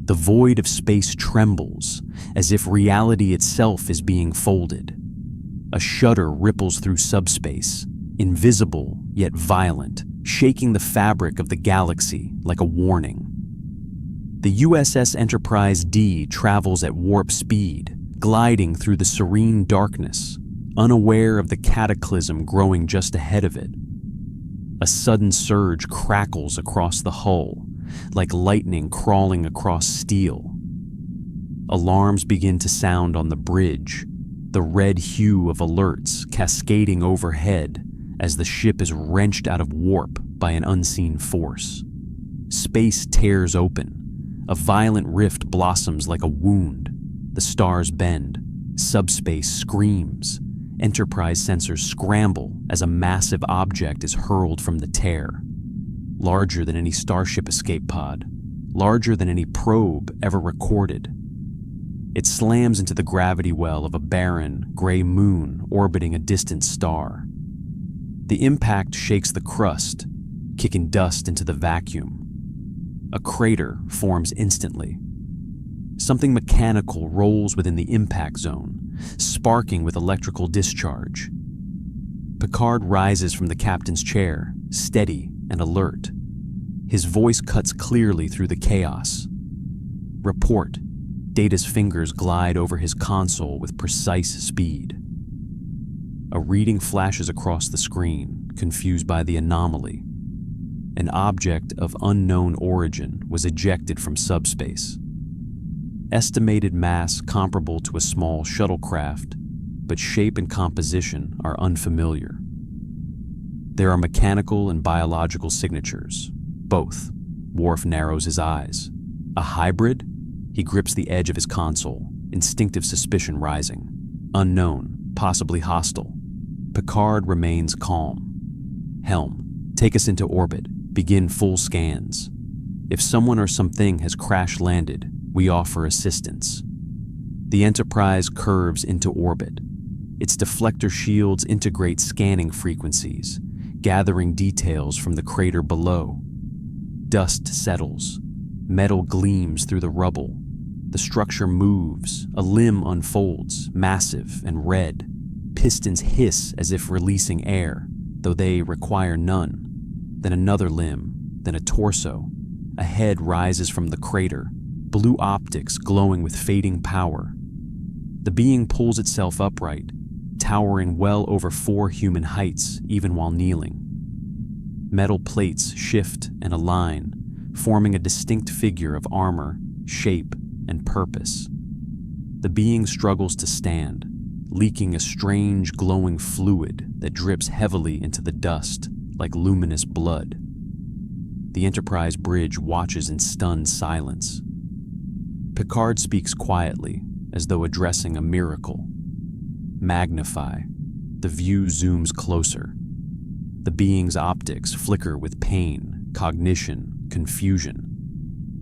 The void of space trembles, as if reality itself is being folded. A shudder ripples through subspace, invisible yet violent, shaking the fabric of the galaxy like a warning. The USS Enterprise D travels at warp speed, gliding through the serene darkness, unaware of the cataclysm growing just ahead of it. A sudden surge crackles across the hull, like lightning crawling across steel. Alarms begin to sound on the bridge, the red hue of alerts cascading overhead as the ship is wrenched out of warp by an unseen force. Space tears open. A violent rift blossoms like a wound. The stars bend. Subspace screams. Enterprise sensors scramble as a massive object is hurled from the tear. Larger than any Starship escape pod. Larger than any probe ever recorded. It slams into the gravity well of a barren, gray moon orbiting a distant star. The impact shakes the crust, kicking dust into the vacuum. A crater forms instantly. Something mechanical rolls within the impact zone, sparking with electrical discharge. Picard rises from the captain's chair, steady and alert. His voice cuts clearly through the chaos. Report. Data's fingers glide over his console with precise speed. A reading flashes across the screen, confused by the anomaly. An object of unknown origin was ejected from subspace. Estimated mass comparable to a small shuttlecraft, but shape and composition are unfamiliar. There are mechanical and biological signatures, both. Worf narrows his eyes. A hybrid? He grips the edge of his console, instinctive suspicion rising. Unknown, possibly hostile. Picard remains calm. Helm, take us into orbit. Begin full scans. If someone or something has crash-landed, we offer assistance. The Enterprise curves into orbit. Its deflector shields integrate scanning frequencies, gathering details from the crater below. Dust settles. Metal gleams through the rubble. The structure moves. A limb unfolds, massive and red. Pistons hiss as if releasing air, though they require none. Then another limb, then a torso. A head rises from the crater, blue optics glowing with fading power. The being pulls itself upright, towering well over 4 human heights even while kneeling. Metal plates shift and align, forming a distinct figure of armor, shape, and purpose. The being struggles to stand, leaking a strange glowing fluid that drips heavily into the dust like luminous blood. The Enterprise bridge watches in stunned silence. Picard speaks quietly, as though addressing a miracle. Magnify. The view zooms closer. The being's optics flicker with pain, cognition, confusion.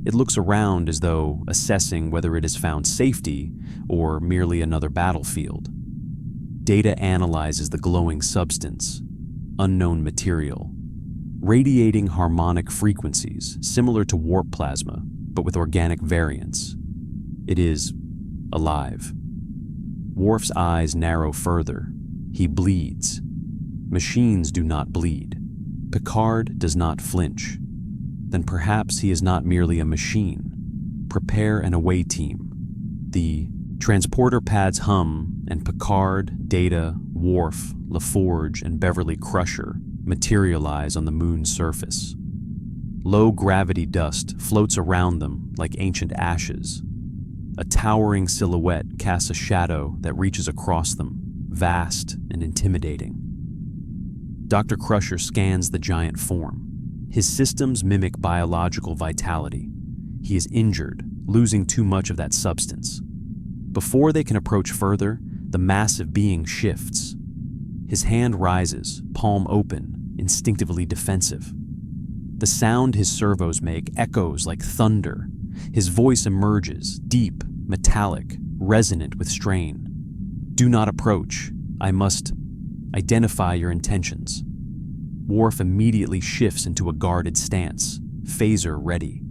It looks around as though assessing whether it has found safety or merely another battlefield. Data analyzes the glowing substance, unknown material, radiating harmonic frequencies similar to warp plasma, but with organic variants. It is alive. Worf's eyes narrow further. He bleeds. Machines do not bleed. Picard does not flinch. Then perhaps he is not merely a machine. Prepare an away team. The transporter pads hum, and Picard, Data, Worf, LaForge, and Beverly Crusher materialize on the moon's surface. Low-gravity dust floats around them like ancient ashes. A towering silhouette casts a shadow that reaches across them, vast and intimidating. Dr. Crusher scans the giant form. His systems mimic biological vitality. He is injured, losing too much of that substance. Before they can approach further, the massive being shifts. His hand rises, palm open, instinctively defensive. The sound his servos make echoes like thunder. His voice emerges, deep, metallic, resonant with strain. Do not approach. I must identify your intentions. Worf immediately shifts into a guarded stance, phaser ready.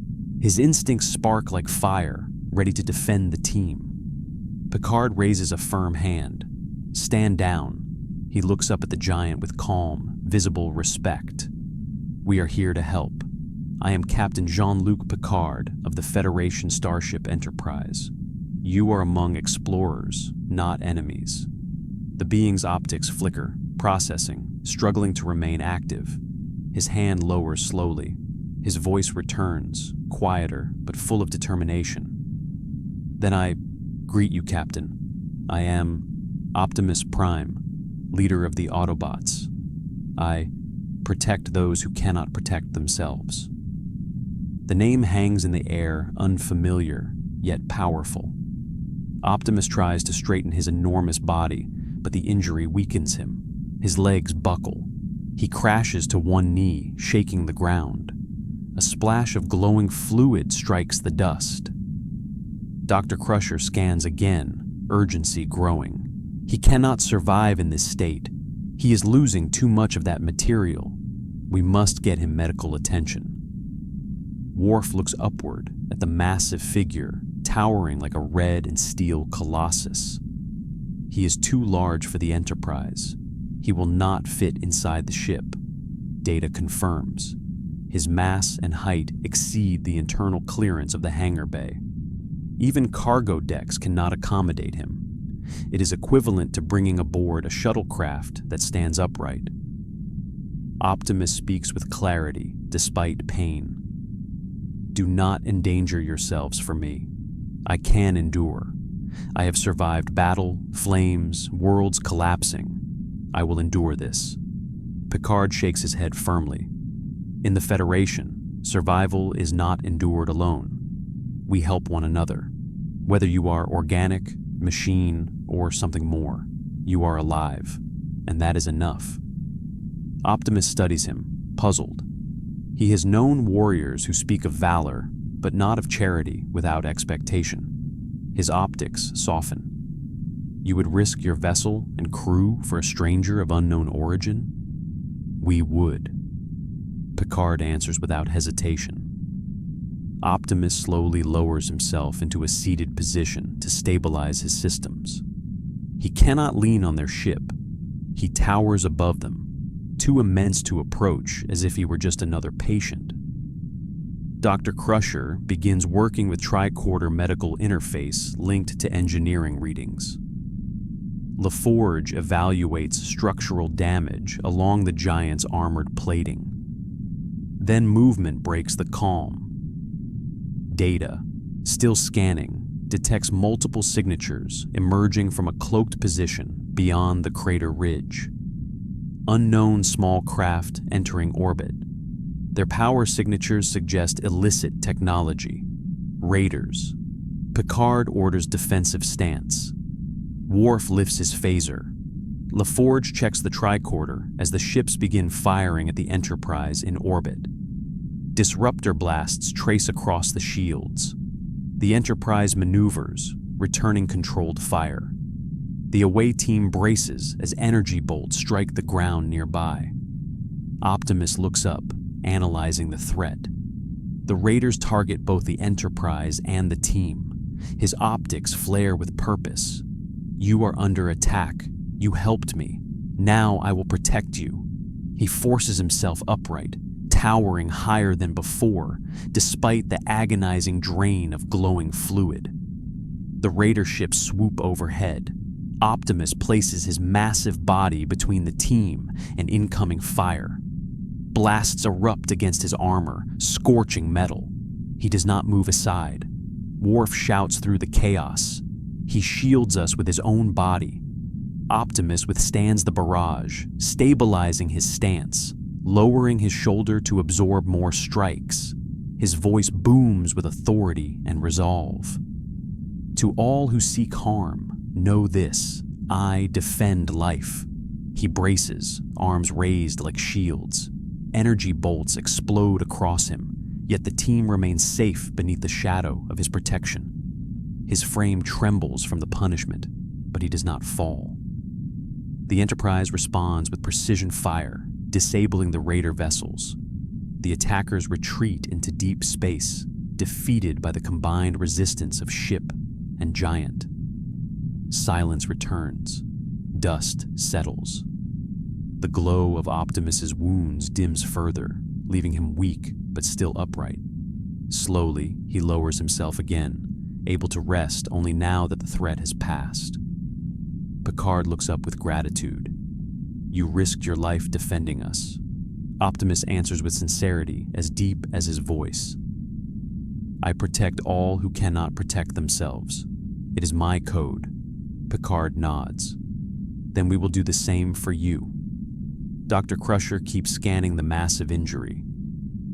His instincts spark like fire, ready to defend the team. Picard raises a firm hand. "Stand down." He looks up at the giant with calm, visible respect. "We are here to help. I am Captain Jean-Luc Picard of the Federation starship Enterprise. You are among explorers, not enemies." The being's optics flicker, processing, struggling to remain active. His hand lowers slowly. His voice returns, quieter but full of determination. "Then I greet you, Captain. I am Optimus Prime, leader of the Autobots. I protect those who cannot protect themselves." The name hangs in the air, unfamiliar, yet powerful. Optimus tries to straighten his enormous body, but the injury weakens him. His legs buckle. He crashes to one knee, shaking the ground. A splash of glowing fluid strikes the dust. Dr. Crusher scans again, urgency growing. He cannot survive in this state. He is losing too much of that material. We must get him medical attention. Worf looks upward at the massive figure, towering like a red and steel colossus. He is too large for the Enterprise. He will not fit inside the ship. Data confirms. His mass and height exceed the internal clearance of the hangar bay. Even cargo decks cannot accommodate him. It is equivalent to bringing aboard a shuttlecraft that stands upright. Optimus speaks with clarity, despite pain. "Do not endanger yourselves for me. I can endure. I have survived battle, flames, worlds collapsing. I will endure this." Picard shakes his head firmly. In the Federation, survival is not endured alone. We help one another. Whether you are organic, machine, or something more, you are alive, and that is enough. Optimus studies him, puzzled. He has known warriors who speak of valor, but not of charity without expectation. His optics soften. "You would risk your vessel and crew for a stranger of unknown origin?" "We would." Picard answers without hesitation. Optimus slowly lowers himself into a seated position to stabilize his systems. He cannot lean on their ship. He towers above them, too immense to approach, as if he were just another patient. Dr. Crusher begins working with tricorder medical interface linked to engineering readings. LaForge evaluates structural damage along the giant's armored plating. Then movement breaks the calm. Data, still scanning, detects multiple signatures emerging from a cloaked position beyond the crater ridge. Unknown small craft entering orbit. Their power signatures suggest illicit technology. Raiders. Picard orders defensive stance. Worf lifts his phaser. LaForge checks the tricorder as the ships begin firing at the Enterprise in orbit. Disruptor blasts trace across the shields. The Enterprise maneuvers, returning controlled fire. The away team braces as energy bolts strike the ground nearby. Optimus looks up, analyzing the threat. The Raiders target both the Enterprise and the team. His optics flare with purpose. "You are under attack. You helped me. Now I will protect you." He forces himself upright, towering higher than before, despite the agonizing drain of glowing fluid. The Raider ships swoop overhead. Optimus places his massive body between the team and incoming fire. Blasts erupt against his armor, scorching metal. He does not move aside. Worf shouts through the chaos. He shields us with his own body. Optimus withstands the barrage, stabilizing his stance, lowering his shoulder to absorb more strikes. His voice booms with authority and resolve. "To all who seek harm, know this: I defend life." He braces, arms raised like shields. Energy bolts explode across him, yet the team remains safe beneath the shadow of his protection. His frame trembles from the punishment, but he does not fall. The Enterprise responds with precision fire, disabling the Raider vessels. The attackers retreat into deep space, defeated by the combined resistance of ship and giant. Silence returns. Dust settles. The glow of Optimus's wounds dims further, leaving him weak but still upright. Slowly, he lowers himself again, able to rest only now that the threat has passed. Picard looks up with gratitude. "You risked your life defending us." Optimus answers with sincerity as deep as his voice. "I protect all who cannot protect themselves. It is my code." Picard nods. "Then we will do the same for you." Dr. Crusher keeps scanning the massive injury.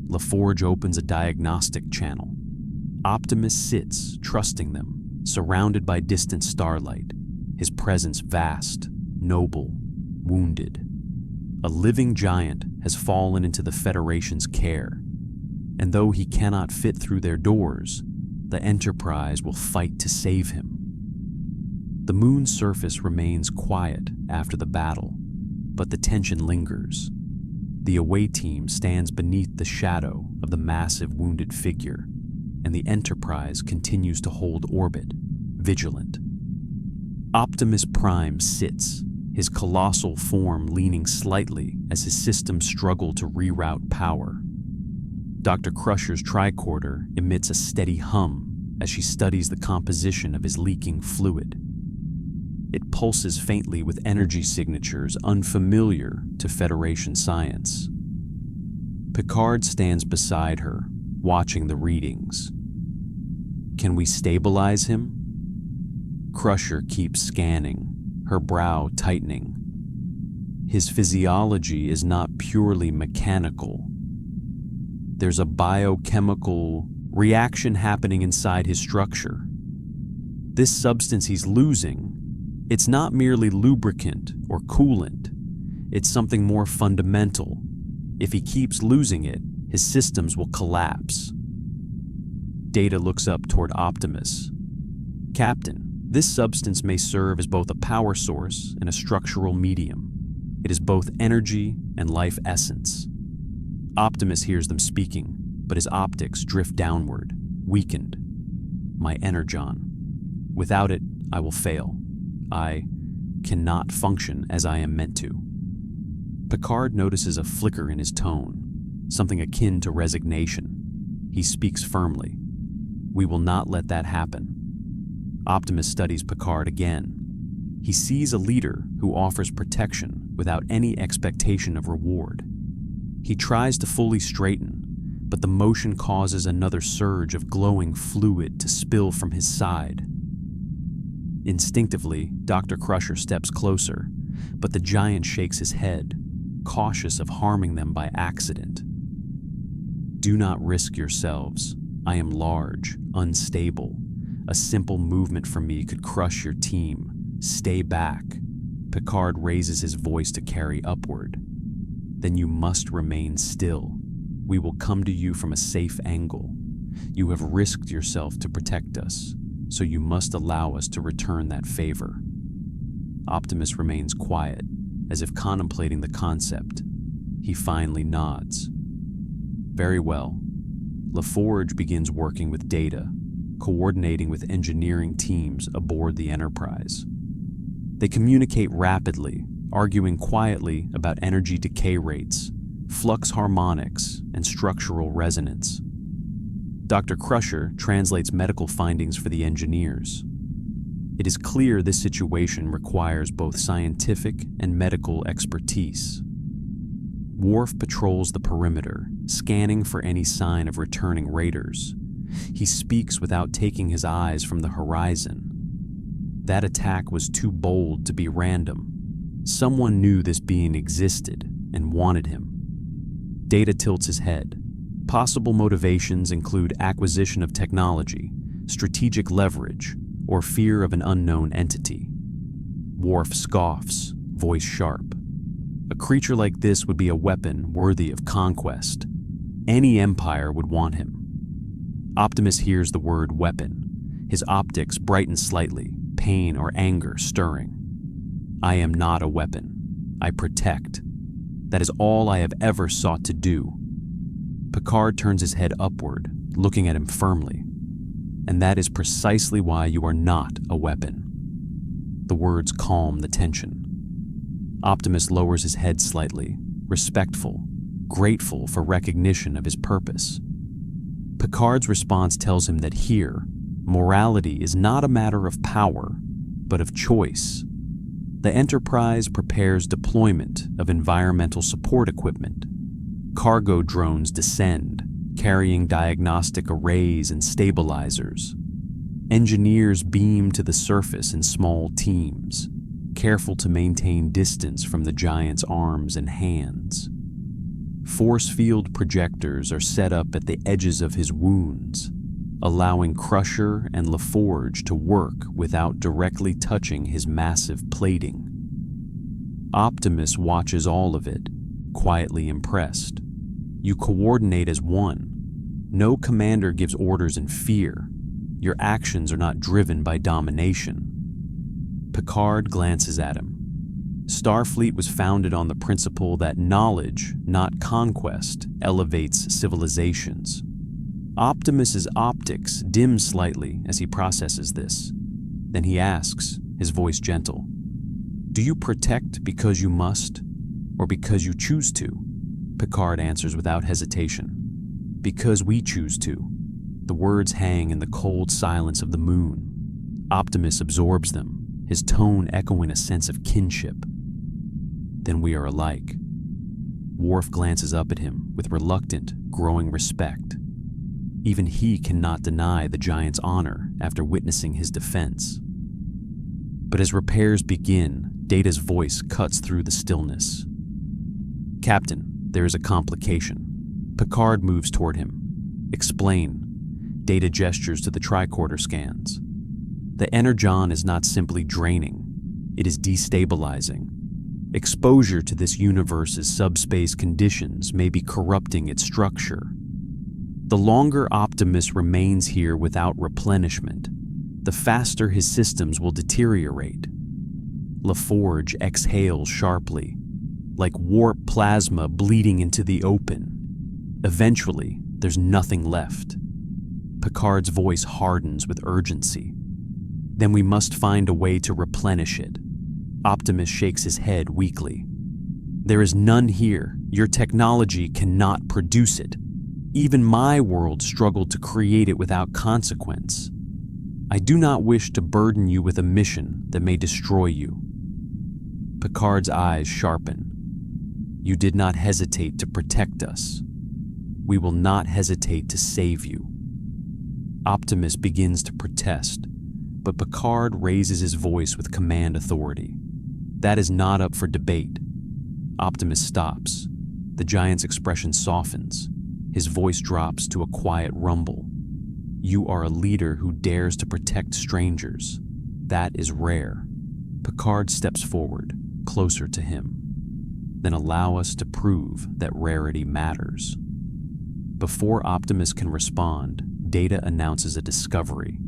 LaForge opens a diagnostic channel. Optimus sits, trusting them, surrounded by distant starlight, his presence vast, noble, wounded. A living giant has fallen into the Federation's care, and though he cannot fit through their doors, the Enterprise will fight to save him. The moon's surface remains quiet after the battle, but the tension lingers. The away team stands beneath the shadow of the massive wounded figure, and the Enterprise continues to hold orbit, vigilant. Optimus Prime sits, his colossal form leaning slightly as his systems struggle to reroute power. Dr. Crusher's tricorder emits a steady hum as she studies the composition of his leaking fluid. It pulses faintly with energy signatures unfamiliar to Federation science. Picard stands beside her, watching the readings. "Can we stabilize him?" Crusher keeps scanning, her brow tightening. "His physiology is not purely mechanical. There's a biochemical reaction happening inside his structure. This substance he's losing, it's not merely lubricant or coolant. It's something more fundamental. If he keeps losing it, his systems will collapse." Data looks up toward Optimus. "Captain, this substance may serve as both a power source and a structural medium. It is both energy and life essence." Optimus hears them speaking, but his optics drift downward, weakened. "My energon. Without it, I will fail. I cannot function as I am meant to." Picard notices a flicker in his tone, something akin to resignation. He speaks firmly. "We will not let that happen." Optimus studies Picard again. He sees a leader who offers protection without any expectation of reward. He tries to fully straighten, but the motion causes another surge of glowing fluid to spill from his side. Instinctively, Dr. Crusher steps closer, but the giant shakes his head, cautious of harming them by accident. "Do not risk yourselves. I am large, unstable. A simple movement from me could crush your team. Stay back." Picard raises his voice to carry upward. "Then you must remain still. We will come to you from a safe angle. You have risked yourself to protect us, so you must allow us to return that favor." Optimus remains quiet, as if contemplating the concept. He finally nods. "Very well." LaForge begins working with Data, coordinating with engineering teams aboard the Enterprise. They communicate rapidly, arguing quietly about energy decay rates, flux harmonics, and structural resonance. Dr. Crusher translates medical findings for the engineers. It is clear this situation requires both scientific and medical expertise. Worf patrols the perimeter, scanning for any sign of returning raiders. He speaks without taking his eyes from the horizon. That attack was too bold to be random. Someone knew this being existed and wanted him. Data tilts his head. Possible motivations include acquisition of technology, strategic leverage, or fear of an unknown entity. Worf scoffs, voice sharp. A creature like this would be a weapon worthy of conquest. Any empire would want him. Optimus hears the word weapon. His optics brighten slightly, pain or anger stirring. "I am not a weapon. I protect. That is all I have ever sought to do." Picard turns his head upward, looking at him firmly. "And that is precisely why you are not a weapon." The words calm the tension. Optimus lowers his head slightly, respectful, grateful for recognition of his purpose. Picard's response tells him that here, morality is not a matter of power, but of choice. The Enterprise prepares deployment of environmental support equipment. Cargo drones descend, carrying diagnostic arrays and stabilizers. Engineers beam to the surface in small teams, careful to maintain distance from the giant's arms and hands. Force field projectors are set up at the edges of his wounds, allowing Crusher and LaForge to work without directly touching his massive plating. Optimus watches all of it, quietly impressed. You coordinate as one. No commander gives orders in fear. Your actions are not driven by domination. Picard glances at him. Starfleet was founded on the principle that knowledge, not conquest, elevates civilizations. Optimus's optics dim slightly as he processes this. Then he asks, his voice gentle, "Do you protect because you must, or because you choose to?" Picard answers without hesitation. "Because we choose to." The words hang in the cold silence of the moon. Optimus absorbs them, his tone echoing a sense of kinship. "Then we are alike." Worf glances up at him with reluctant, growing respect. Even he cannot deny the giant's honor after witnessing his defense. But as repairs begin, Data's voice cuts through the stillness. "Captain, there is a complication." Picard moves toward him. "Explain." Data gestures to the tricorder scans. "The energon is not simply draining, it is destabilizing. Exposure to this universe's subspace conditions may be corrupting its structure. The longer Optimus remains here without replenishment, the faster his systems will deteriorate." LaForge exhales sharply, like warp plasma bleeding into the open. Eventually, there's nothing left. Picard's voice hardens with urgency. "Then we must find a way to replenish it." Optimus shakes his head weakly. "There is none here. Your technology cannot produce it. Even my world struggled to create it without consequence. I do not wish to burden you with a mission that may destroy you." Picard's eyes sharpen. "You did not hesitate to protect us. We will not hesitate to save you." Optimus begins to protest, but Picard raises his voice with command authority. "That is not up for debate." Optimus stops. The giant's expression softens. His voice drops to a quiet rumble. "You are a leader who dares to protect strangers. That is rare." Picard steps forward, closer to him. "Then allow us to prove that rarity matters." Before Optimus can respond, Data announces a discovery.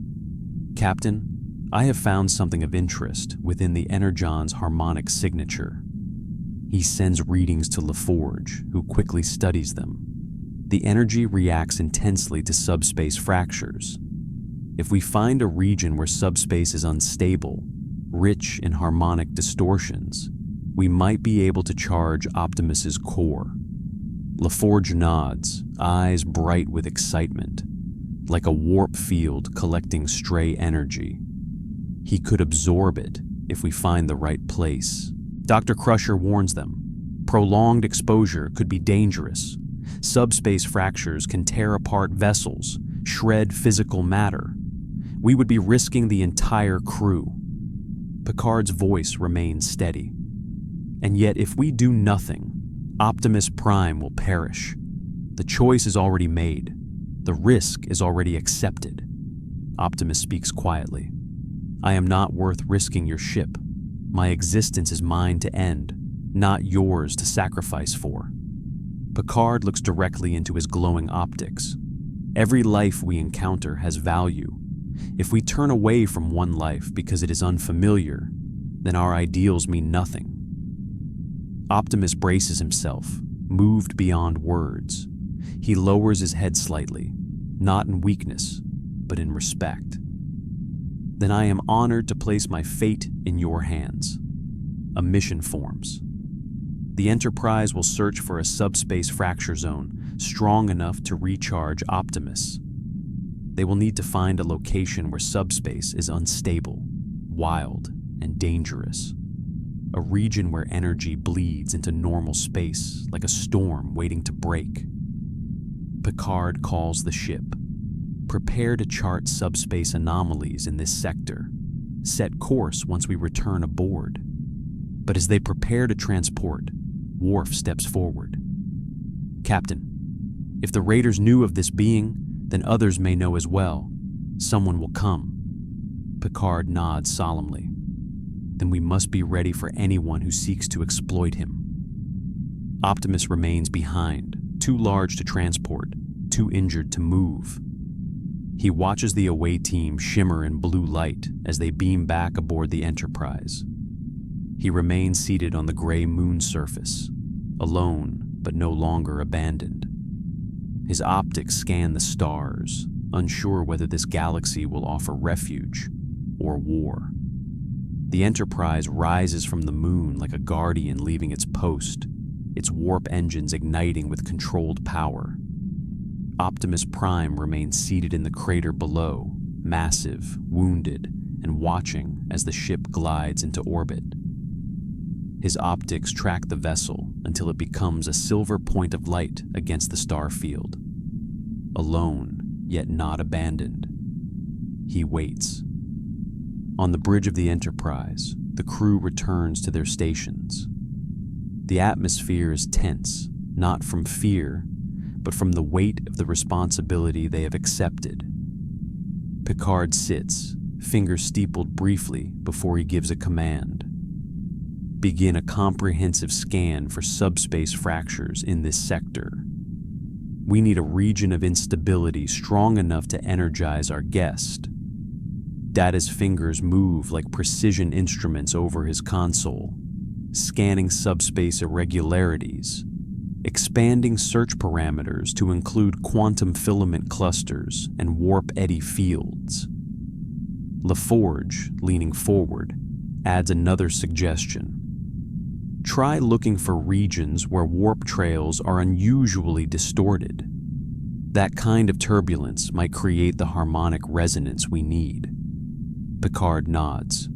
"Captain, I have found something of interest within the energon's harmonic signature." He sends readings to LaForge, who quickly studies them. The energy reacts intensely to subspace fractures. If we find a region where subspace is unstable, rich in harmonic distortions, we might be able to charge Optimus's core. LaForge nods, eyes bright with excitement, like a warp field collecting stray energy. He could absorb it if we find the right place. Dr. Crusher warns them. Prolonged exposure could be dangerous. Subspace fractures can tear apart vessels, shred physical matter. We would be risking the entire crew. Picard's voice remains steady. "And yet if we do nothing, Optimus Prime will perish. The choice is already made. The risk is already accepted." Optimus speaks quietly. "I am not worth risking your ship. My existence is mine to end, not yours to sacrifice for." Picard looks directly into his glowing optics. "Every life we encounter has value. If we turn away from one life because it is unfamiliar, then our ideals mean nothing." Optimus braces himself, moved beyond words. He lowers his head slightly. not in weakness, but in respect. Then I am honored to place my fate in your hands. A mission forms. The Enterprise will search for a subspace fracture zone strong enough to recharge Optimus. They will need to find a location where subspace is unstable, wild, and dangerous. A region where energy bleeds into normal space like a storm waiting to break. Picard calls the ship. Prepare to chart subspace anomalies in this sector. Set course once we return aboard. But as they prepare to transport, Worf steps forward. Captain, if the Raiders knew of this being, then others may know as well. Someone will come. Picard nods solemnly. Then we must be ready for anyone who seeks to exploit him. Optimus remains behind, too large to transport, too injured to move. He watches the away team shimmer in blue light as they beam back aboard the Enterprise. He remains seated on the gray moon surface, alone but no longer abandoned. His optics scan the stars, unsure whether this galaxy will offer refuge or war. The Enterprise rises from the moon like a guardian leaving its post, its warp engines igniting with controlled power. Optimus Prime remains seated in the crater below, massive, wounded, and watching as the ship glides into orbit. His optics track the vessel until it becomes a silver point of light against the star field. Alone, yet not abandoned. He waits. On the bridge of the Enterprise, the crew returns to their stations. The atmosphere is tense, not from fear, but from the weight of the responsibility they have accepted. Picard sits, fingers steepled briefly before he gives a command. Begin a comprehensive scan for subspace fractures in this sector. We need a region of instability strong enough to energize our guest. Data's fingers move like precision instruments over his console, scanning subspace irregularities, expanding search parameters to include quantum filament clusters and warp eddy fields. LaForge, leaning forward, adds another suggestion. Try looking for regions where warp trails are unusually distorted. That kind of turbulence might create the harmonic resonance we need. Picard nods.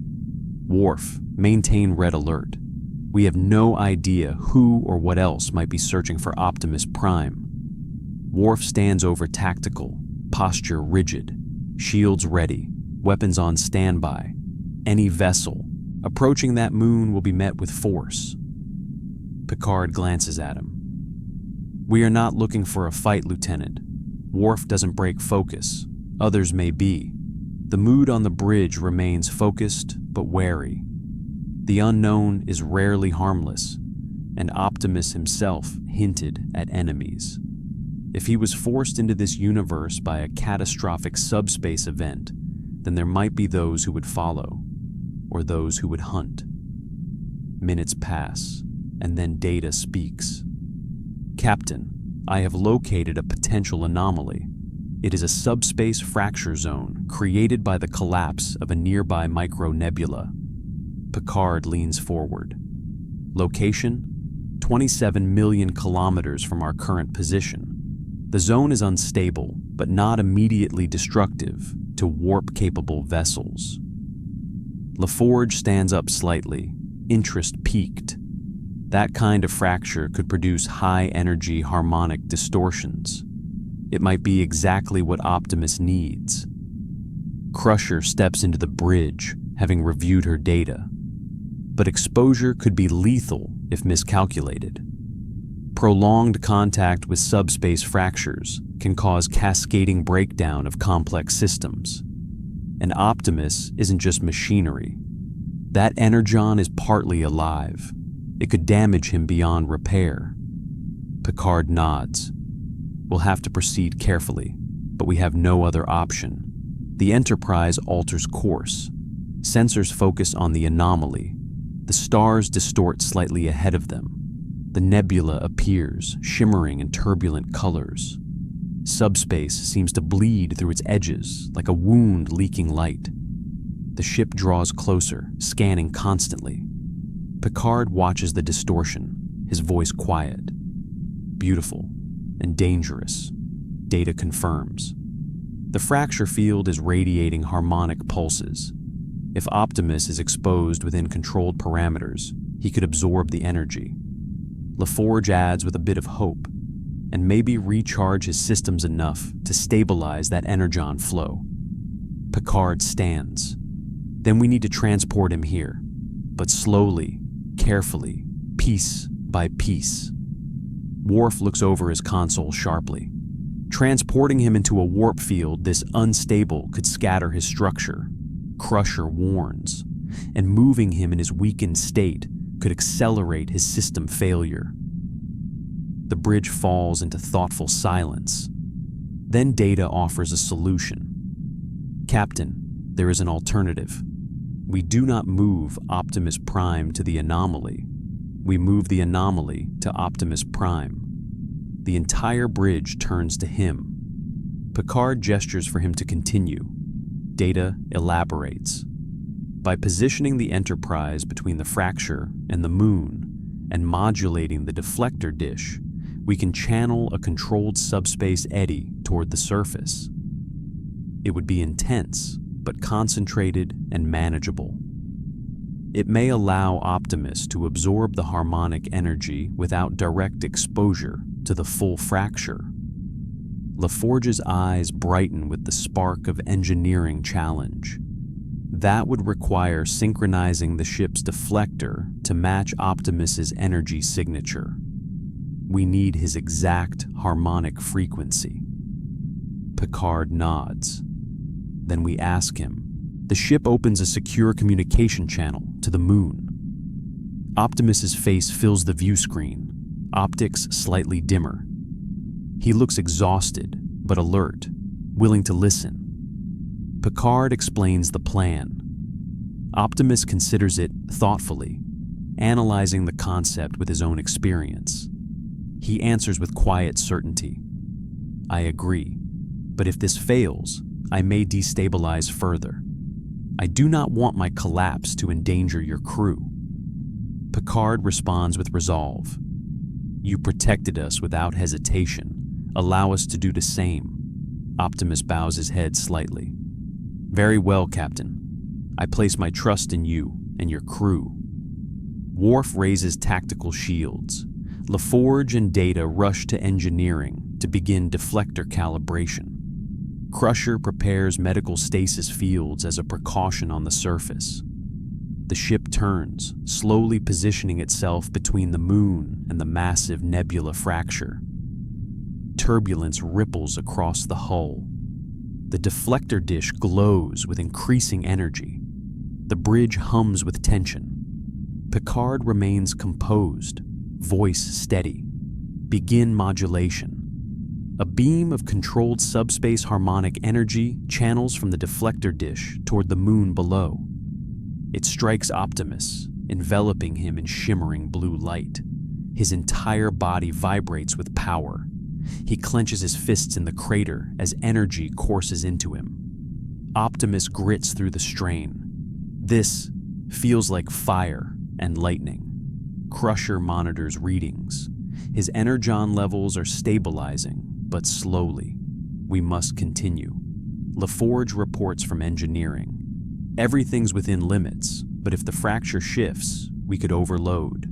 Worf, maintain red alert. We have no idea who or what else might be searching for Optimus Prime. Worf stands over tactical, posture rigid, shields ready, weapons on standby. Any vessel approaching that moon will be met with force. Picard glances at him. We are not looking for a fight, Lieutenant. Worf doesn't break focus. Others may be. The mood on the bridge remains focused but wary. The unknown is rarely harmless, and Optimus himself hinted at enemies. If he was forced into this universe by a catastrophic subspace event, then there might be those who would follow, or those who would hunt. Minutes pass, and then Data speaks. Captain, I have located a potential anomaly. It is a subspace fracture zone created by the collapse of a nearby micronebula. Picard leans forward. Location? 27 million kilometers from our current position. The zone is unstable, but not immediately destructive to warp-capable vessels. LaForge stands up slightly, interest piqued. That kind of fracture could produce high-energy harmonic distortions. It might be exactly what Optimus needs. Crusher steps into the bridge, having reviewed her data. But exposure could be lethal if miscalculated. Prolonged contact with subspace fractures can cause cascading breakdown of complex systems. And Optimus isn't just machinery. That energon is partly alive. It could damage him beyond repair. Picard nods. We'll have to proceed carefully, but we have no other option. The Enterprise alters course. Sensors focus on the anomaly. The stars distort slightly ahead of them. The nebula appears, shimmering in turbulent colors. Subspace seems to bleed through its edges like a wound leaking light. The ship draws closer, scanning constantly. Picard watches the distortion, his voice quiet. Beautiful and dangerous, Data confirms. The fracture field is radiating harmonic pulses. If Optimus is exposed within controlled parameters, he could absorb the energy. LaForge adds with a bit of hope, and maybe recharge his systems enough to stabilize that energon flow. Picard stands. Then we need to transport him here, but slowly, carefully, piece by piece. Worf looks over his console sharply. Transporting him into a warp field this unstable could scatter his structure, Crusher warns, and moving him in his weakened state could accelerate his system failure. The bridge falls into thoughtful silence. Then Data offers a solution. Captain, there is an alternative. We do not move Optimus Prime to the anomaly. We move the anomaly to Optimus Prime. The entire bridge turns to him. Picard gestures for him to continue. Data elaborates. By positioning the Enterprise between the fracture and the moon and modulating the deflector dish, we can channel a controlled subspace eddy toward the surface. It would be intense, but concentrated and manageable. It may allow Optimus to absorb the harmonic energy without direct exposure to the full fracture. LaForge's eyes brighten with the spark of engineering challenge. That would require synchronizing the ship's deflector to match Optimus's energy signature. We need his exact harmonic frequency. Picard nods. Then we ask him. The ship opens a secure communication channel to the moon. Optimus's face fills the view screen, optics slightly dimmer. He looks exhausted, but alert, willing to listen. Picard explains the plan. Optimus considers it thoughtfully, analyzing the concept with his own experience. He answers with quiet certainty. I agree, but if this fails, I may destabilize further. I do not want my collapse to endanger your crew. Picard responds with resolve. You protected us without hesitation. Allow us to do the same. Optimus bows his head slightly. Very well, Captain. I place my trust in you and your crew. Worf raises tactical shields. LaForge and Data rush to engineering to begin deflector calibration. Crusher prepares medical stasis fields as a precaution on the surface. The ship turns, slowly positioning itself between the moon and the massive nebula fracture. Turbulence ripples across the hull. The deflector dish glows with increasing energy. The bridge hums with tension. Picard remains composed, voice steady. Begin modulation. A beam of controlled subspace harmonic energy channels from the deflector dish toward the moon below. It strikes Optimus, enveloping him in shimmering blue light. His entire body vibrates with power. He clenches his fists in the crater as energy courses into him. Optimus grits through the strain. This feels like fire and lightning. Crusher monitors readings. His energon levels are stabilizing, but slowly. We must continue. LaForge reports from engineering. Everything's within limits, but if the fracture shifts, we could overload.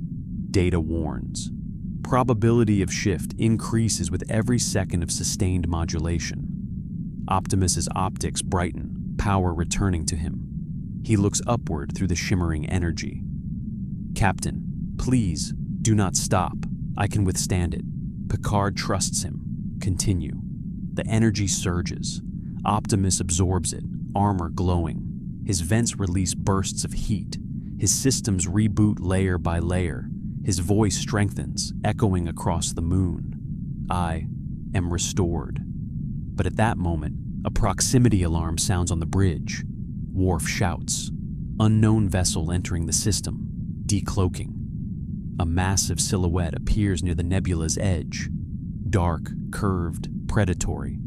Data warns. Probability of shift increases with every second of sustained modulation. Optimus's optics brighten, power returning to him. He looks upward through the shimmering energy. Captain, please, do not stop. I can withstand it. Picard trusts him. Continue. The energy surges. Optimus absorbs it, armor glowing. His vents release bursts of heat. His systems reboot layer by layer. His voice strengthens, echoing across the moon. I am restored. But at that moment, a proximity alarm sounds on the bridge. Worf shouts. Unknown vessel entering the system, decloaking. A massive silhouette appears near the nebula's edge. Dark, curved, predatory.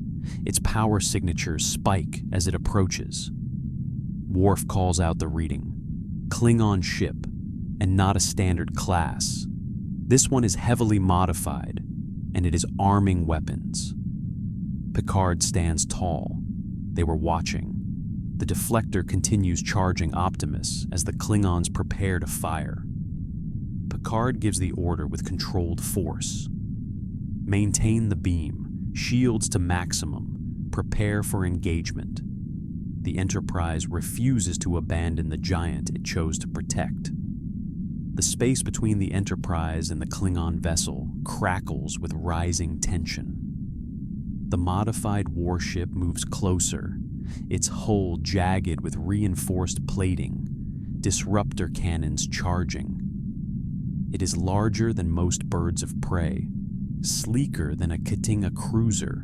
Its power signatures spike as it approaches. Worf calls out the reading. Klingon ship, and not a standard class. This one is heavily modified, and it is arming weapons. Picard stands tall. They were watching. The deflector continues charging Optimus as the Klingons prepare to fire. Picard gives the order with controlled force. Maintain the beam, shields to maximum, prepare for engagement. The Enterprise refuses to abandon the giant it chose to protect. The space between the Enterprise and the Klingon vessel crackles with rising tension. The modified warship moves closer, its hull jagged with reinforced plating, disruptor cannons charging. It is larger than most birds of prey, sleeker than a Katinga cruiser,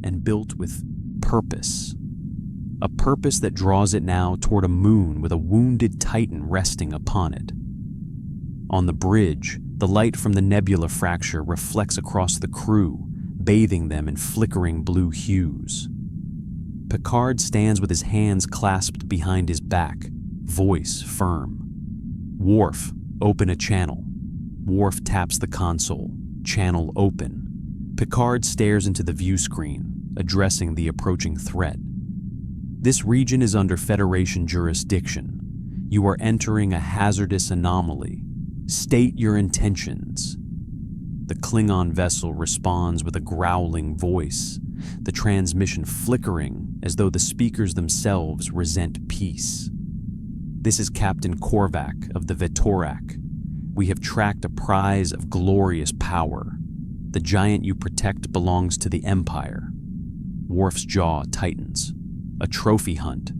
and built with purpose. A purpose that draws it now toward a moon with a wounded Titan resting upon it. On the bridge, the light from the nebula fracture reflects across the crew, bathing them in flickering blue hues. Picard stands with his hands clasped behind his back, voice firm. Worf, open a channel. Worf taps the console, channel open. Picard stares into the view screen, addressing the approaching threat. This region is under Federation jurisdiction. You are entering a hazardous anomaly. State your intentions. The Klingon vessel responds with a growling voice, the transmission flickering as though the speakers themselves resent peace. This is Captain Korvac of the Vetorak. We have tracked a prize of glorious power. The giant you protect belongs to the Empire. Worf's jaw tightens. A trophy hunt.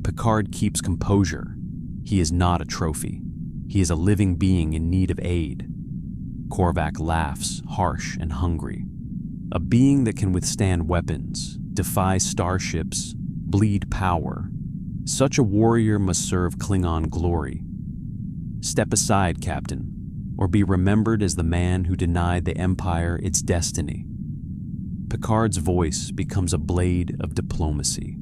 Picard keeps composure. He is not a trophy. He is a living being in need of aid. Korvac laughs, harsh and hungry. A being that can withstand weapons, defy starships, bleed power. Such a warrior must serve Klingon glory. Step aside, Captain, or be remembered as the man who denied the Empire its destiny. Picard's voice becomes a blade of diplomacy.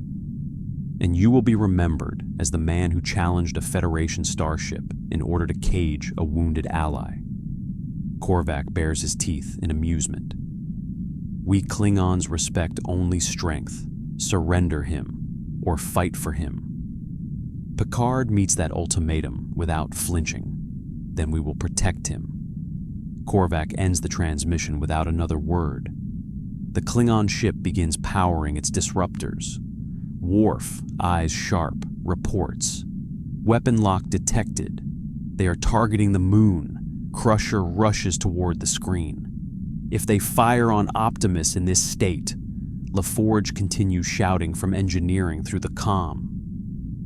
And you will be remembered as the man who challenged a Federation starship in order to cage a wounded ally. Korvac bares his teeth in amusement. We Klingons respect only strength. Surrender him, or fight for him. Picard meets that ultimatum without flinching. Then we will protect him. Korvac ends the transmission without another word. The Klingon ship begins powering its disruptors. Worf, eyes sharp, reports. Weapon lock detected. They are targeting the moon. Crusher rushes toward the screen. If they fire on Optimus in this state, LaForge continues shouting from engineering through the comm.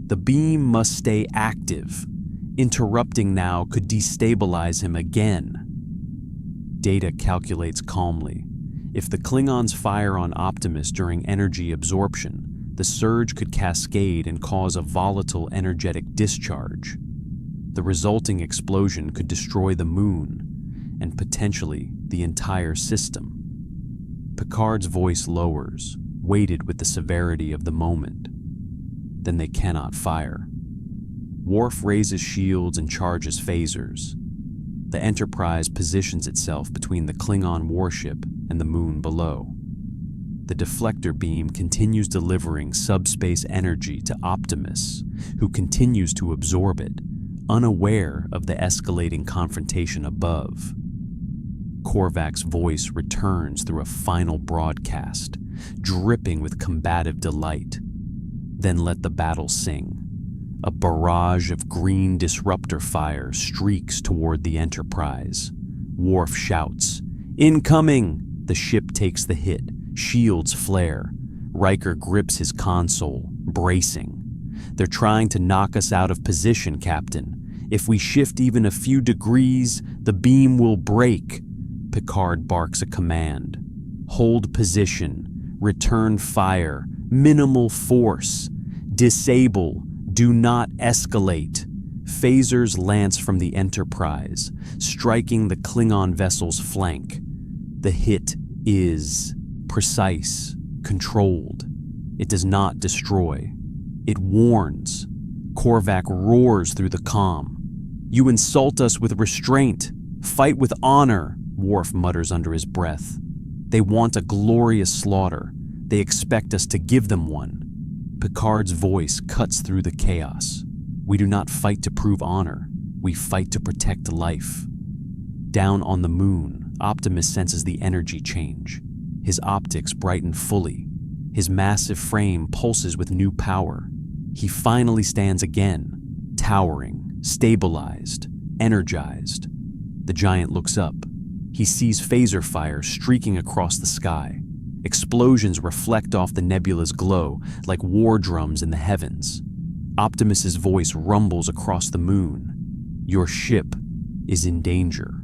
The beam must stay active. Interrupting now could destabilize him again. Data calculates calmly. If the Klingons fire on Optimus during energy absorption, the surge could cascade and cause a volatile energetic discharge. The resulting explosion could destroy the moon and potentially the entire system. Picard's voice lowers, weighted with the severity of the moment. Then they cannot fire. Worf raises shields and charges phasers. The Enterprise positions itself between the Klingon warship and the moon below. The deflector beam continues delivering subspace energy to Optimus, who continues to absorb it, unaware of the escalating confrontation above. Korvac's voice returns through a final broadcast, dripping with combative delight. Then let the battle sing. A barrage of green disruptor fire streaks toward the Enterprise. Worf shouts, "Incoming!" The ship takes the hit. Shields flare. Riker grips his console, bracing. "They're trying to knock us out of position, Captain. If we shift even a few degrees, the beam will break." Picard barks a command. "Hold position. Return fire. Minimal force. Disable. Do not escalate." Phasers lance from the Enterprise, striking the Klingon vessel's flank. The hit is precise, controlled. It does not destroy. It warns. Korvac roars through the comm. "You insult us with restraint. Fight with honor," Worf mutters under his breath. "They want a glorious slaughter. They expect us to give them one." Picard's voice cuts through the chaos. "We do not fight to prove honor. We fight to protect life." Down on the moon, Optimus senses the energy change. His optics brighten fully. His massive frame pulses with new power. He finally stands again, towering, stabilized, energized. The giant looks up. He sees phaser fire streaking across the sky. Explosions reflect off the nebula's glow like war drums in the heavens. Optimus's voice rumbles across the moon. "Your ship is in danger."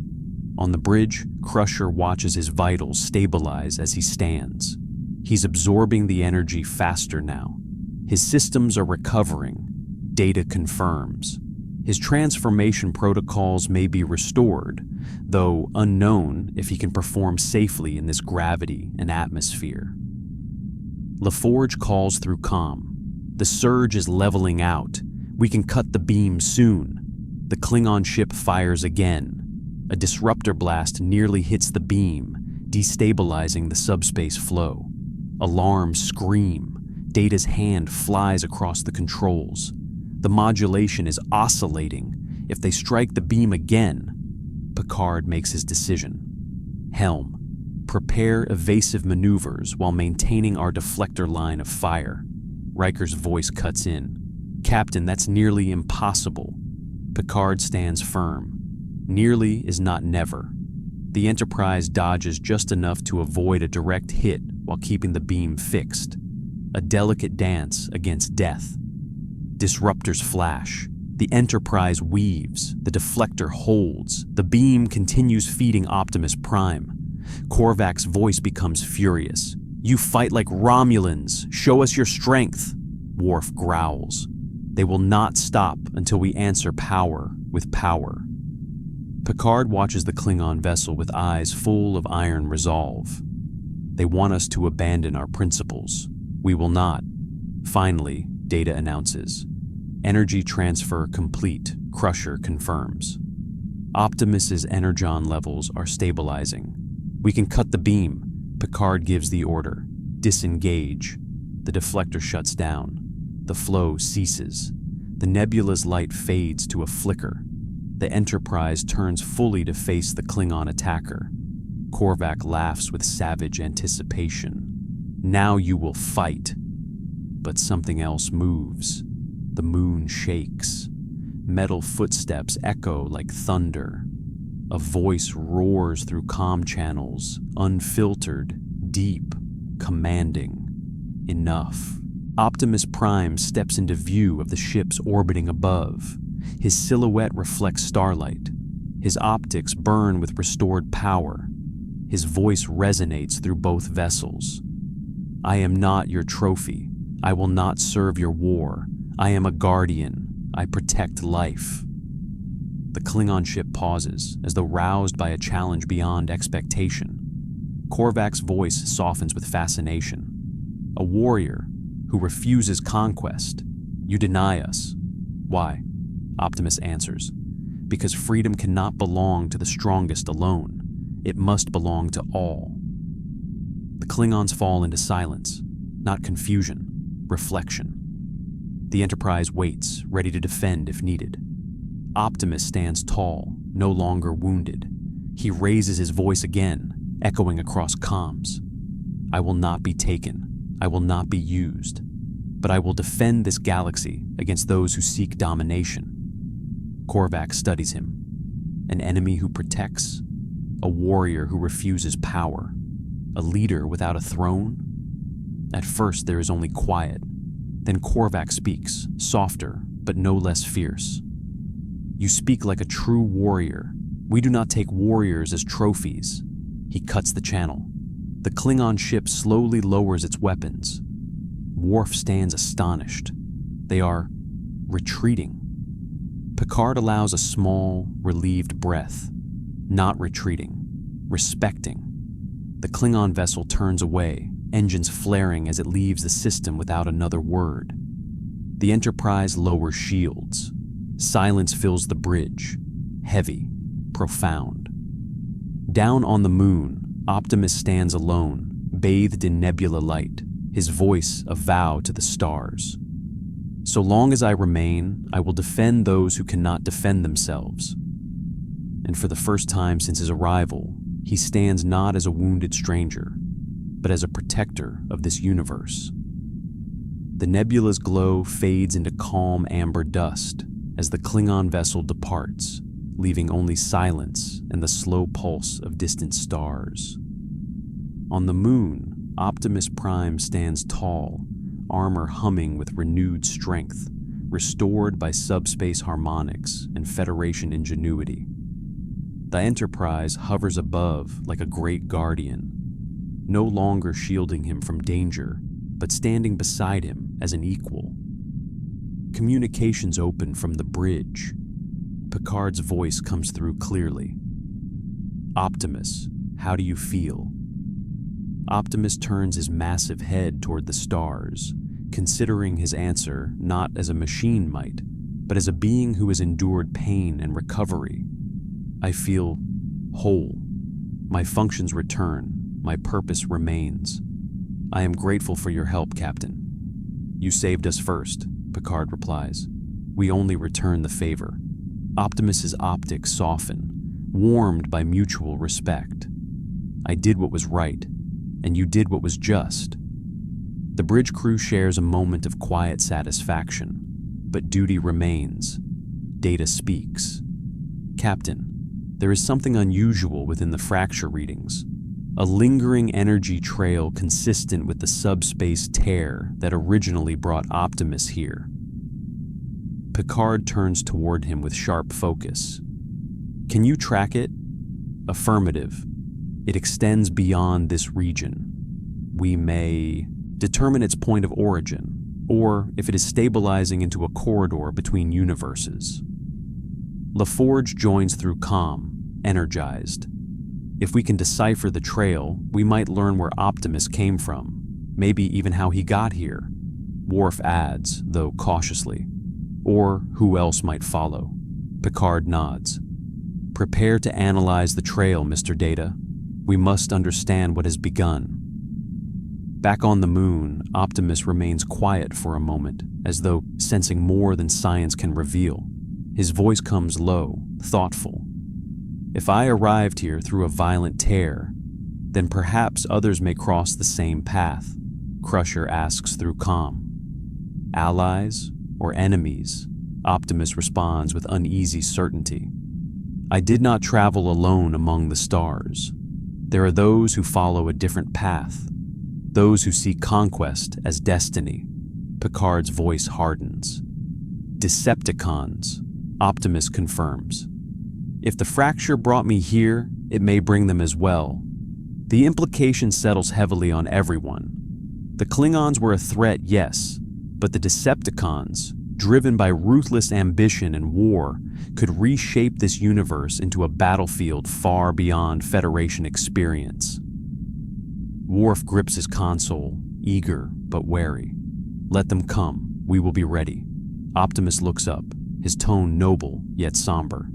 On the bridge, Crusher watches his vitals stabilize as he stands. He's absorbing the energy faster now. His systems are recovering. Data confirms. His transformation protocols may be restored, though unknown if he can perform safely in this gravity and atmosphere. LaForge calls through comm. "The surge is leveling out. We can cut the beam soon." The Klingon ship fires again. A disruptor blast nearly hits the beam, destabilizing the subspace flow. Alarms scream. Data's hand flies across the controls. The modulation is oscillating. If they strike the beam again, Picard makes his decision. "Helm, prepare evasive maneuvers while maintaining our deflector line of fire." Riker's voice cuts in. "Captain, that's nearly impossible." Picard stands firm. Nearly is not never. The Enterprise dodges just enough to avoid a direct hit while keeping the beam fixed. A delicate dance against death. Disruptors flash. The Enterprise weaves. The deflector holds. The beam continues feeding Optimus Prime. Korvac's voice becomes furious. "You fight like Romulans. Show us your strength." Worf growls. "They will not stop until we answer power with power." Picard watches the Klingon vessel with eyes full of iron resolve. "They want us to abandon our principles. We will not." Finally, Data announces. "Energy transfer complete," Crusher confirms. Optimus's energon levels are stabilizing. "We can cut the beam." Picard gives the order. "Disengage." The deflector shuts down. The flow ceases. The nebula's light fades to a flicker. The Enterprise turns fully to face the Klingon attacker. Korvac laughs with savage anticipation. "Now you will fight." But something else moves. The moon shakes. Metal footsteps echo like thunder. A voice roars through comm channels, unfiltered, deep, commanding. Enough. Optimus Prime steps into view of the ships orbiting above. His silhouette reflects starlight. His optics burn with restored power. His voice resonates through both vessels. "I am not your trophy. I will not serve your war. I am a guardian. I protect life." The Klingon ship pauses, as though roused by a challenge beyond expectation. Korvac's voice softens with fascination. "A warrior who refuses conquest. You deny us." "Why?" Optimus answers. "Because freedom cannot belong to the strongest alone. It must belong to all." The Klingons fall into silence, not confusion, reflection. The Enterprise waits, ready to defend if needed. Optimus stands tall, no longer wounded. He raises his voice again, echoing across comms. "I will not be taken. I will not be used. But I will defend this galaxy against those who seek domination." Korvac studies him. An enemy who protects? A warrior who refuses power? A leader without a throne? At first there is only quiet. Then Korvac speaks, softer, but no less fierce. "You speak like a true warrior. We do not take warriors as trophies." He cuts the channel. The Klingon ship slowly lowers its weapons. Worf stands astonished. They are retreating. Picard allows a small, relieved breath. Not retreating, respecting. The Klingon vessel turns away, engines flaring as it leaves the system without another word. The Enterprise lowers shields. Silence fills the bridge, heavy, profound. Down on the moon, Optimus stands alone, bathed in nebula light, his voice a vow to the stars. So long as I remain, I will defend those who cannot defend themselves. And for the first time since his arrival, he stands not as a wounded stranger, but as a protector of this universe. The nebula's glow fades into calm amber dust as the Klingon vessel departs, leaving only silence and the slow pulse of distant stars. On the moon, Optimus Prime stands tall, armor humming with renewed strength, restored by subspace harmonics and Federation ingenuity. The Enterprise hovers above like a great guardian, no longer shielding him from danger, but standing beside him as an equal. Communications open from the bridge. Picard's voice comes through clearly. "Optimus, how do you feel?" Optimus turns his massive head toward the stars, considering his answer not as a machine might, but as a being who has endured pain and recovery. "I feel whole. My functions return. My purpose remains. I am grateful for your help, Captain." "You saved us first," Picard replies. "We only return the favor." Optimus's optics soften, warmed by mutual respect. "I did what was right, and you did what was just." The bridge crew shares a moment of quiet satisfaction, but duty remains. Data speaks. "Captain, there is something unusual within the fracture readings. A lingering energy trail consistent with the subspace tear that originally brought Optimus here." Picard turns toward him with sharp focus. "Can you track it?" "Affirmative. It extends beyond this region. We may determine its point of origin, or if it is stabilizing into a corridor between universes." LaForge joins through comm, energized. "If we can decipher the trail, we might learn where Optimus came from, maybe even how he got here." Worf adds, though cautiously, "Or who else might follow." Picard nods. "Prepare to analyze the trail, Mr. Data. We must understand what has begun." Back on the moon, Optimus remains quiet for a moment, as though sensing more than science can reveal. His voice comes low, thoughtful. "If I arrived here through a violent tear, then perhaps others may cross the same path," Crusher asks through comm. "Allies or enemies?" Optimus responds with uneasy certainty. "I did not travel alone among the stars. There are those who follow a different path, those who see conquest as destiny." Picard's voice hardens. "Decepticons," Optimus confirms. "If the fracture brought me here, it may bring them as well. The implication settles heavily on everyone. The Klingons were a threat, yes, but the Decepticons, driven by ruthless ambition and war, could reshape this universe into a battlefield far beyond Federation experience." Worf grips his console, eager but wary. "Let them come. We will be ready." Optimus looks up, his tone noble yet somber.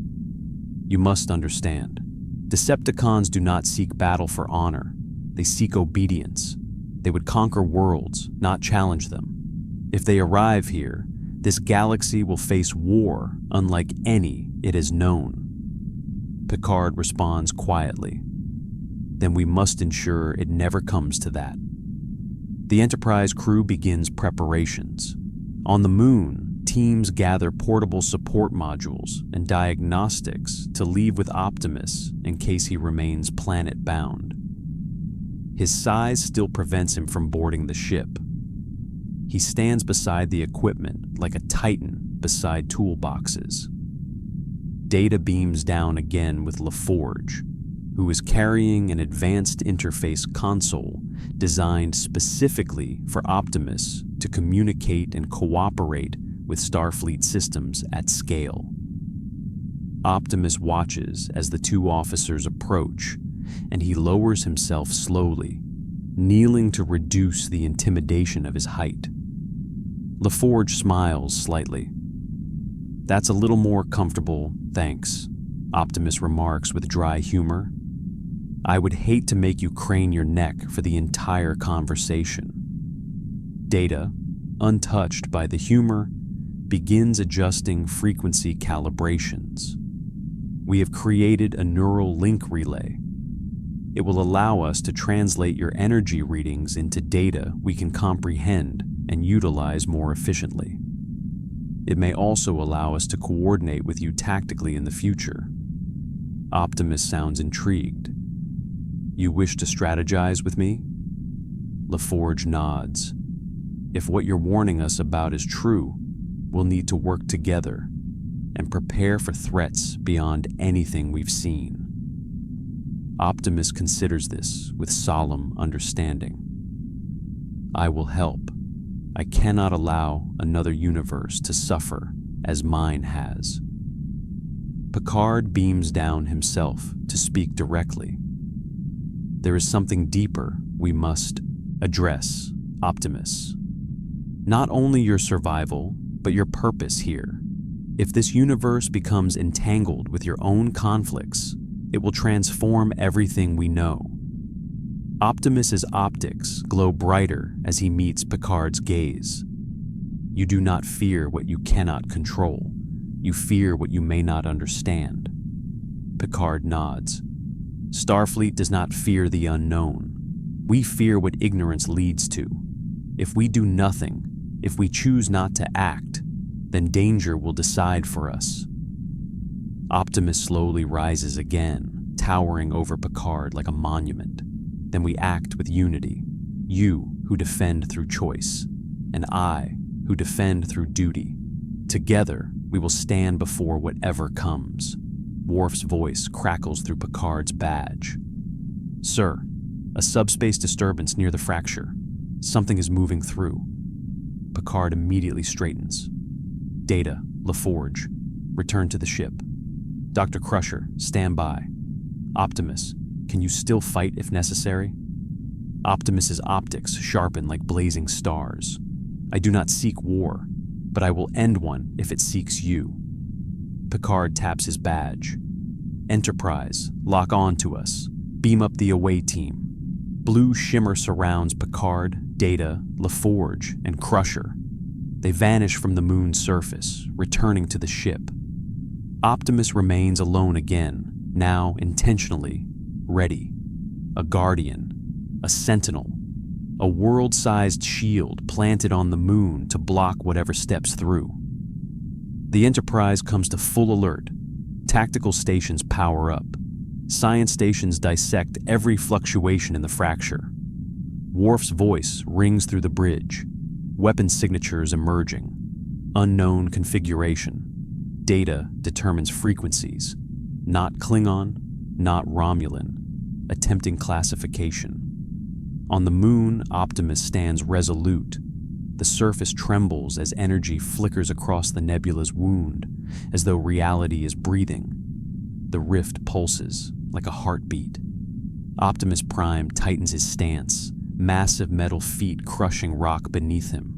"You must understand. Decepticons do not seek battle for honor. They seek obedience. They would conquer worlds, not challenge them. If they arrive here, this galaxy will face war unlike any it has known." Picard responds quietly. "Then we must ensure it never comes to that." The Enterprise crew begins preparations. On the moon, teams gather portable support modules and diagnostics to leave with Optimus in case he remains planet-bound. His size still prevents him from boarding the ship. He stands beside the equipment like a titan beside toolboxes. Data beams down again with LaForge, who is carrying an advanced interface console designed specifically for Optimus to communicate and cooperate with Starfleet systems at scale. Optimus watches as the two officers approach, and he lowers himself slowly, kneeling to reduce the intimidation of his height. LaForge smiles slightly. "That's a little more comfortable, thanks," Optimus remarks with dry humor. "I would hate to make you crane your neck for the entire conversation." Data, untouched by the humor, begins adjusting frequency calibrations. We have created a neural link relay. It will allow us to translate your energy readings into data we can comprehend and utilize more efficiently. It may also allow us to coordinate with you tactically in the future. Optimus sounds intrigued. "You wish to strategize with me?" LaForge nods. "If what you're warning us about is true, we'll need to work together and prepare for threats beyond anything we've seen." Optimus considers this with solemn understanding. "I will help. I cannot allow another universe to suffer as mine has." Picard beams down himself to speak directly. "There is something deeper we must address, Optimus. Not only your survival, but your purpose here. If this universe becomes entangled with your own conflicts, it will transform everything we know." Optimus's optics glow brighter as he meets Picard's gaze. "You do not fear what you cannot control. You fear what you may not understand." Picard nods. "Starfleet does not fear the unknown. We fear what ignorance leads to. If we do nothing, if we choose not to act, then danger will decide for us." Optimus slowly rises again, towering over Picard like a monument. "Then we act with unity. You who defend through choice, and I who defend through duty. Together, we will stand before whatever comes." Worf's voice crackles through Picard's badge. "Sir, a subspace disturbance near the fracture. Something is moving through." Picard immediately straightens. "Data, LaForge, return to the ship. Dr. Crusher, stand by. Optimus, can you still fight if necessary?" Optimus's optics sharpen like blazing stars. "I do not seek war, but I will end one if it seeks you." Picard taps his badge. "Enterprise, lock on to us. Beam up the away team." Blue shimmer surrounds Picard, Data, LaForge, and Crusher. They vanish from the moon's surface, returning to the ship. Optimus remains alone again, now intentionally ready. A guardian, a sentinel, a world-sized shield planted on the moon to block whatever steps through. The Enterprise comes to full alert. Tactical stations power up. Science stations dissect every fluctuation in the fracture. Worf's voice rings through the bridge. Weapon signatures emerging. Unknown configuration. Data determines frequencies. Not Klingon, not Romulan. Attempting classification. On the moon, Optimus stands resolute. The surface trembles as energy flickers across the nebula's wound, as though reality is breathing. The rift pulses like a heartbeat. Optimus Prime tightens his stance, massive metal feet crushing rock beneath him.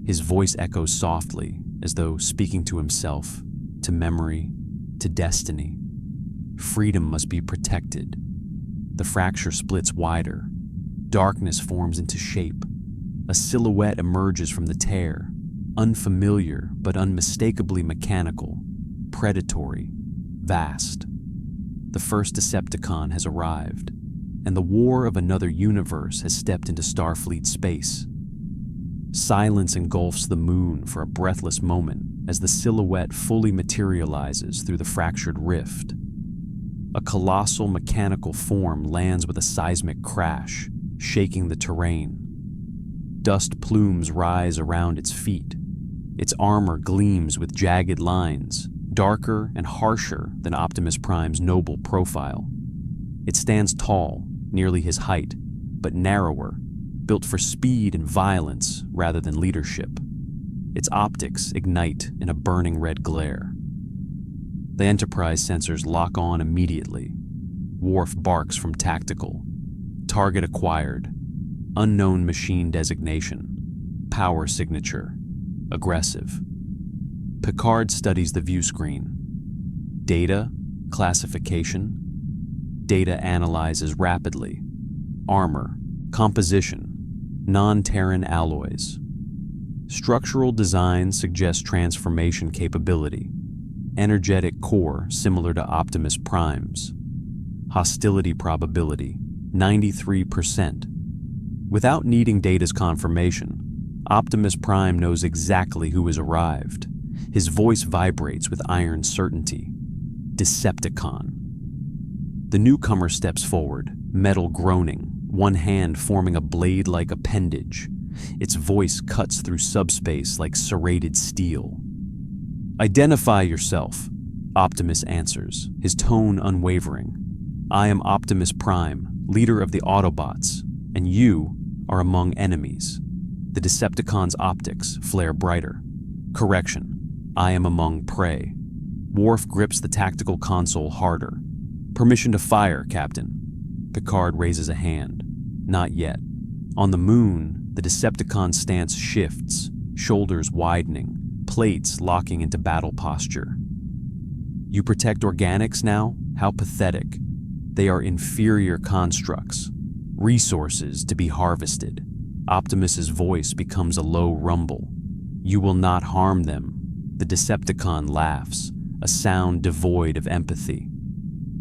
His voice echoes softly, as though speaking to himself, to memory, to destiny. Freedom must be protected. The fracture splits wider. Darkness forms into shape. A silhouette emerges from the tear, unfamiliar but unmistakably mechanical, predatory, vast. The first Decepticon has arrived, and the war of another universe has stepped into Starfleet space. Silence engulfs the moon for a breathless moment as the silhouette fully materializes through the fractured rift. A colossal mechanical form lands with a seismic crash, shaking the terrain. Dust plumes rise around its feet. Its armor gleams with jagged lines, darker and harsher than Optimus Prime's noble profile. It stands tall, nearly his height, but narrower, built for speed and violence rather than leadership. Its optics ignite in a burning red glare. The Enterprise sensors lock on immediately. Worf barks from tactical. Target acquired. Unknown machine designation. Power signature. Aggressive. Picard studies the view screen. Data, classification. Data analyzes rapidly. Armor, composition, non-Terran alloys. Structural design suggests transformation capability. Energetic core similar to Optimus Prime's. Hostility probability, 93%. Without needing Data's confirmation, Optimus Prime knows exactly who has arrived. His voice vibrates with iron certainty. Decepticon. The newcomer steps forward, metal groaning, one hand forming a blade-like appendage. Its voice cuts through subspace like serrated steel. "Identify yourself," Optimus answers, his tone unwavering. "I am Optimus Prime, leader of the Autobots, and you are among enemies." The Decepticon's optics flare brighter. "Correction, I am among prey." Worf grips the tactical console harder. "Permission to fire, Captain." Picard raises a hand. "Not yet." On the moon, the Decepticon's stance shifts, shoulders widening, plates locking into battle posture. "You protect organics now? How pathetic. They are inferior constructs, resources to be harvested." Optimus's voice becomes a low rumble. "You will not harm them." The Decepticon laughs, a sound devoid of empathy.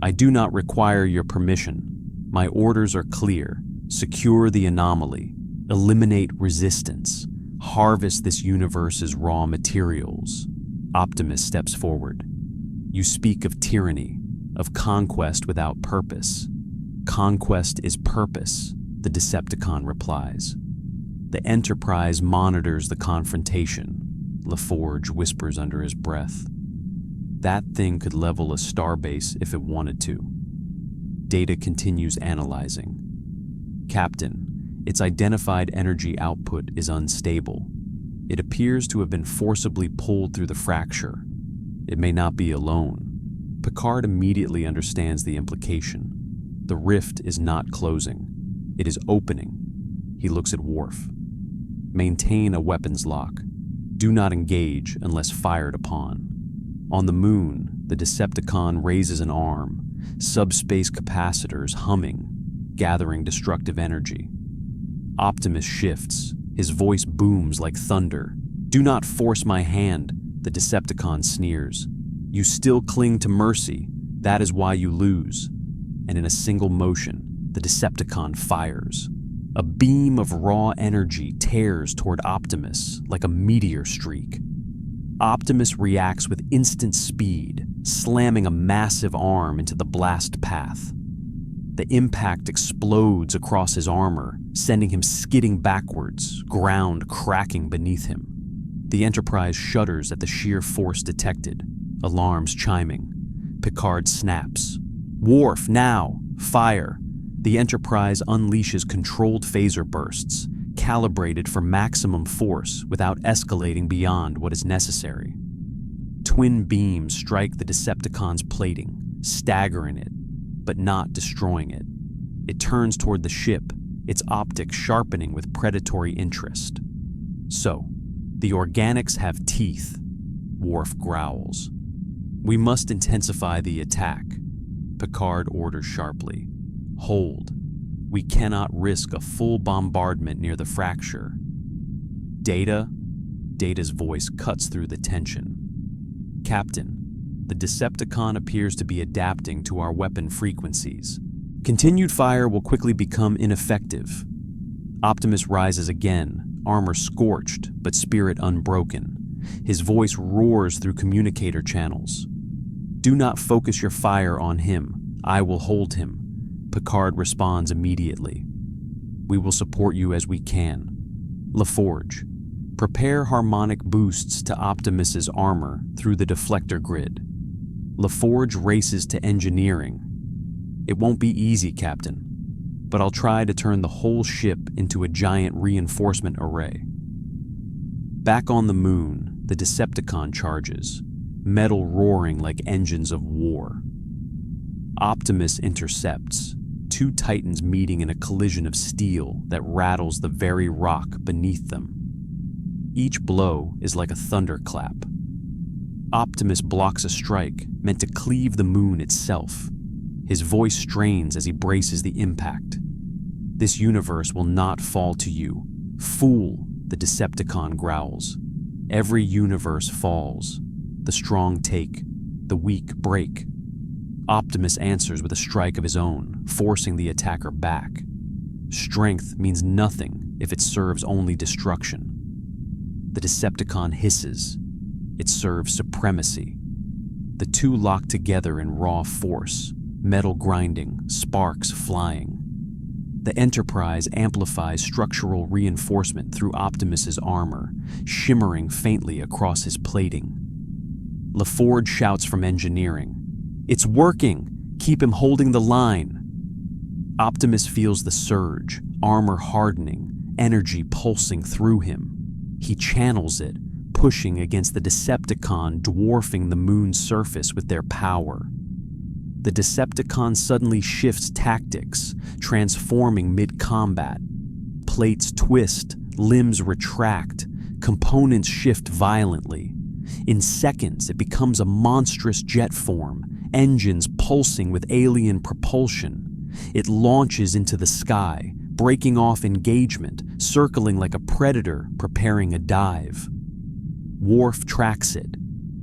"I do not require your permission. My orders are clear. Secure the anomaly. Eliminate resistance. Harvest this universe's raw materials." Optimus steps forward. "You speak of tyranny, of conquest without purpose." "Conquest is purpose," the Decepticon replies. "The Enterprise monitors the confrontation," LaForge whispers under his breath. "That thing could level a starbase if it wanted to." Data continues analyzing. "Captain, its identified energy output is unstable. It appears to have been forcibly pulled through the fracture. It may not be alone." Picard immediately understands the implication. The rift is not closing. It is opening. He looks at Worf. "Maintain a weapons lock. Do not engage unless fired upon." On the moon, the Decepticon raises an arm, subspace capacitors humming, gathering destructive energy. Optimus shifts, his voice booms like thunder. "Do not force my hand," the Decepticon sneers. "You still cling to mercy, that is why you lose." And in a single motion, the Decepticon fires. A beam of raw energy tears toward Optimus like a meteor streak. Optimus reacts with instant speed, slamming a massive arm into the blast path. The impact explodes across his armor, sending him skidding backwards, ground cracking beneath him. The Enterprise shudders at the sheer force detected, alarms chiming. Picard snaps. "Worf, now! Fire!" The Enterprise unleashes controlled phaser bursts, calibrated for maximum force without escalating beyond what is necessary. Twin beams strike the Decepticon's plating, staggering it, but not destroying it. It turns toward the ship, its optics sharpening with predatory interest. "So, the organics have teeth," Worf growls. "We must intensify the attack," Picard orders sharply. "Hold. We cannot risk a full bombardment near the fracture." "Data?" Data's voice cuts through the tension. "Captain, the Decepticon appears to be adapting to our weapon frequencies. Continued fire will quickly become ineffective." Optimus rises again, armor scorched but spirit unbroken. His voice roars through communicator channels. "Do not focus your fire on him. I will hold him." Picard responds immediately. "We will support you as we can." LaForge, prepare harmonic boosts to Optimus's armor through the deflector grid. LaForge races to engineering. "It won't be easy, Captain, but I'll try to turn the whole ship into a giant reinforcement array." Back on the moon, the Decepticon charges, metal roaring like engines of war. Optimus intercepts, two Titans meeting in a collision of steel that rattles the very rock beneath them. Each blow is like a thunderclap. Optimus blocks a strike meant to cleave the moon itself. His voice strains as he braces the impact. "This universe will not fall to you. Fool," the Decepticon growls. "Every universe falls. The strong take, the weak break." Optimus answers with a strike of his own, forcing the attacker back. Strength means nothing if it serves only destruction. The Decepticon hisses. It serves supremacy. The two lock together in raw force, metal grinding, sparks flying. The Enterprise amplifies structural reinforcement through Optimus's armor, shimmering faintly across his plating. LaForge shouts from engineering, "It's working! Keep him holding the line!" Optimus feels the surge, armor hardening, energy pulsing through him. He channels it, pushing against the Decepticon dwarfing the moon's surface with their power. The Decepticon suddenly shifts tactics, transforming mid-combat. Plates twist, limbs retract, components shift violently. In seconds, it becomes a monstrous jet form, engines pulsing with alien propulsion. It launches into the sky, breaking off engagement, circling like a predator preparing a dive. Worf tracks it.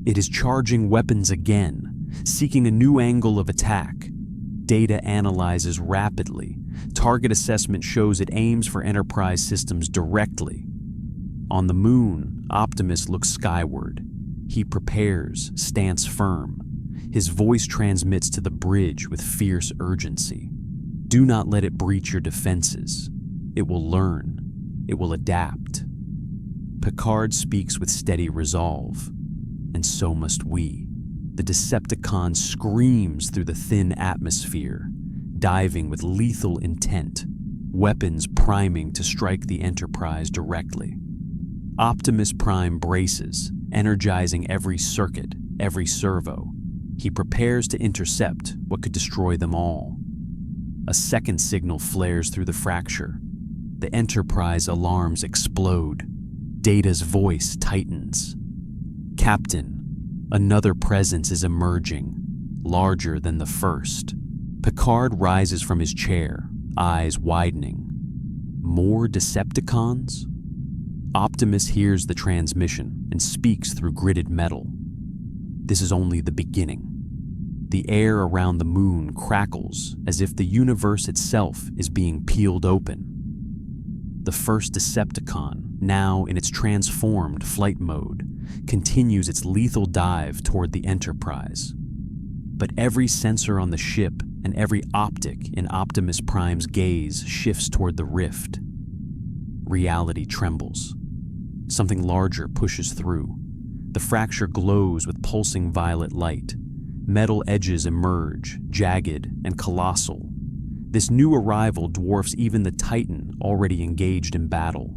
It is charging weapons again, seeking a new angle of attack. Data analyzes rapidly. Target assessment shows it aims for Enterprise systems directly. On the moon, Optimus looks skyward. He prepares, stance firm. His voice transmits to the bridge with fierce urgency. Do not let it breach your defenses. It will learn. It will adapt. Picard speaks with steady resolve. And so must we. The Decepticon screams through the thin atmosphere, diving with lethal intent, weapons priming to strike the Enterprise directly. Optimus Prime braces, energizing every circuit, every servo. He prepares to intercept what could destroy them all. A second signal flares through the fracture. The Enterprise alarms explode. Data's voice tightens. "Captain, another presence is emerging, larger than the first." Picard rises from his chair, eyes widening. More Decepticons? Optimus hears the transmission and speaks through gritted metal. This is only the beginning. The air around the moon crackles as if the universe itself is being peeled open. The first Decepticon, now in its transformed flight mode, continues its lethal dive toward the Enterprise. But every sensor on the ship and every optic in Optimus Prime's gaze shifts toward the rift. Reality trembles. Something larger pushes through. The fracture glows with pulsing violet light. Metal edges emerge, jagged and colossal. This new arrival dwarfs even the Titan already engaged in battle.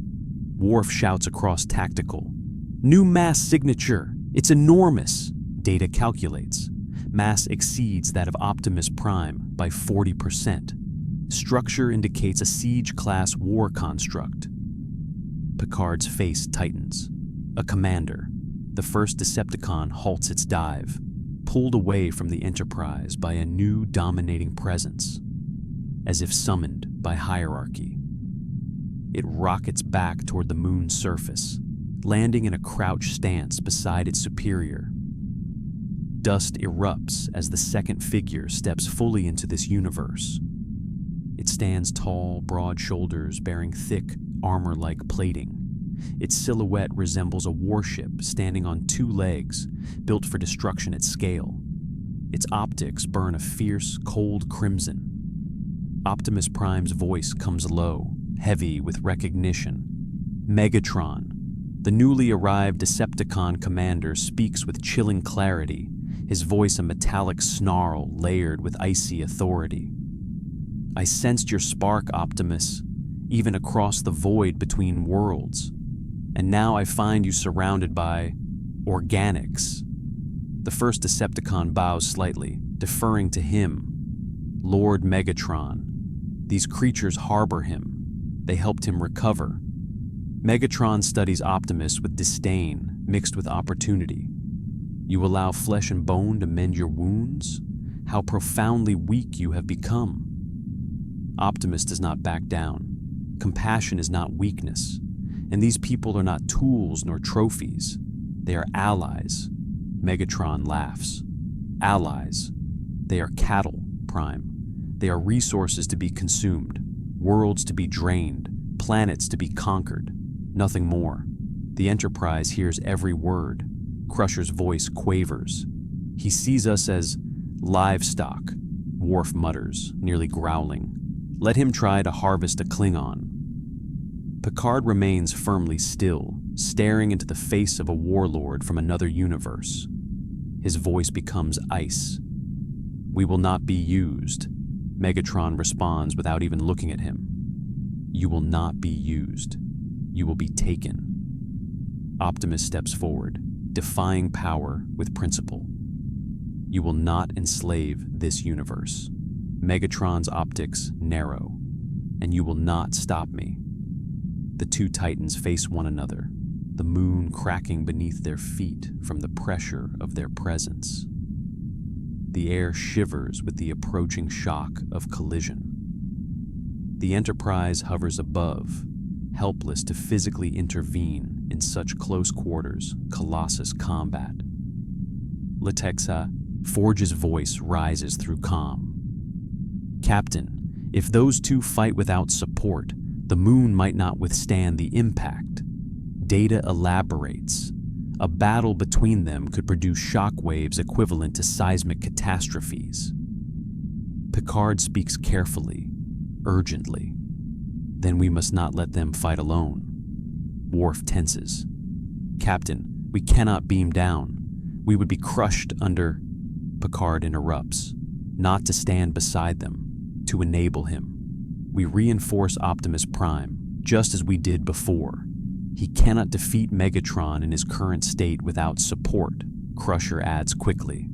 Worf shouts across tactical, "New mass signature! It's enormous!" Data calculates. Mass exceeds that of Optimus Prime by 40%. Structure indicates a siege-class war construct. Picard's face tightens. A commander, the first Decepticon, halts its dive, pulled away from the Enterprise by a new dominating presence, as if summoned by hierarchy. It rockets back toward the moon's surface, landing in a crouched stance beside its superior. Dust erupts as the second figure steps fully into this universe. It stands tall, broad shoulders bearing thick, armor-like plating. Its silhouette resembles a warship standing on two legs, built for destruction at scale. Its optics burn a fierce, cold crimson. Optimus Prime's voice comes low, heavy with recognition. Megatron, the newly arrived Decepticon commander, speaks with chilling clarity, his voice a metallic snarl layered with icy authority. "I sensed your spark, Optimus, even across the void between worlds. And now I find you surrounded by organics." The first Decepticon bows slightly, deferring to him, Lord Megatron. These creatures harbor him. They helped him recover. Megatron studies Optimus with disdain mixed with opportunity. You allow flesh and bone to mend your wounds? How profoundly weak you have become. Optimus does not back down. Compassion is not weakness. And these people are not tools nor trophies. They are allies. Megatron laughs. Allies. They are cattle, Prime. They are resources to be consumed, worlds to be drained, planets to be conquered. Nothing more. The Enterprise hears every word. Crusher's voice quavers. He sees us as livestock, Worf mutters, nearly growling. Let him try to harvest a Klingon. Picard remains firmly still, staring into the face of a warlord from another universe. His voice becomes ice. We will not be used. Megatron responds without even looking at him. You will not be used. You will be taken. Optimus steps forward, defying power with principle. You will not enslave this universe. Megatron's optics narrow, and you will not stop me. The two titans face one another, the moon cracking beneath their feet from the pressure of their presence. The air shivers with the approaching shock of collision. The Enterprise hovers above, helpless to physically intervene in such close quarters, Colossus combat. Latexa, Forge's voice rises through calm. Captain, if those two fight without support, the moon might not withstand the impact. Data elaborates. A battle between them could produce shock waves equivalent to seismic catastrophes. Picard speaks carefully, urgently. Then we must not let them fight alone. Worf tenses. Captain, we cannot beam down. We would be crushed under... Picard interrupts. Not to stand beside them, to enable him. We reinforce Optimus Prime, just as we did before. He cannot defeat Megatron in his current state without support, Crusher adds quickly.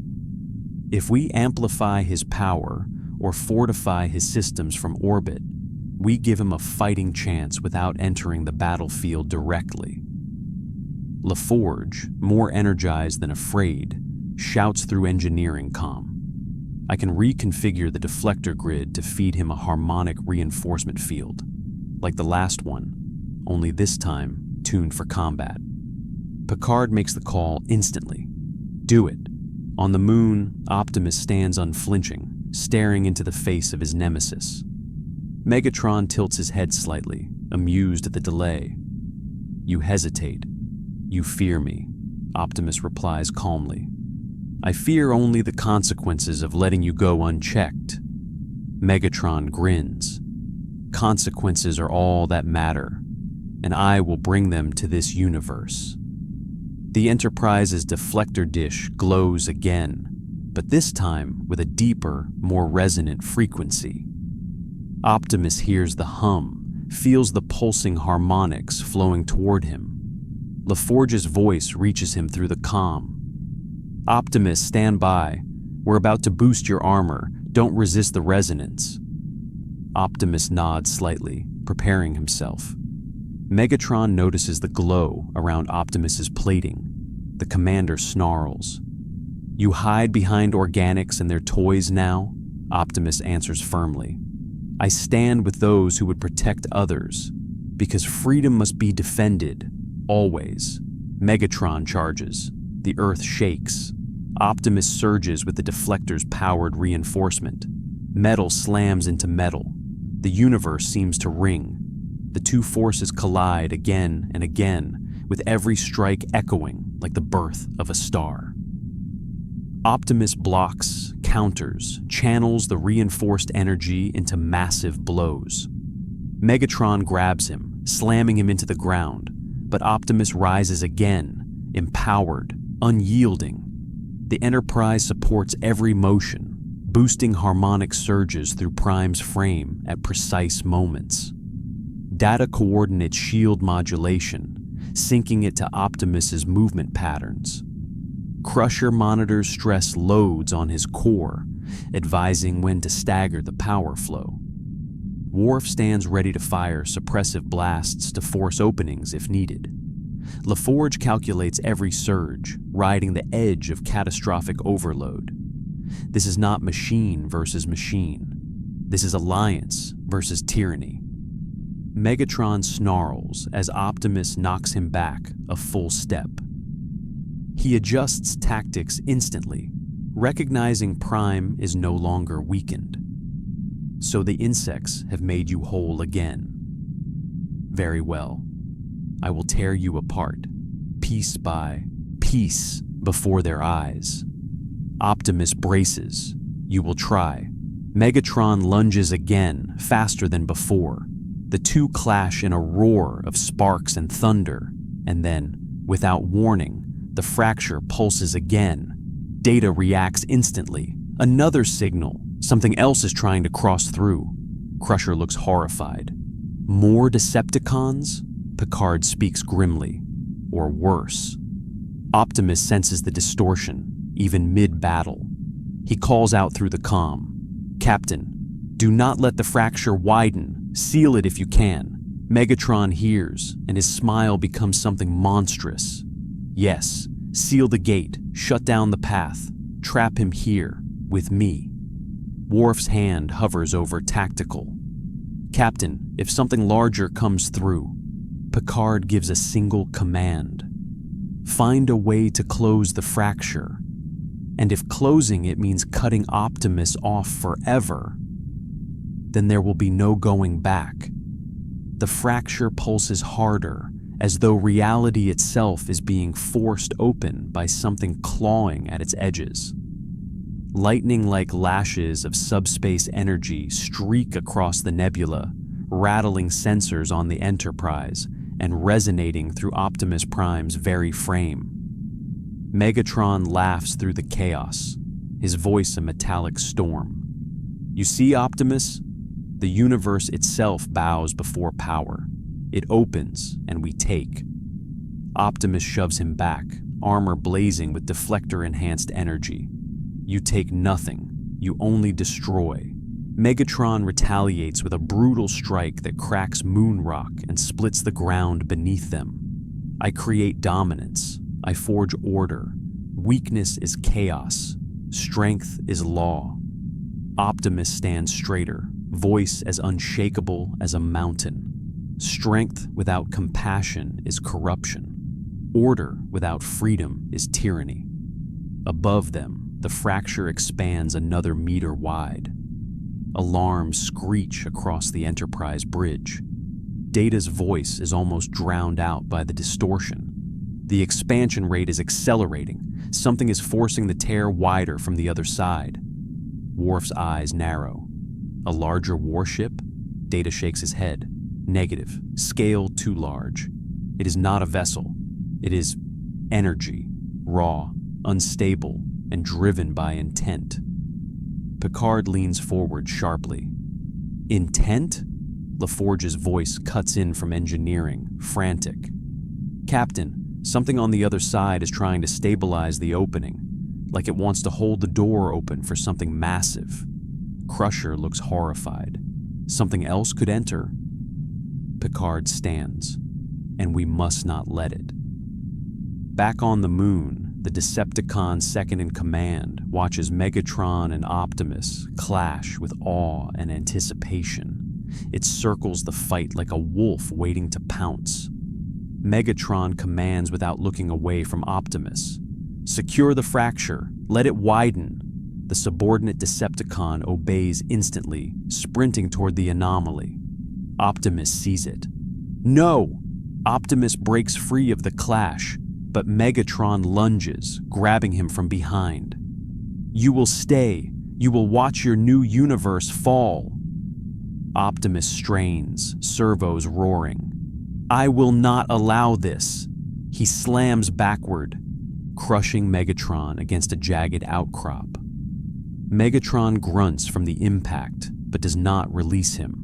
If we amplify his power or fortify his systems from orbit, we give him a fighting chance without entering the battlefield directly. LaForge, more energized than afraid, shouts through engineering comm. I can reconfigure the deflector grid to feed him a harmonic reinforcement field, like the last one, only this time tuned for combat. Picard makes the call instantly. Do it. On the moon, Optimus stands unflinching, staring into the face of his nemesis. Megatron tilts his head slightly, amused at the delay. You hesitate. You fear me, Optimus replies calmly. I fear only the consequences of letting you go unchecked. Megatron grins. Consequences are all that matter, and I will bring them to this universe. The Enterprise's deflector dish glows again, but this time with a deeper, more resonant frequency. Optimus hears the hum, feels the pulsing harmonics flowing toward him. LaForge's voice reaches him through the comm. Optimus, stand by. We're about to boost your armor. Don't resist the resonance. Optimus nods slightly, preparing himself. Megatron notices the glow around Optimus's plating. The commander snarls. You hide behind organics and their toys now? Optimus answers firmly. I stand with those who would protect others, because freedom must be defended, always. Megatron charges. The Earth shakes. Optimus surges with the deflector's powered reinforcement. Metal slams into metal. The universe seems to ring. The two forces collide again and again, with every strike echoing like the birth of a star. Optimus blocks, counters, channels the reinforced energy into massive blows. Megatron grabs him, slamming him into the ground, but Optimus rises again, empowered, unyielding. The Enterprise supports every motion, boosting harmonic surges through Prime's frame at precise moments. Data coordinates shield modulation, syncing it to Optimus's movement patterns. Crusher monitors stress loads on his core, advising when to stagger the power flow. Worf stands ready to fire suppressive blasts to force openings if needed. LaForge calculates every surge, riding the edge of catastrophic overload. This is not machine versus machine. This is alliance versus tyranny. Megatron snarls as Optimus knocks him back a full step. He adjusts tactics instantly, recognizing Prime is no longer weakened. So the insects have made you whole again. Very well. I will tear you apart, piece by piece, before their eyes. Optimus braces. You will try. Megatron lunges again, faster than before. The two clash in a roar of sparks and thunder, and then, without warning, the fracture pulses again. Data reacts instantly. Another signal. Something else is trying to cross through. Crusher looks horrified. More Decepticons? Picard speaks grimly. Or worse. Optimus senses the distortion, even mid-battle. He calls out through the comm. Captain, do not let the fracture widen. Seal it if you can. Megatron hears, and his smile becomes something monstrous. Yes, seal the gate, shut down the path, trap him here, with me. Worf's hand hovers over tactical. Captain, if something larger comes through, Picard gives a single command. Find a way to close the fracture. And if closing it means cutting Optimus off forever, then there will be no going back. The fracture pulses harder, as though reality itself is being forced open by something clawing at its edges. Lightning-like lashes of subspace energy streak across the nebula, rattling sensors on the Enterprise and resonating through Optimus Prime's very frame. Megatron laughs through the chaos, his voice a metallic storm. You see, Optimus? The universe itself bows before power. It opens, and we take. Optimus shoves him back, armor blazing with deflector-enhanced energy. You take nothing. You only destroy. Megatron retaliates with a brutal strike that cracks moon rock and splits the ground beneath them. I create dominance. I forge order. Weakness is chaos. Strength is law. Optimus stands straighter, voice as unshakable as a mountain. Strength without compassion is corruption. Order without freedom is tyranny. Above them, the fracture expands another meter wide. Alarms screech across the Enterprise bridge. Data's voice is almost drowned out by the distortion. The expansion rate is accelerating. Something is forcing the tear wider from the other side. Worf's eyes narrow. A larger warship? Data shakes his head. Negative. Scale too large. It is not a vessel. It is energy. Raw, unstable, and driven by intent. Picard leans forward sharply. Intent? LaForge's voice cuts in from engineering, frantic. Captain, something on the other side is trying to stabilize the opening, like it wants to hold the door open for something massive. Crusher looks horrified. Something else could enter. Picard stands, and we must not let it. Back on the moon, the Decepticon second-in-command watches Megatron and Optimus clash with awe and anticipation. It circles the fight like a wolf waiting to pounce. Megatron commands without looking away from Optimus. Secure the fracture. Let it widen. The subordinate Decepticon obeys instantly, sprinting toward the anomaly. Optimus sees it. No! Optimus breaks free of the clash, but Megatron lunges, grabbing him from behind. You will stay. You will watch your new universe fall. Optimus strains, servos roaring. I will not allow this. He slams backward, crushing Megatron against a jagged outcrop. Megatron grunts from the impact, but does not release him.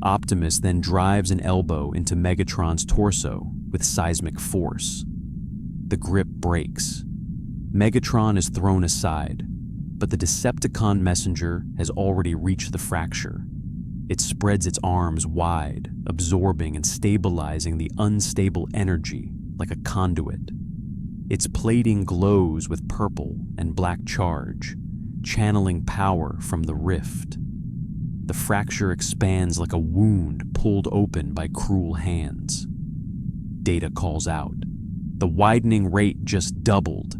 Optimus then drives an elbow into Megatron's torso with seismic force. The grip breaks. Megatron is thrown aside, but the Decepticon messenger has already reached the fracture. It spreads its arms wide, absorbing and stabilizing the unstable energy like a conduit. Its plating glows with purple and black charge, channeling power from the rift. The fracture expands like a wound pulled open by cruel hands. Data calls out. The widening rate just doubled.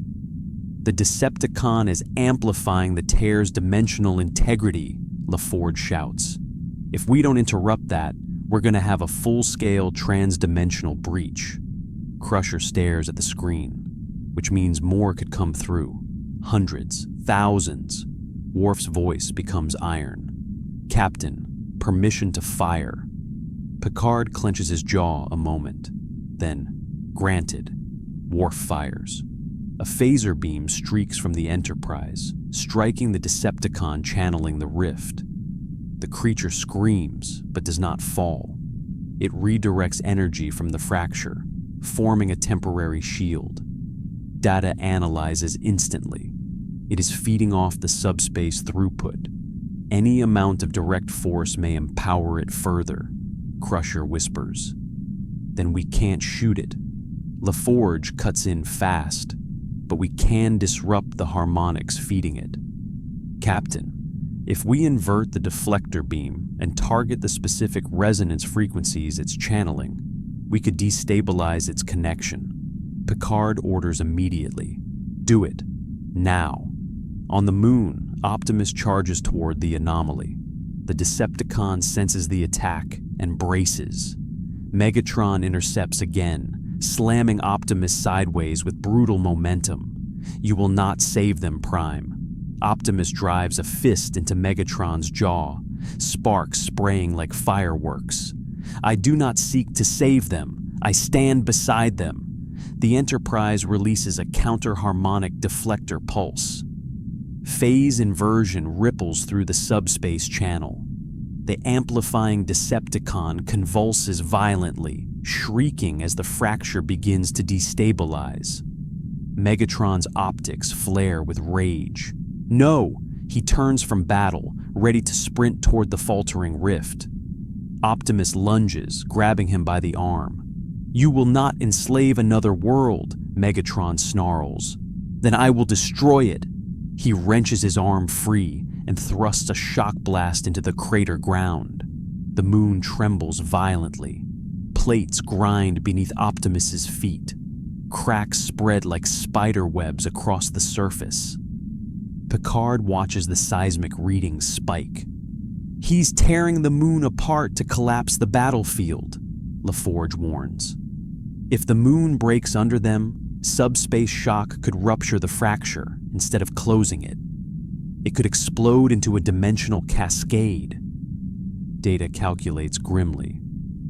The Decepticon is amplifying the tear's dimensional integrity, LaForge shouts. If we don't interrupt that, we're going to have a full-scale trans-dimensional breach. Crusher stares at the screen, which means more could come through. Hundreds, thousands. Worf's voice becomes iron. Captain, permission to fire. Picard clenches his jaw a moment. Then, granted, Worf fires. A phaser beam streaks from the Enterprise, striking the Decepticon channeling the rift. The creature screams, but does not fall. It redirects energy from the fracture, forming a temporary shield. Data analyzes instantly. It is feeding off the subspace throughput. Any amount of direct force may empower it further, Crusher whispers. Then we can't shoot it. LaForge cuts in fast, but we can disrupt the harmonics feeding it. Captain, if we invert the deflector beam and target the specific resonance frequencies it's channeling, we could destabilize its connection. Picard orders immediately. Do it. Now. On the moon, Optimus charges toward the anomaly. The Decepticon senses the attack and braces. Megatron intercepts again, slamming Optimus sideways with brutal momentum. You will not save them, Prime. Optimus drives a fist into Megatron's jaw, sparks spraying like fireworks. I do not seek to save them. I stand beside them. The Enterprise releases a counter-harmonic deflector pulse. Phase inversion ripples through the subspace channel. The amplifying Decepticon convulses violently, shrieking as the fracture begins to destabilize. Megatron's optics flare with rage. No! He turns from battle, ready to sprint toward the faltering rift. Optimus lunges, grabbing him by the arm. You will not enslave another world, Megatron snarls. Then I will destroy it. He wrenches his arm free and thrusts a shock blast into the crater ground. The moon trembles violently. Plates grind beneath Optimus's feet. Cracks spread like spider webs across the surface. Picard watches the seismic readings spike. He's tearing the moon apart to collapse the battlefield, LaForge warns. If the moon breaks under them, subspace shock could rupture the fracture instead of closing it. It could explode into a dimensional cascade. Data calculates grimly.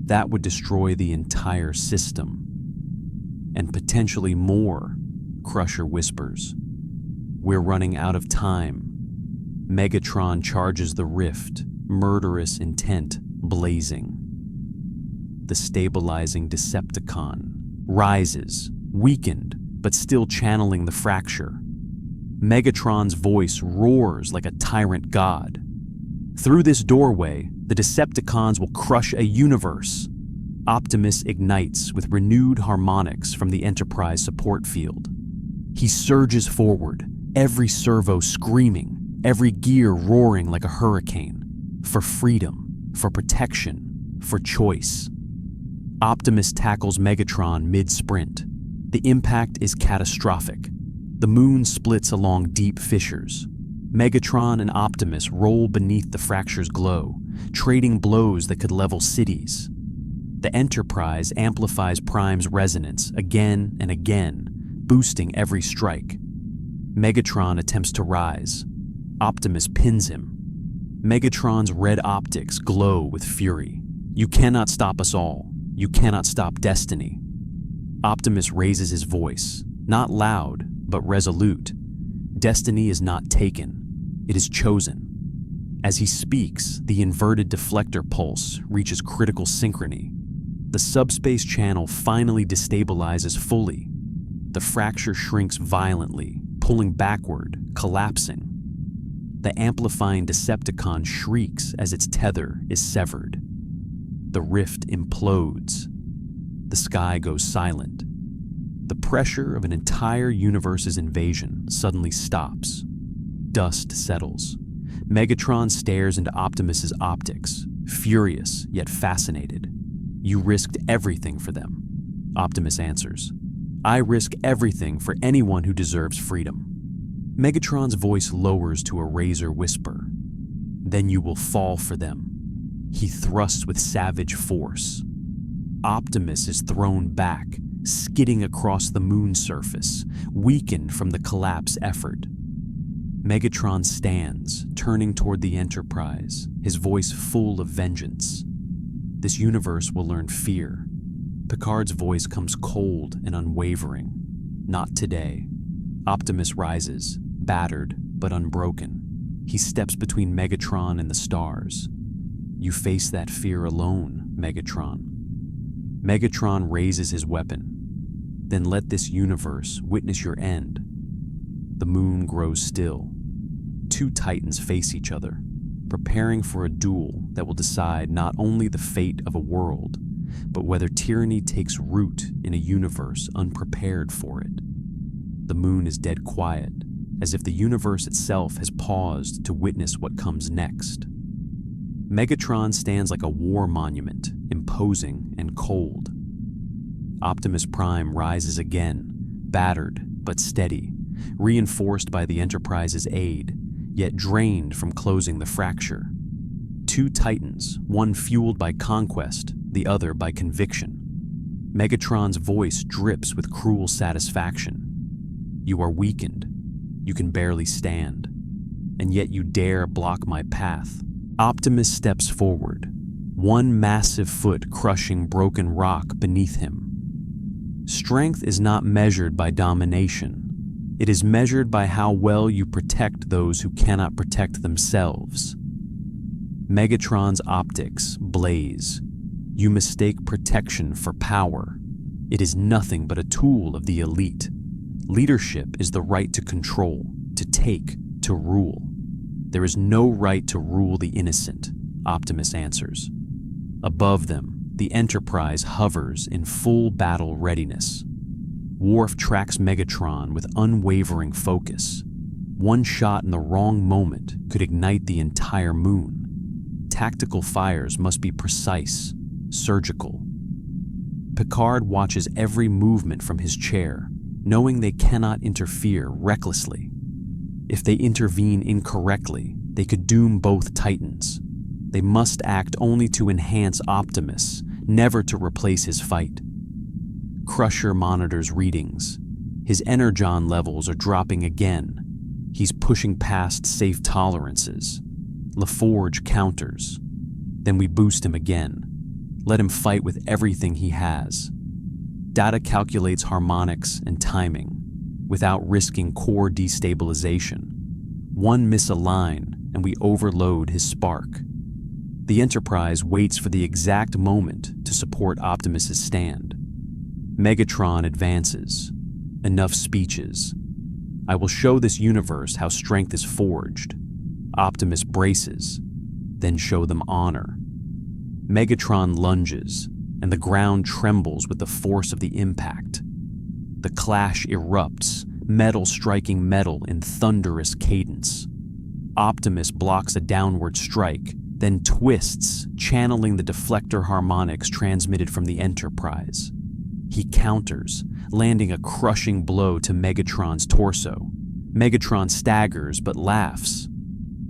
That would destroy the entire system. And potentially more, Crusher whispers. We're running out of time. Megatron charges the rift, murderous intent blazing. The stabilizing Decepticon rises, weakened, but still channeling the fracture. Megatron's voice roars like a tyrant god. Through this doorway, the Decepticons will crush a universe. Optimus ignites with renewed harmonics from the Enterprise support field. He surges forward, every servo screaming, every gear roaring like a hurricane. For freedom, for protection, for choice. Optimus tackles Megatron mid-sprint. The impact is catastrophic. The moon splits along deep fissures. Megatron and Optimus roll beneath the fracture's glow, trading blows that could level cities. The Enterprise amplifies Prime's resonance again and again, boosting every strike. Megatron attempts to rise. Optimus pins him. Megatron's red optics glow with fury. You cannot stop us all. You cannot stop destiny. Optimus raises his voice, not loud, but resolute. Destiny is not taken. It is chosen. As he speaks, the inverted deflector pulse reaches critical synchrony. The subspace channel finally destabilizes fully. The fracture shrinks violently, pulling backward, collapsing. The amplifying Decepticon shrieks as its tether is severed. The rift implodes. The sky goes silent. The pressure of an entire universe's invasion suddenly stops. Dust settles. Megatron stares into Optimus's optics, furious yet fascinated. "You risked everything for them," Optimus answers. "I risk everything for anyone who deserves freedom." Megatron's voice lowers to a razor whisper. "Then you will fall for them." He thrusts with savage force. Optimus is thrown back, skidding across the moon surface, weakened from the collapse effort. Megatron stands, turning toward the Enterprise, his voice full of vengeance. "This universe will learn fear." Picard's voice comes cold and unwavering. "Not today." Optimus rises, battered but unbroken. He steps between Megatron and the stars. "You face that fear alone, Megatron." Megatron raises his weapon. "Then let this universe witness your end." The moon grows still. Two Titans face each other, preparing for a duel that will decide not only the fate of a world, but whether tyranny takes root in a universe unprepared for it. The moon is dead quiet, as if the universe itself has paused to witness what comes next. Megatron stands like a war monument, imposing and cold. Optimus Prime rises again, battered but steady, reinforced by the Enterprise's aid, yet drained from closing the fracture. Two Titans, one fueled by conquest, the other by conviction. Megatron's voice drips with cruel satisfaction. "You are weakened. You can barely stand. And yet you dare block my path." Optimus steps forward, one massive foot crushing broken rock beneath him. Strength is not measured by domination. It is measured by how well you protect those who cannot protect themselves. Megatron's optics blaze. You mistake protection for power. It is nothing but a tool of the elite. Leadership is the right to control, to take, to rule. There is no right to rule the innocent, Optimus answers. Above them, the Enterprise hovers in full battle readiness. Worf tracks Megatron with unwavering focus. One shot in the wrong moment could ignite the entire moon. Tactical fires must be precise, surgical. Picard watches every movement from his chair, knowing they cannot interfere recklessly. If they intervene incorrectly, they could doom both Titans. They must act only to enhance Optimus, never to replace his fight. Crusher monitors readings. His energon levels are dropping again. He's pushing past safe tolerances. LaForge counters. Then we boost him again. Let him fight with everything he has. Data calculates harmonics and timing, without risking core destabilization. One misalign, and we overload his spark. The Enterprise waits for the exact moment to support Optimus's stand. Megatron advances. Enough speeches. "I will show this universe how strength is forged." Optimus braces. "Then show them honor." Megatron lunges, and the ground trembles with the force of the impact. The clash erupts, metal striking metal in thunderous cadence. Optimus blocks a downward strike, then twists, channeling the deflector harmonics transmitted from the Enterprise. He counters, landing a crushing blow to Megatron's torso. Megatron staggers but laughs.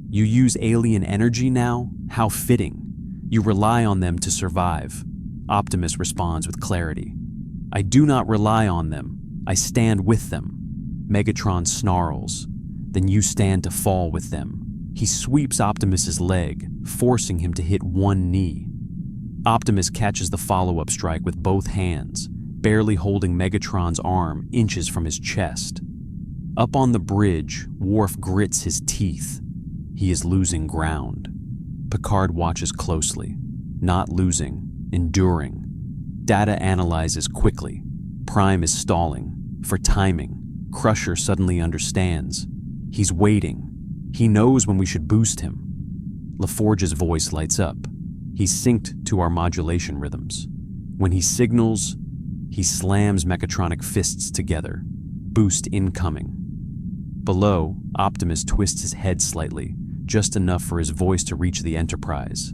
"You use alien energy now? How fitting. You rely on them to survive." Optimus responds with clarity. "I do not rely on them. I stand with them." Megatron snarls. "Then you stand to fall with them." He sweeps Optimus's leg, forcing him to hit one knee. Optimus catches the follow-up strike with both hands, barely holding Megatron's arm inches from his chest. Up on the bridge, Worf grits his teeth. He is losing ground. Picard watches closely. Not losing, enduring. Data analyzes quickly. Prime is stalling, for timing, Crusher suddenly understands. He's waiting. He knows when we should boost him. LaForge's voice lights up. He's synced to our modulation rhythms. When he signals, he slams mechatronic fists together. Boost incoming. Below, Optimus twists his head slightly, just enough for his voice to reach the Enterprise.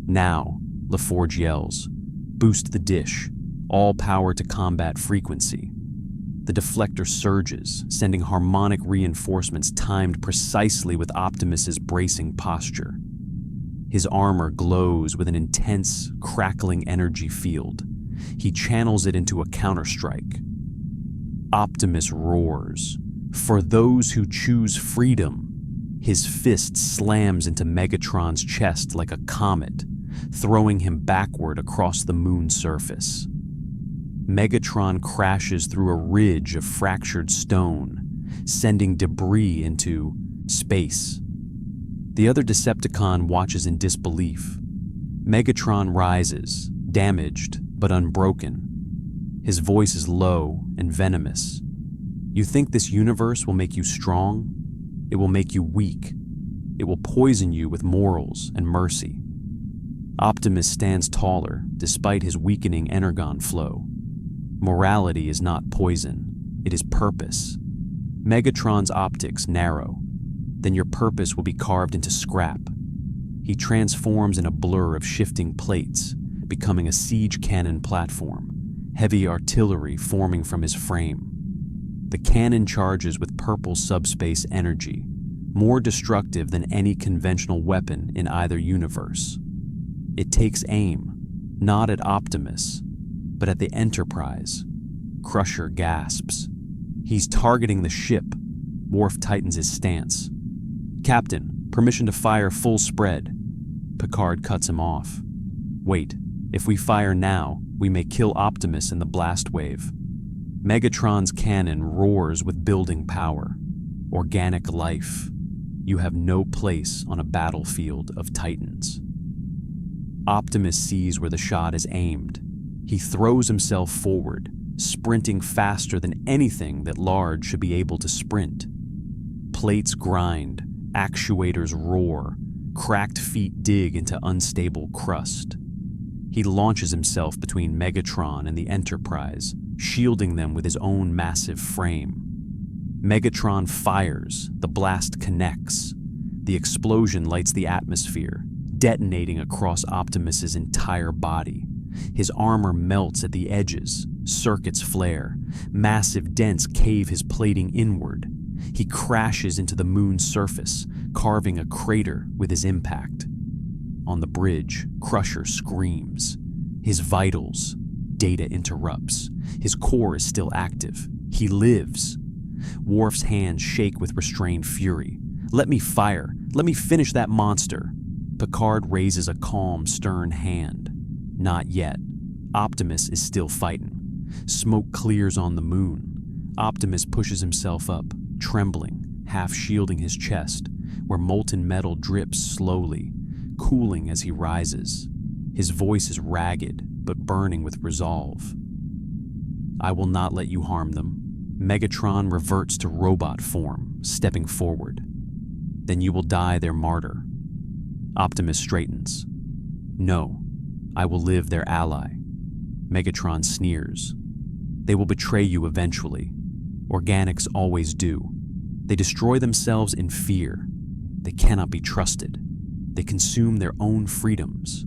Now, LaForge yells, "Boost the dish. All power to combat frequency." The deflector surges, sending harmonic reinforcements timed precisely with Optimus's bracing posture. His armor glows with an intense, crackling energy field. He channels it into a counterstrike. Optimus roars. For those who choose freedom. His fist slams into Megatron's chest like a comet, throwing him backward across the moon's surface. Megatron crashes through a ridge of fractured stone, sending debris into space. The other Decepticon watches in disbelief. Megatron rises, damaged but unbroken. His voice is low and venomous. "You think this universe will make you strong? It will make you weak. It will poison you with morals and mercy." Optimus stands taller, despite his weakening energon flow. Morality is not poison, it is purpose. Megatron's optics narrow. Then your purpose will be carved into scrap. He transforms in a blur of shifting plates, becoming a siege cannon platform, heavy artillery forming from his frame. The cannon charges with purple subspace energy, more destructive than any conventional weapon in either universe. It takes aim, not at Optimus, but at the Enterprise. Crusher gasps. He's targeting the ship. Worf tightens his stance. "Captain, permission to fire full spread." Picard cuts him off. "Wait, if we fire now, we may kill Optimus in the blast wave." Megatron's cannon roars with building power. Organic life. You have no place on a battlefield of Titans. Optimus sees where the shot is aimed. He throws himself forward, sprinting faster than anything that large should be able to sprint. Plates grind, actuators roar, cracked feet dig into unstable crust. He launches himself between Megatron and the Enterprise, shielding them with his own massive frame. Megatron fires, the blast connects. The explosion lights the atmosphere, detonating across Optimus's entire body. His armor melts at the edges, circuits flare, massive dents cave his plating inward. He crashes into the moon's surface, carving a crater with his impact. On the bridge, Crusher screams. His vitals. Data interrupts. His core is still active. He lives. Worf's hands shake with restrained fury. "Let me fire. Let me finish that monster." Picard raises a calm, stern hand. Not yet. Optimus is still fighting. Smoke clears on the moon. Optimus pushes himself up, trembling, half shielding his chest, where molten metal drips slowly, cooling as he rises. His voice is ragged, but burning with resolve. "I will not let you harm them." Megatron reverts to robot form, stepping forward. "Then you will die their martyr." Optimus straightens. "No, I will live their ally." Megatron sneers. "They will betray you eventually. Organics always do. They destroy themselves in fear. They cannot be trusted. They consume their own freedoms."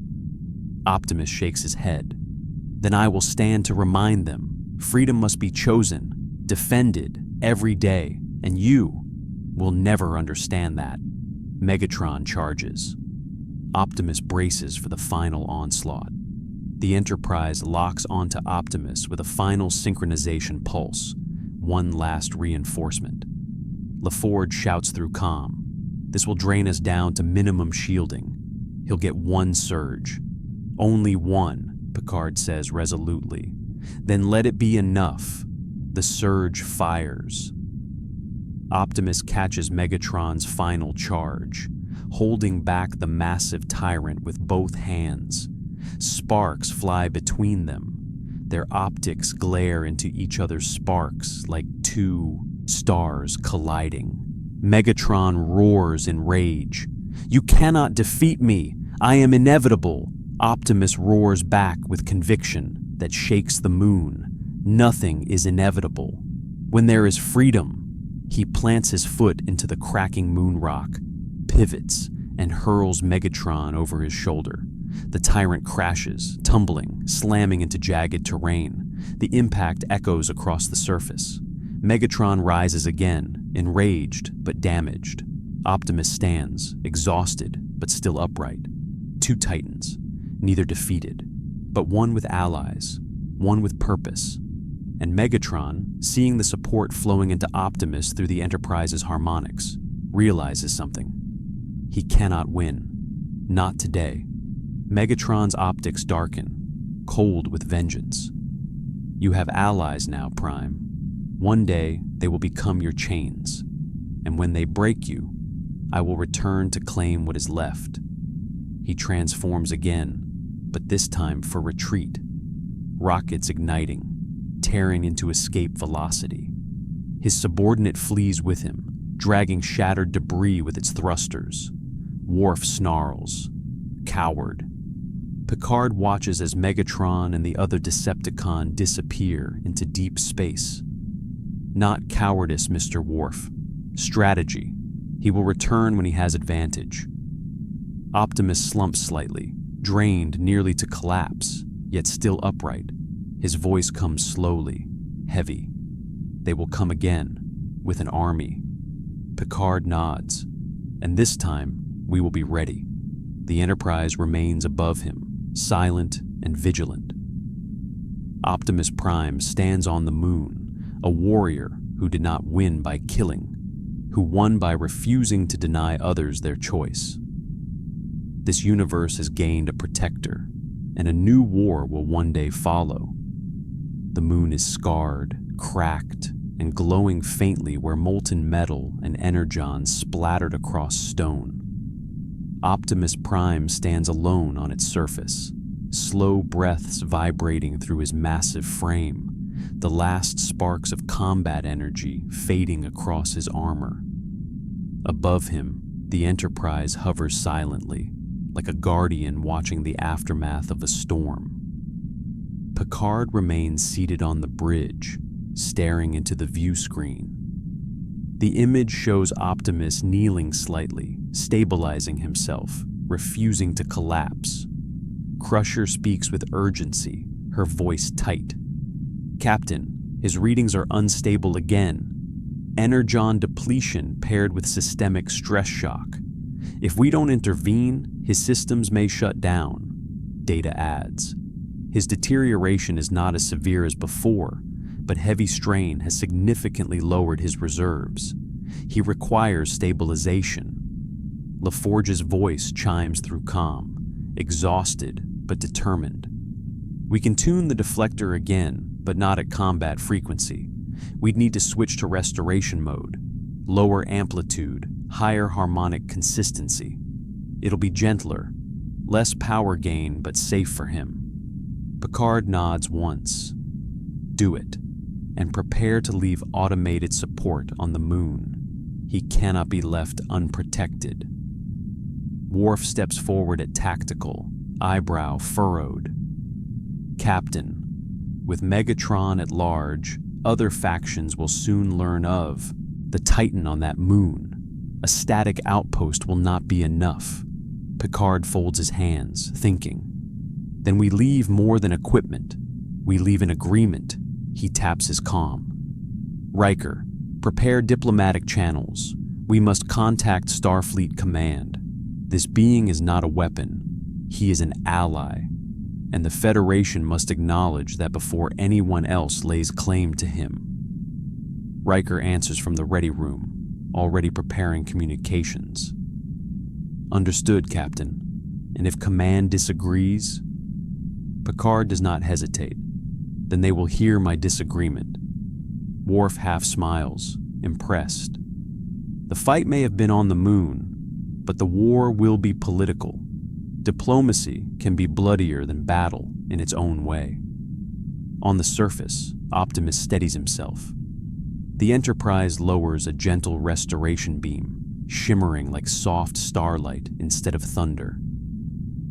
Optimus shakes his head. "Then I will stand to remind them. Freedom must be chosen, defended every day, and you will never understand that." Megatron charges. Optimus braces for the final onslaught. The Enterprise locks onto Optimus with a final synchronization pulse, one last reinforcement. LaForge shouts through comm. "This will drain us down to minimum shielding. He'll get one surge." "Only one," Picard says resolutely. "Then let it be enough." The surge fires. Optimus catches Megatron's final charge, holding back the massive tyrant with both hands. Sparks fly between them. Their optics glare into each other's sparks like two stars colliding. Megatron roars in rage. "You cannot defeat me! I am inevitable!" Optimus roars back with conviction that shakes the moon. Nothing is inevitable. When there is freedom, he plants his foot into the cracking moon rock, pivots, and hurls Megatron over his shoulder. The tyrant crashes, tumbling, slamming into jagged terrain. The impact echoes across the surface. Megatron rises again, enraged but damaged. Optimus stands, exhausted but still upright. Two titans, neither defeated, but one with allies, one with purpose. And Megatron, seeing the support flowing into Optimus through the Enterprise's harmonics, realizes something. He cannot win. Not today. Megatron's optics darken, cold with vengeance. "You have allies now, Prime. One day they will become your chains, and when they break you, I will return to claim what is left." He transforms again, but this time for retreat. Rockets igniting, tearing into escape velocity. His subordinate flees with him, dragging shattered debris with its thrusters. Worf snarls. Coward. Picard watches as Megatron and the other Decepticon disappear into deep space. Not cowardice, Mr. Worf. Strategy. He will return when he has advantage. Optimus slumps slightly, drained nearly to collapse, yet still upright. His voice comes slowly, heavy. They will come again, with an army. Picard nods, and this time we will be ready. The Enterprise remains above him, silent and vigilant. Optimus Prime stands on the moon, a warrior who did not win by killing, who won by refusing to deny others their choice. This universe has gained a protector, and a new war will one day follow. The moon is scarred, cracked, and glowing faintly where molten metal and energon splattered across stone. Optimus Prime stands alone on its surface, slow breaths vibrating through his massive frame, the last sparks of combat energy fading across his armor. Above him, the Enterprise hovers silently, like a guardian watching the aftermath of a storm. Picard remains seated on the bridge, staring into the view screen. The image shows Optimus kneeling slightly, stabilizing himself, refusing to collapse. Crusher speaks with urgency, her voice tight. "Captain, his readings are unstable again. Energon depletion paired with systemic stress shock. If we don't intervene, his systems may shut down," Data adds. His deterioration is not as severe as before, but heavy strain has significantly lowered his reserves. He requires stabilization. LaForge's voice chimes through comm, exhausted but determined. "We can tune the deflector again, but not at combat frequency. We'd need to switch to restoration mode. Lower amplitude, higher harmonic consistency. It'll be gentler, less power gain, but safe for him." Picard nods once. "Do it, and prepare to leave automated support on the moon. He cannot be left unprotected." Worf steps forward at tactical, eyebrow furrowed. "Captain, with Megatron at large, other factions will soon learn of the Titan on that moon. A static outpost will not be enough." Picard folds his hands, thinking. "Then we leave more than equipment. We leave an agreement." He taps his comm. "Riker, prepare diplomatic channels. We must contact Starfleet Command. This being is not a weapon. He is an ally, and the Federation must acknowledge that before anyone else lays claim to him." Riker answers from the ready room, already preparing communications. "Understood, Captain. And if Command disagrees?" Picard does not hesitate. "Then they will hear my disagreement." Worf half smiles, impressed. "The fight may have been on the moon, but the war will be political. Diplomacy can be bloodier than battle in its own way." On the surface, Optimus steadies himself. The Enterprise lowers a gentle restoration beam, shimmering like soft starlight instead of thunder.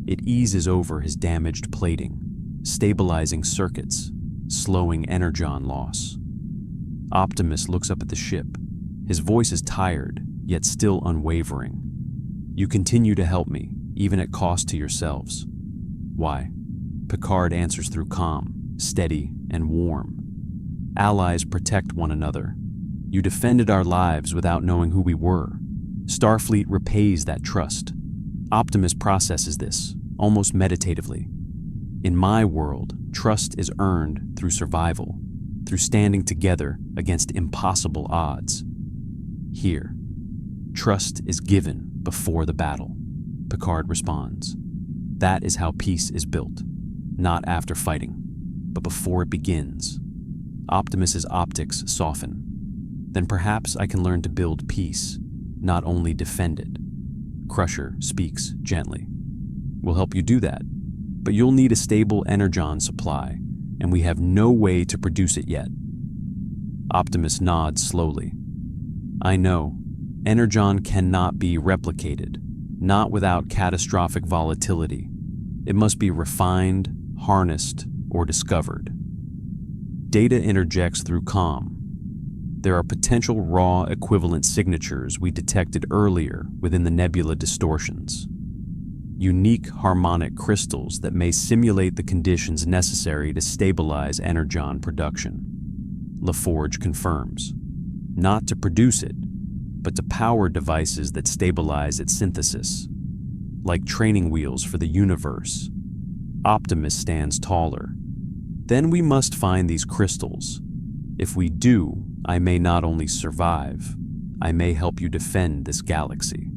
It eases over his damaged plating, stabilizing circuits, slowing energon loss. Optimus looks up at the ship. His voice is tired, yet still unwavering. You continue to help me, even at cost to yourselves. Why? Picard answers through calm, steady, and warm. Allies protect one another. You defended our lives without knowing who we were. Starfleet repays that trust. Optimus processes this, almost meditatively. In my world, trust is earned through survival, through standing together against impossible odds. Here, trust is given before the battle, Picard responds. That is how peace is built, not after fighting, but before it begins. Optimus's optics soften. Then perhaps I can learn to build peace, not only defend it. Crusher speaks gently. We'll help you do that, but you'll need a stable energon supply, and we have no way to produce it yet. Optimus nods slowly. I know, energon cannot be replicated, not without catastrophic volatility. It must be refined, harnessed, or discovered. Data interjects through comm. There are potential raw equivalent signatures we detected earlier within the nebula distortions. Unique harmonic crystals that may simulate the conditions necessary to stabilize energon production. LaForge confirms. Not to produce it, but to power devices that stabilize its synthesis. Like training wheels for the universe. Optimus stands taller. Then we must find these crystals. If we do, I may not only survive, I may help you defend this galaxy.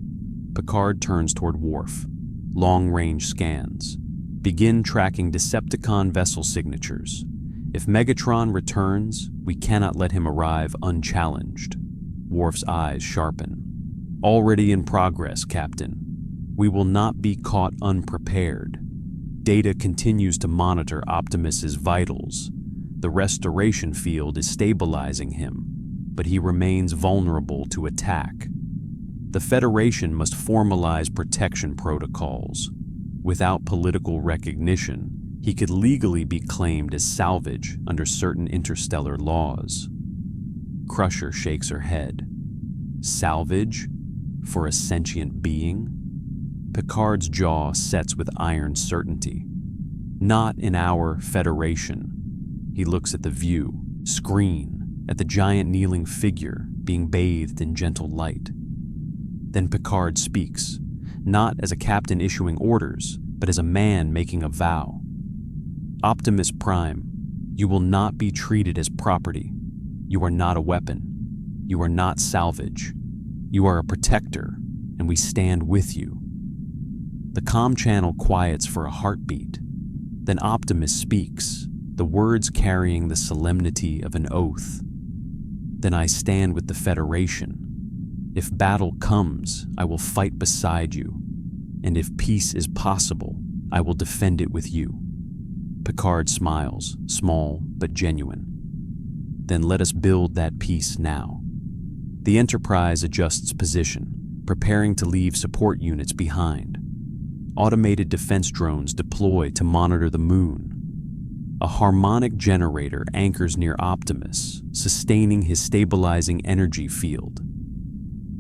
Picard turns toward Worf. Long-range scans. Begin tracking Decepticon vessel signatures. If Megatron returns, we cannot let him arrive unchallenged. Worf's eyes sharpen. Already in progress, Captain. We will not be caught unprepared. Data continues to monitor Optimus's vitals. The restoration field is stabilizing him, but he remains vulnerable to attack. The Federation must formalize protection protocols. Without political recognition, he could legally be claimed as salvage under certain interstellar laws. Crusher shakes her head. Salvage? For a sentient being? Picard's jaw sets with iron certainty. Not in our Federation. He looks at the view, screen, at the giant kneeling figure being bathed in gentle light. Then Picard speaks, not as a captain issuing orders, but as a man making a vow. Optimus Prime, you will not be treated as property. You are not a weapon. You are not salvage. You are a protector, and we stand with you. The comm channel quiets for a heartbeat. Then Optimus speaks, the words carrying the solemnity of an oath. Then I stand with the Federation. If battle comes, I will fight beside you. And if peace is possible, I will defend it with you. Picard smiles, small but genuine. Then let us build that peace now. The Enterprise adjusts position, preparing to leave support units behind. Automated defense drones deploy to monitor the moon. A harmonic generator anchors near Optimus, sustaining his stabilizing energy field.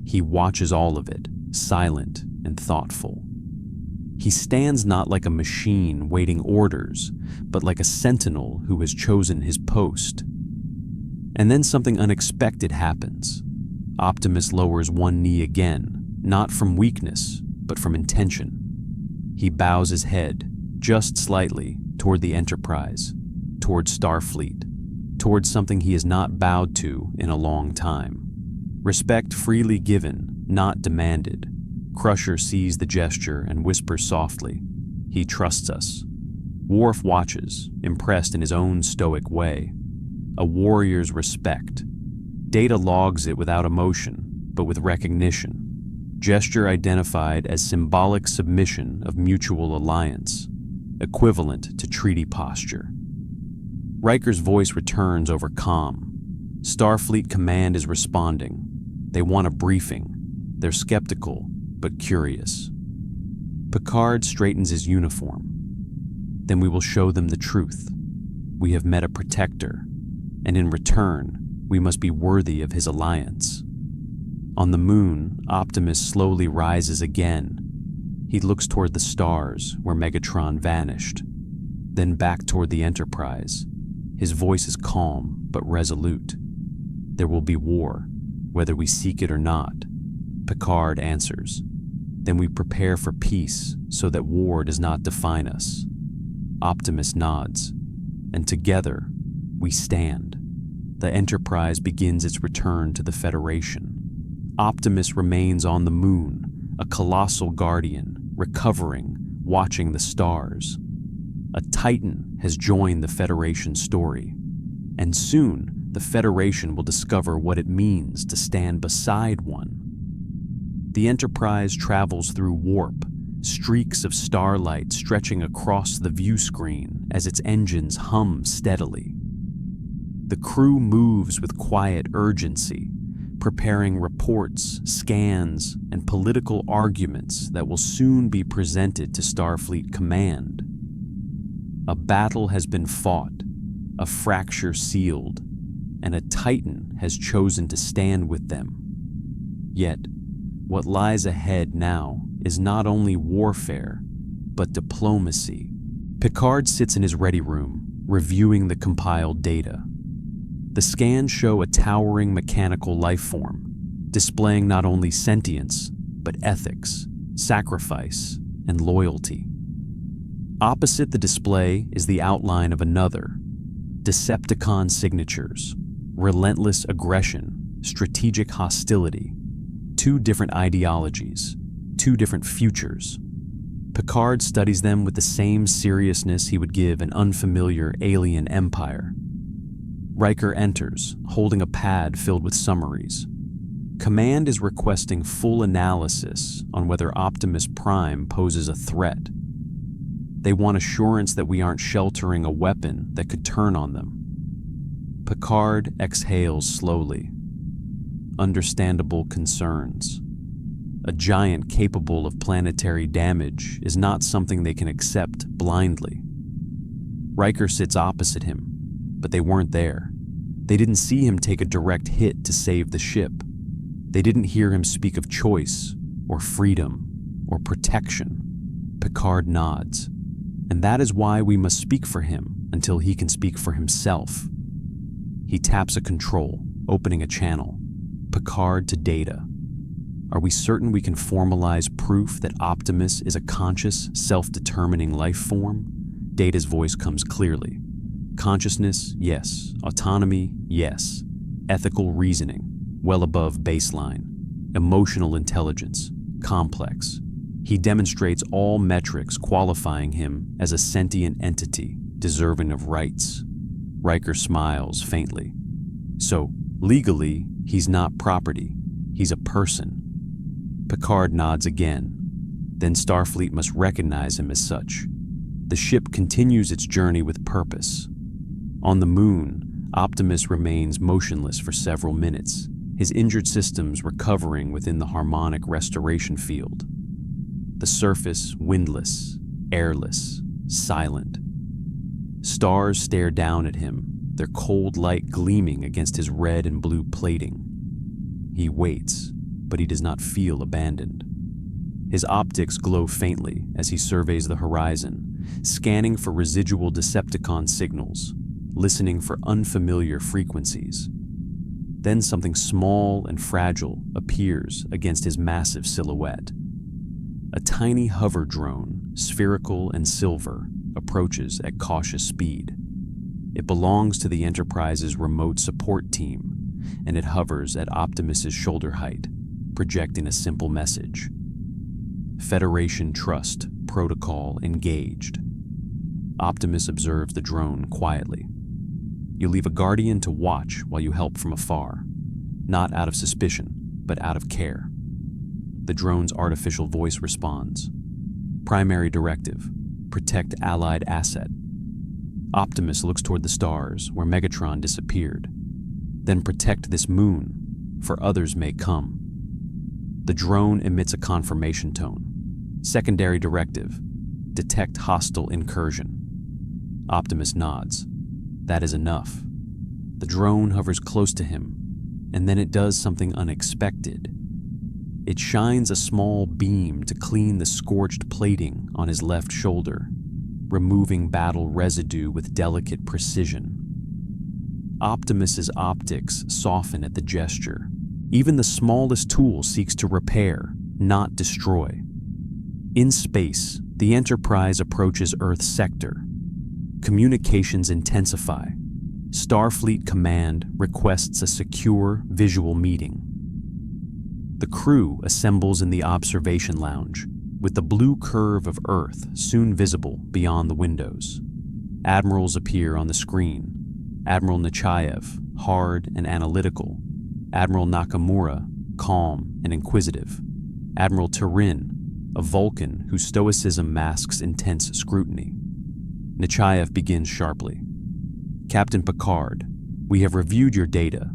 He watches all of it, silent and thoughtful. He stands not like a machine waiting orders, but like a sentinel who has chosen his post. And then something unexpected happens. Optimus lowers one knee again, not from weakness, but from intention. He bows his head, just slightly, toward the Enterprise, toward Starfleet, toward something he has not bowed to in a long time. Respect freely given, not demanded. Crusher sees the gesture and whispers softly, "He trusts us." Worf watches, impressed in his own stoic way. A warrior's respect. Data logs it without emotion, but with recognition. Gesture identified as symbolic submission of mutual alliance, equivalent to treaty posture. Riker's voice returns over comm. Starfleet Command is responding. They want a briefing. They're skeptical, but curious. Picard straightens his uniform. Then we will show them the truth. We have met a protector, and in return, we must be worthy of his alliance. On the moon, Optimus slowly rises again. He looks toward the stars where Megatron vanished, then back toward the Enterprise. His voice is calm but resolute. There will be war, whether we seek it or not. Picard answers. Then we prepare for peace so that war does not define us. Optimus nods, and together we stand. The Enterprise begins its return to the Federation. Optimus remains on the moon, a colossal guardian, recovering, watching the stars. A Titan has joined the Federation story, and soon the Federation will discover what it means to stand beside one. The Enterprise travels through warp, streaks of starlight stretching across the view screen as its engines hum steadily. The crew moves with quiet urgency, preparing reports, scans, and political arguments that will soon be presented to Starfleet Command. A battle has been fought, a fracture sealed, and a Titan has chosen to stand with them. Yet, what lies ahead now is not only warfare, but diplomacy. Picard sits in his ready room, reviewing the compiled data. The scans show a towering mechanical life form, displaying not only sentience, but ethics, sacrifice, and loyalty. Opposite the display is the outline of another: Decepticon signatures, relentless aggression, strategic hostility. Two different ideologies, two different futures. Picard studies them with the same seriousness he would give an unfamiliar alien empire. Riker enters, holding a pad filled with summaries. Command is requesting full analysis on whether Optimus Prime poses a threat. They want assurance that we aren't sheltering a weapon that could turn on them. Picard exhales slowly. Understandable concerns. A giant capable of planetary damage is not something they can accept blindly. Riker sits opposite him, but they weren't there. They didn't see him take a direct hit to save the ship. They didn't hear him speak of choice, or freedom, or protection. Picard nods, and that is why we must speak for him until he can speak for himself. He taps a control, opening a channel. Picard to Data. Are we certain we can formalize proof that Optimus is a conscious, self-determining life form? Data's voice comes clearly. Consciousness, yes. Autonomy, yes. Ethical reasoning, well above baseline. Emotional intelligence, complex. He demonstrates all metrics qualifying him as a sentient entity, deserving of rights. Riker smiles faintly. So, legally, he's not property. He's a person. Picard nods again. Then Starfleet must recognize him as such. The ship continues its journey with purpose. On the moon, Optimus remains motionless for several minutes, his injured systems recovering within the harmonic restoration field. The surface windless, airless, silent. Stars stare down at him, their cold light gleaming against his red and blue plating. He waits, but he does not feel abandoned. His optics glow faintly as he surveys the horizon, scanning for residual Decepticon signals, listening for unfamiliar frequencies. Then something small and fragile appears against his massive silhouette. A tiny hover drone, spherical and silver, approaches at cautious speed. It belongs to the Enterprise's remote support team, and it hovers at Optimus's shoulder height, projecting a simple message. Federation trust, protocol engaged. Optimus observes the drone quietly. You leave a guardian to watch while you help from afar, not out of suspicion, but out of care. The drone's artificial voice responds. Primary directive, protect allied asset. Optimus looks toward the stars where Megatron disappeared. Then protect this moon, for others may come. The drone emits a confirmation tone. Secondary directive: detect hostile incursion. Optimus nods. That is enough. The drone hovers close to him, and then it does something unexpected. It shines a small beam to clean the scorched plating on his left shoulder, removing battle residue with delicate precision. Optimus's optics soften at the gesture. Even the smallest tool seeks to repair, not destroy. In space, the Enterprise approaches Earth's sector. Communications intensify. Starfleet Command requests a secure visual meeting. The crew assembles in the observation lounge, with the blue curve of Earth soon visible beyond the windows. Admirals appear on the screen. Admiral Nechayev, hard and analytical. Admiral Nakamura, calm and inquisitive. Admiral Turin, a Vulcan whose stoicism masks intense scrutiny. Nechayev begins sharply. Captain Picard, we have reviewed your data.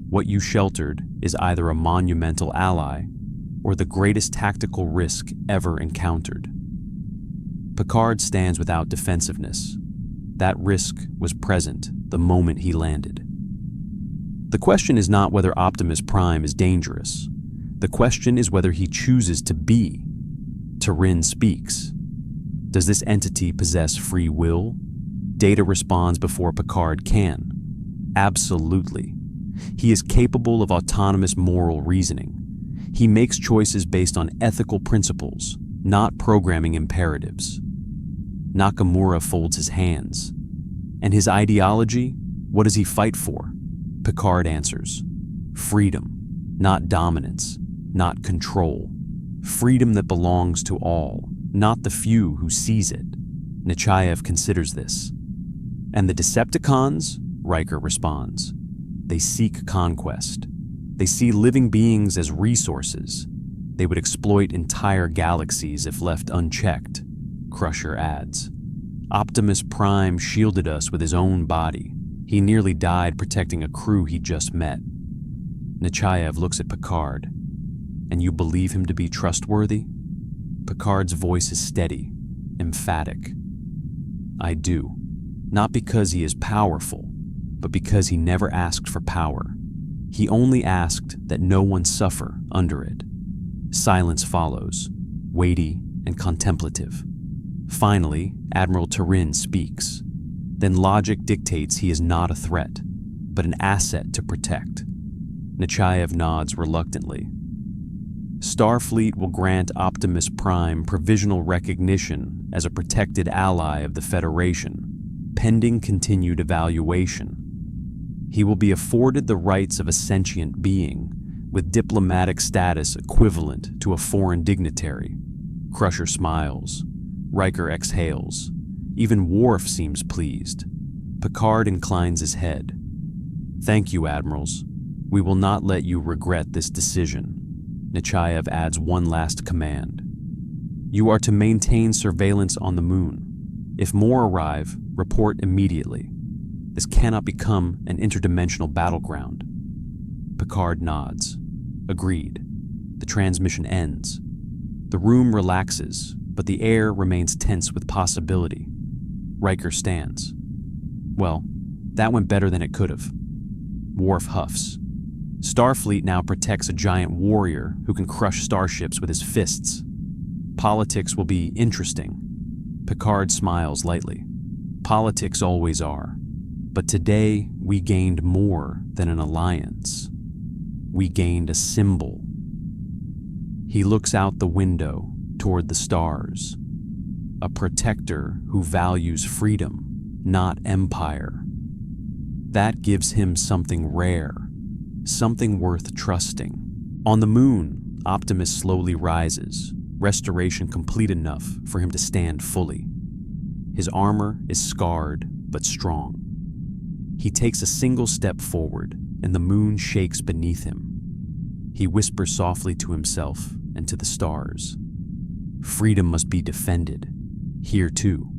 What you sheltered is either a monumental ally or the greatest tactical risk ever encountered. Picard stands without defensiveness. That risk was present the moment he landed. The question is not whether Optimus Prime is dangerous. The question is whether he chooses to be. Turin speaks. Does this entity possess free will? Data responds before Picard can. Absolutely. He is capable of autonomous moral reasoning. He makes choices based on ethical principles, not programming imperatives. Nakamura folds his hands. And his ideology? What does he fight for? Picard answers. Freedom, not dominance, not control. Freedom that belongs to all, not the few who seize it. Nechayev considers this. And the Decepticons? Riker responds. They seek conquest. They see living beings as resources. They would exploit entire galaxies if left unchecked, Crusher adds. Optimus Prime shielded us with his own body. He nearly died protecting a crew he just met. Nechayev looks at Picard. And you believe him to be trustworthy? Picard's voice is steady, emphatic. I do. Not because he is powerful, but because he never asked for power. He only asked that no one suffer under it. Silence follows, weighty and contemplative. Finally, Admiral Turin speaks. Then logic dictates he is not a threat, but an asset to protect. Nechayev nods reluctantly. Starfleet will grant Optimus Prime provisional recognition as a protected ally of the Federation, pending continued evaluation. He will be afforded the rights of a sentient being, with diplomatic status equivalent to a foreign dignitary. Crusher smiles. Riker exhales. Even Worf seems pleased. Picard inclines his head. Thank you, Admirals. We will not let you regret this decision. Nechayev adds one last command. You are to maintain surveillance on the moon. If more arrive, report immediately. This cannot become an interdimensional battleground. Picard nods. Agreed. The transmission ends. The room relaxes, but the air remains tense with possibility. Riker stands. Well, that went better than it could have. Worf huffs. Starfleet now protects a giant warrior who can crush starships with his fists. Politics will be interesting. Picard smiles lightly. Politics always are. But today, we gained more than an alliance. We gained a symbol. He looks out the window toward the stars. A protector who values freedom, not empire. That gives him something rare, something worth trusting. On the moon, Optimus slowly rises, restoration complete enough for him to stand fully. His armor is scarred but strong. He takes a single step forward, and the moon shakes beneath him. He whispers softly to himself and to the stars. Freedom must be defended. Here too.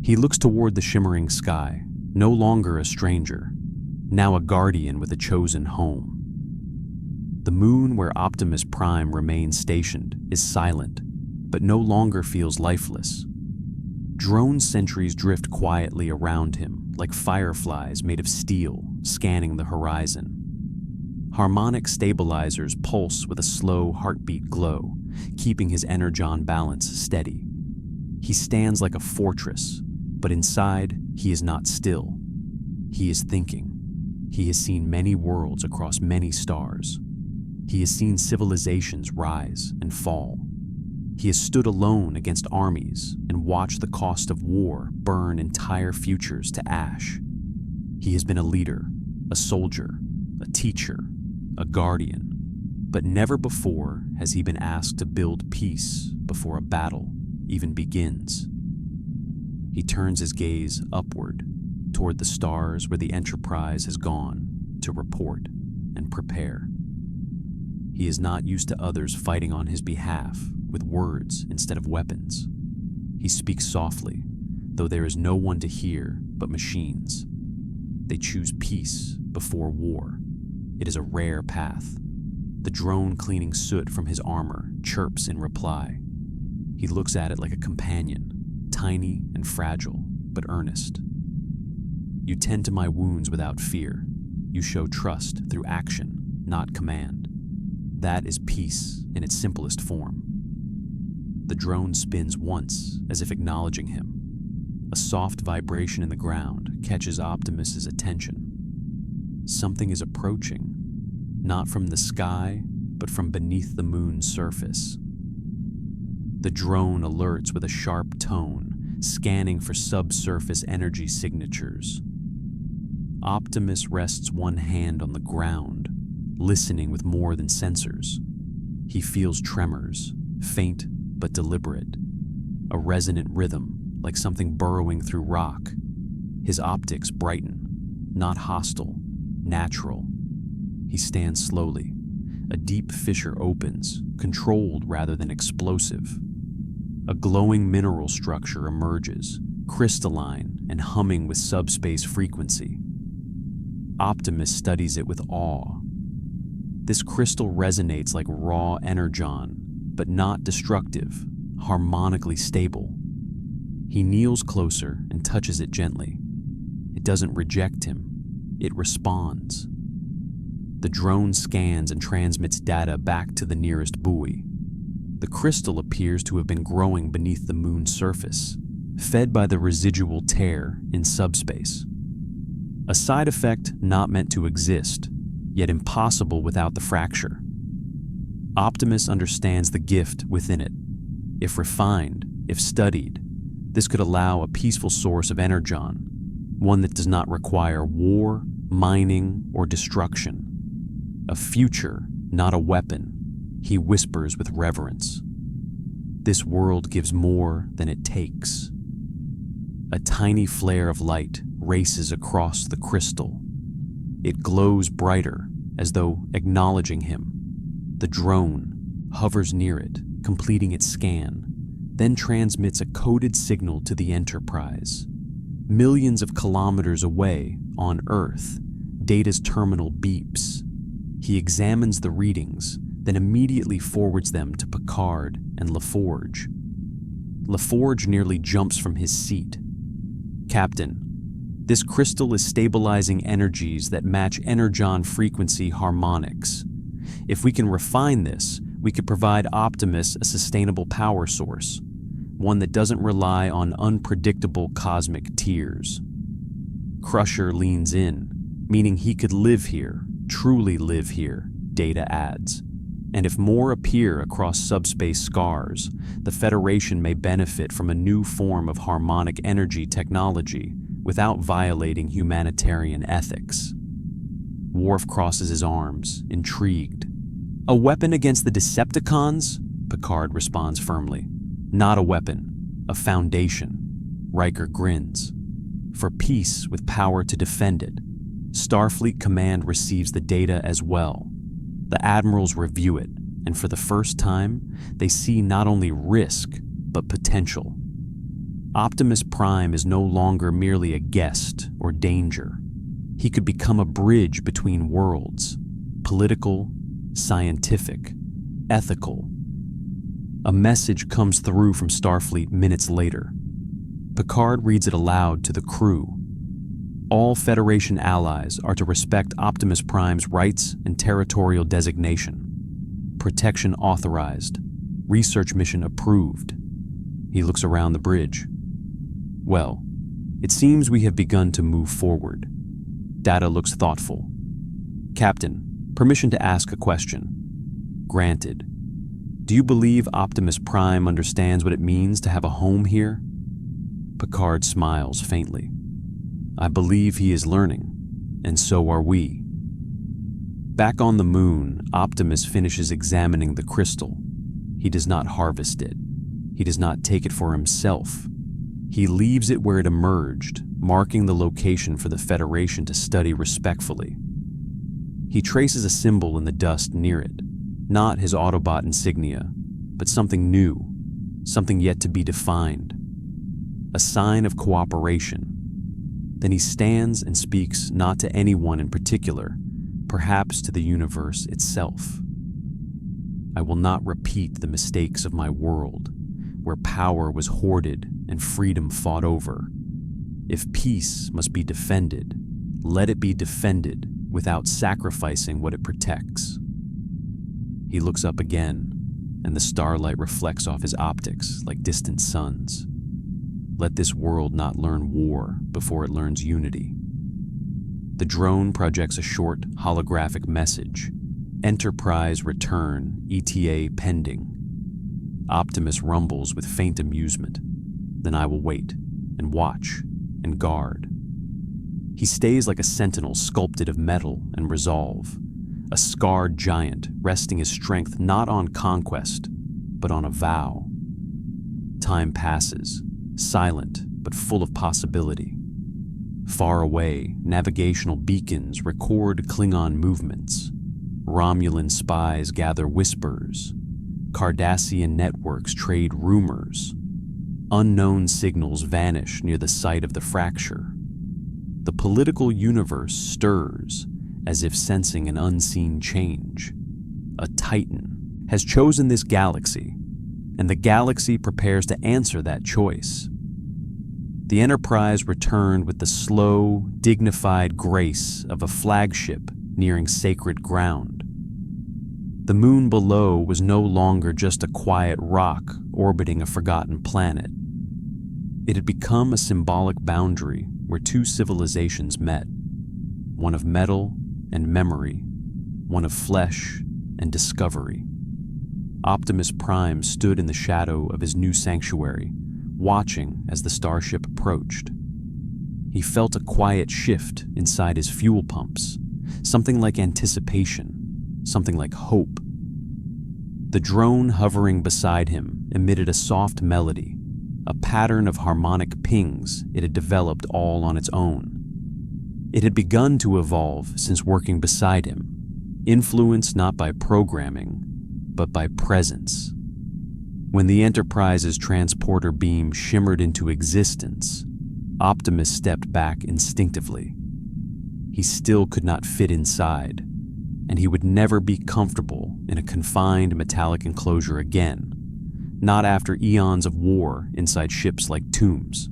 He looks toward the shimmering sky, no longer a stranger. now a guardian with a chosen home. The moon where Optimus Prime remains stationed is silent, but no longer feels lifeless. Drone sentries drift quietly around him like fireflies made of steel scanning the horizon. Harmonic stabilizers pulse with a slow heartbeat glow, keeping his energon balance steady. He stands like a fortress, but inside he is not still. He is thinking. He has seen many worlds across many stars. He has seen civilizations rise and fall. He has stood alone against armies and watched the cost of war burn entire futures to ash. He has been a leader, a soldier, a teacher, a guardian, but never before has he been asked to build peace before a battle even begins. He turns his gaze upward toward the stars where the Enterprise has gone to report and prepare. He is not used to others fighting on his behalf with words instead of weapons. He speaks softly, though there is no one to hear but machines. They choose peace before war. It is a rare path. The drone cleaning soot from his armor chirps in reply. He looks at it like a companion, tiny and fragile, but earnest. You tend to my wounds without fear. You show trust through action, not command. That is peace in its simplest form. The drone spins once, as if acknowledging him. A soft vibration in the ground catches Optimus's attention. Something is approaching, not from the sky, but from beneath the moon's surface. The drone alerts with a sharp tone, scanning for subsurface energy signatures. Optimus rests one hand on the ground, listening with more than sensors. He feels tremors, faint but deliberate, a resonant rhythm like something burrowing through rock. His optics brighten, not hostile, natural. He stands slowly. A deep fissure opens, controlled rather than explosive. A glowing mineral structure emerges, crystalline and humming with subspace frequency. Optimus studies it with awe. This crystal resonates like raw energon, but not destructive, harmonically stable. He kneels closer and touches it gently. It doesn't reject him. It responds. The drone scans and transmits data back to the nearest buoy. The crystal appears to have been growing beneath the moon's surface, fed by the residual tear in subspace. A side effect not meant to exist, yet impossible without the fracture. Optimus understands the gift within it. If refined, if studied, this could allow a peaceful source of energon, one that does not require war, mining, or destruction. A future, not a weapon, he whispers with reverence. This world gives more than it takes. A tiny flare of light races across the crystal. It glows brighter, as though acknowledging him. The drone hovers near it, completing its scan, then transmits a coded signal to the Enterprise. Millions of kilometers away, on Earth, Data's terminal beeps. He examines the readings, then immediately forwards them to Picard and LaForge. LaForge nearly jumps from his seat. Captain, this crystal is stabilizing energies that match energon frequency harmonics. If we can refine this, we could provide Optimus a sustainable power source, one that doesn't rely on unpredictable cosmic tears. Crusher leans in, meaning he could live here, truly live here, Data adds. And if more appear across subspace scars, the Federation may benefit from a new form of harmonic energy technology without violating humanitarian ethics. Worf crosses his arms, intrigued. A weapon against the Decepticons? Picard responds firmly. Not a weapon, a foundation. Riker grins. For peace with power to defend it, Starfleet Command receives the data as well. The admirals review it, and for the first time, they see not only risk, but potential. Optimus Prime is no longer merely a guest or danger. He could become a bridge between worlds, political, scientific, ethical. A message comes through from Starfleet minutes later. Picard reads it aloud to the crew. All Federation allies are to respect Optimus Prime's rights and territorial designation. Protection authorized. Research mission approved. He looks around the bridge. Well, it seems we have begun to move forward. Data looks thoughtful. Captain, permission to ask a question. Granted. Do you believe Optimus Prime understands what it means to have a home here? Picard smiles faintly. I believe he is learning, and so are we. Back on the moon, Optimus finishes examining the crystal. He does not harvest it. He does not take it for himself. He leaves it where it emerged, marking the location for the Federation to study respectfully. He traces a symbol in the dust near it, not his Autobot insignia, but something new, something yet to be defined. A sign of cooperation. Then he stands and speaks not to anyone in particular, perhaps to the universe itself. I will not repeat the mistakes of my world, where power was hoarded and freedom fought over. If peace must be defended, let it be defended without sacrificing what it protects. He looks up again, and the starlight reflects off his optics like distant suns. Let this world not learn war before it learns unity. The drone projects a short, holographic message. Enterprise return, ETA pending. Optimus rumbles with faint amusement. Then I will wait, and watch, and guard. He stays like a sentinel sculpted of metal and resolve, a scarred giant resting his strength not on conquest, but on a vow. Time passes, silent but full of possibility. Far away, navigational beacons record Klingon movements. Romulan spies gather whispers. Cardassian networks trade rumors. Unknown signals vanish near the site of the fracture. The political universe stirs, as if sensing an unseen change. A Titan has chosen this galaxy, and the galaxy prepares to answer that choice. The Enterprise returned with the slow, dignified grace of a flagship nearing sacred ground. The moon below was no longer just a quiet rock orbiting a forgotten planet. It had become a symbolic boundary where two civilizations met, one of metal and memory, one of flesh and discovery. Optimus Prime stood in the shadow of his new sanctuary, watching as the starship approached. He felt a quiet shift inside his fuel pumps, something like anticipation, something like hope. The drone hovering beside him emitted a soft melody, a pattern of harmonic pings it had developed all on its own. It had begun to evolve since working beside him, influenced not by programming, but by presence. When the Enterprise's transporter beam shimmered into existence, Optimus stepped back instinctively. He still could not fit inside, and he would never be comfortable in a confined metallic enclosure again, not after eons of war inside ships like tombs.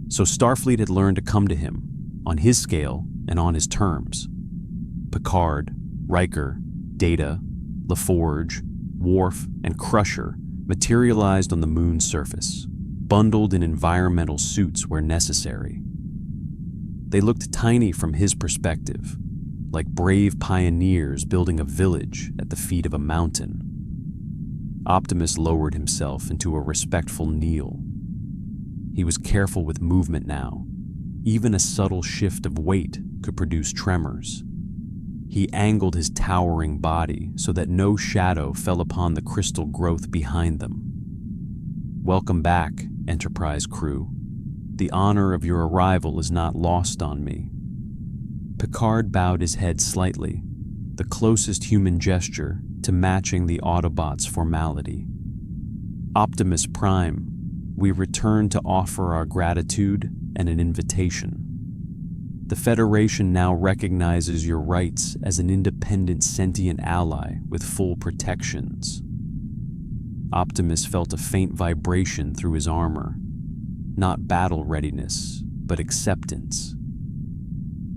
So Starfleet had learned to come to him, on his scale and on his terms. Picard, Riker, Data, LaForge, Worf, and Crusher materialized on the moon's surface, bundled in environmental suits where necessary. They looked tiny from his perspective, like brave pioneers building a village at the feet of a mountain. Optimus lowered himself into a respectful kneel. He was careful with movement now. Even a subtle shift of weight could produce tremors. He angled his towering body so that no shadow fell upon the crystal growth behind them. Welcome back, Enterprise crew. The honor of your arrival is not lost on me. Picard bowed his head slightly, the closest human gesture to matching the Autobot's formality. Optimus Prime, we return to offer our gratitude and an invitation. The Federation now recognizes your rights as an independent sentient ally with full protections. Optimus felt a faint vibration through his armor. Not battle readiness, but acceptance.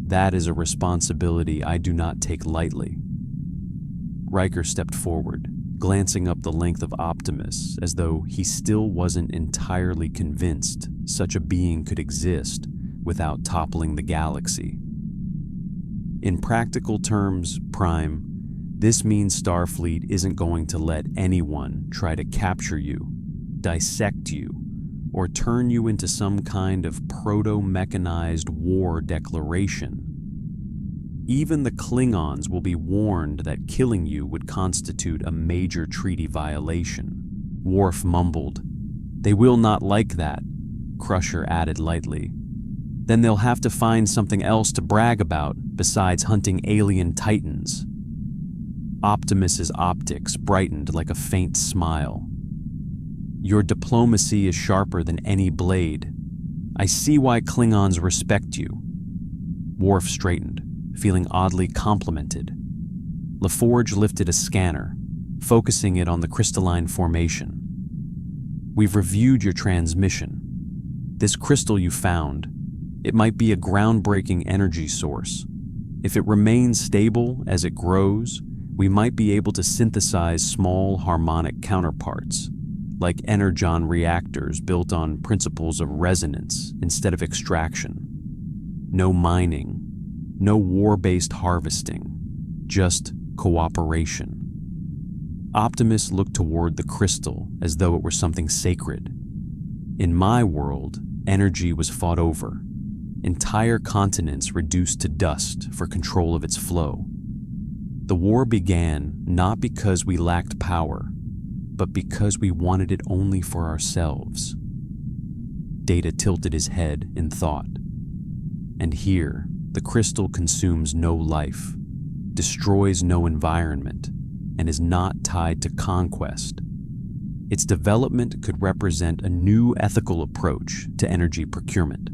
That is a responsibility I do not take lightly. Riker stepped forward, glancing up the length of Optimus as though he still wasn't entirely convinced such a being could exist without toppling the galaxy. In practical terms, Prime, this means Starfleet isn't going to let anyone try to capture you, dissect you, or turn you into some kind of proto-mechanized war declaration. Even the Klingons will be warned that killing you would constitute a major treaty violation. Worf mumbled. They will not like that, Crusher added lightly. Then they'll have to find something else to brag about besides hunting alien titans. Optimus's optics brightened like a faint smile. Your diplomacy is sharper than any blade. I see why Klingons respect you. Worf straightened, feeling oddly complimented. LaForge lifted a scanner, focusing it on the crystalline formation. We've reviewed your transmission. This crystal you found, it might be a groundbreaking energy source. If it remains stable as it grows, we might be able to synthesize small harmonic counterparts, like energon reactors built on principles of resonance instead of extraction. No mining, no war-based harvesting, just cooperation. Optimus looked toward the crystal as though it were something sacred. In my world, energy was fought over. Entire continents reduced to dust for control of its flow. The war began not because we lacked power, but because we wanted it only for ourselves. Data tilted his head in thought. And here, the crystal consumes no life, destroys no environment, and is not tied to conquest. Its development could represent a new ethical approach to energy procurement,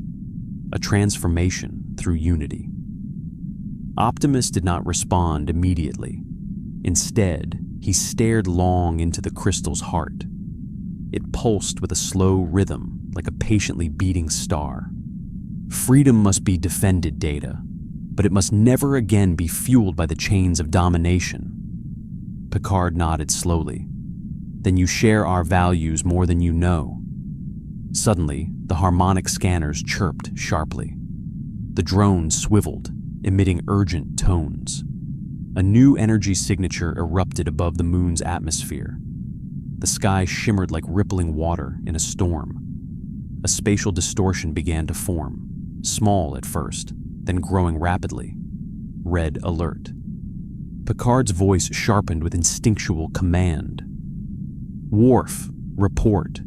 a transformation through unity. Optimus did not respond immediately. Instead, he stared long into the crystal's heart. It pulsed with a slow rhythm, like a patiently beating star. Freedom must be defended, Data, but it must never again be fueled by the chains of domination. Picard nodded slowly. Then you share our values more than you know. Suddenly, the harmonic scanners chirped sharply. The drone swiveled, emitting urgent tones. A new energy signature erupted above the moon's atmosphere. The sky shimmered like rippling water in a storm. A spatial distortion began to form, small at first, then growing rapidly. Red alert. Picard's voice sharpened with instinctual command. Worf, report.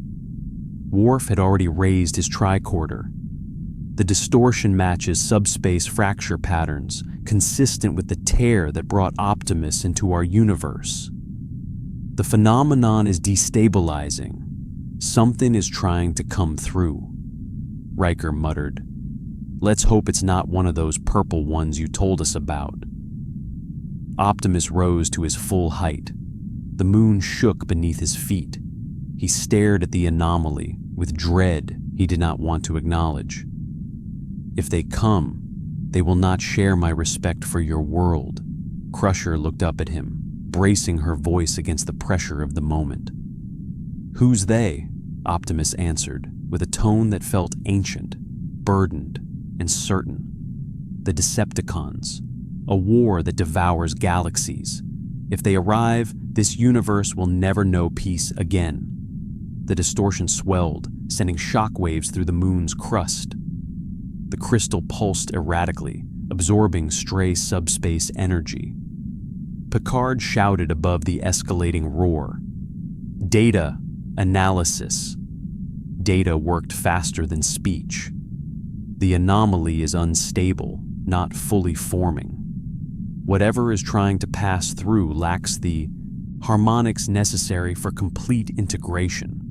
Worf had already raised his tricorder. The distortion matches subspace fracture patterns, consistent with the tear that brought Optimus into our universe. The phenomenon is destabilizing. Something is trying to come through. Riker muttered. Let's hope it's not one of those purple ones you told us about. Optimus rose to his full height. The moon shook beneath his feet. He stared at the anomaly with dread he did not want to acknowledge. If they come, they will not share my respect for your world. Crusher looked up at him, bracing her voice against the pressure of the moment. Who's they? Optimus answered, with a tone that felt ancient, burdened, and certain. The Decepticons, a war that devours galaxies. If they arrive, this universe will never know peace again. The distortion swelled, sending shockwaves through the moon's crust. The crystal pulsed erratically, absorbing stray subspace energy. Picard shouted above the escalating roar. Data, analysis. Data worked faster than speech. The anomaly is unstable, not fully forming. Whatever is trying to pass through lacks the harmonics necessary for complete integration.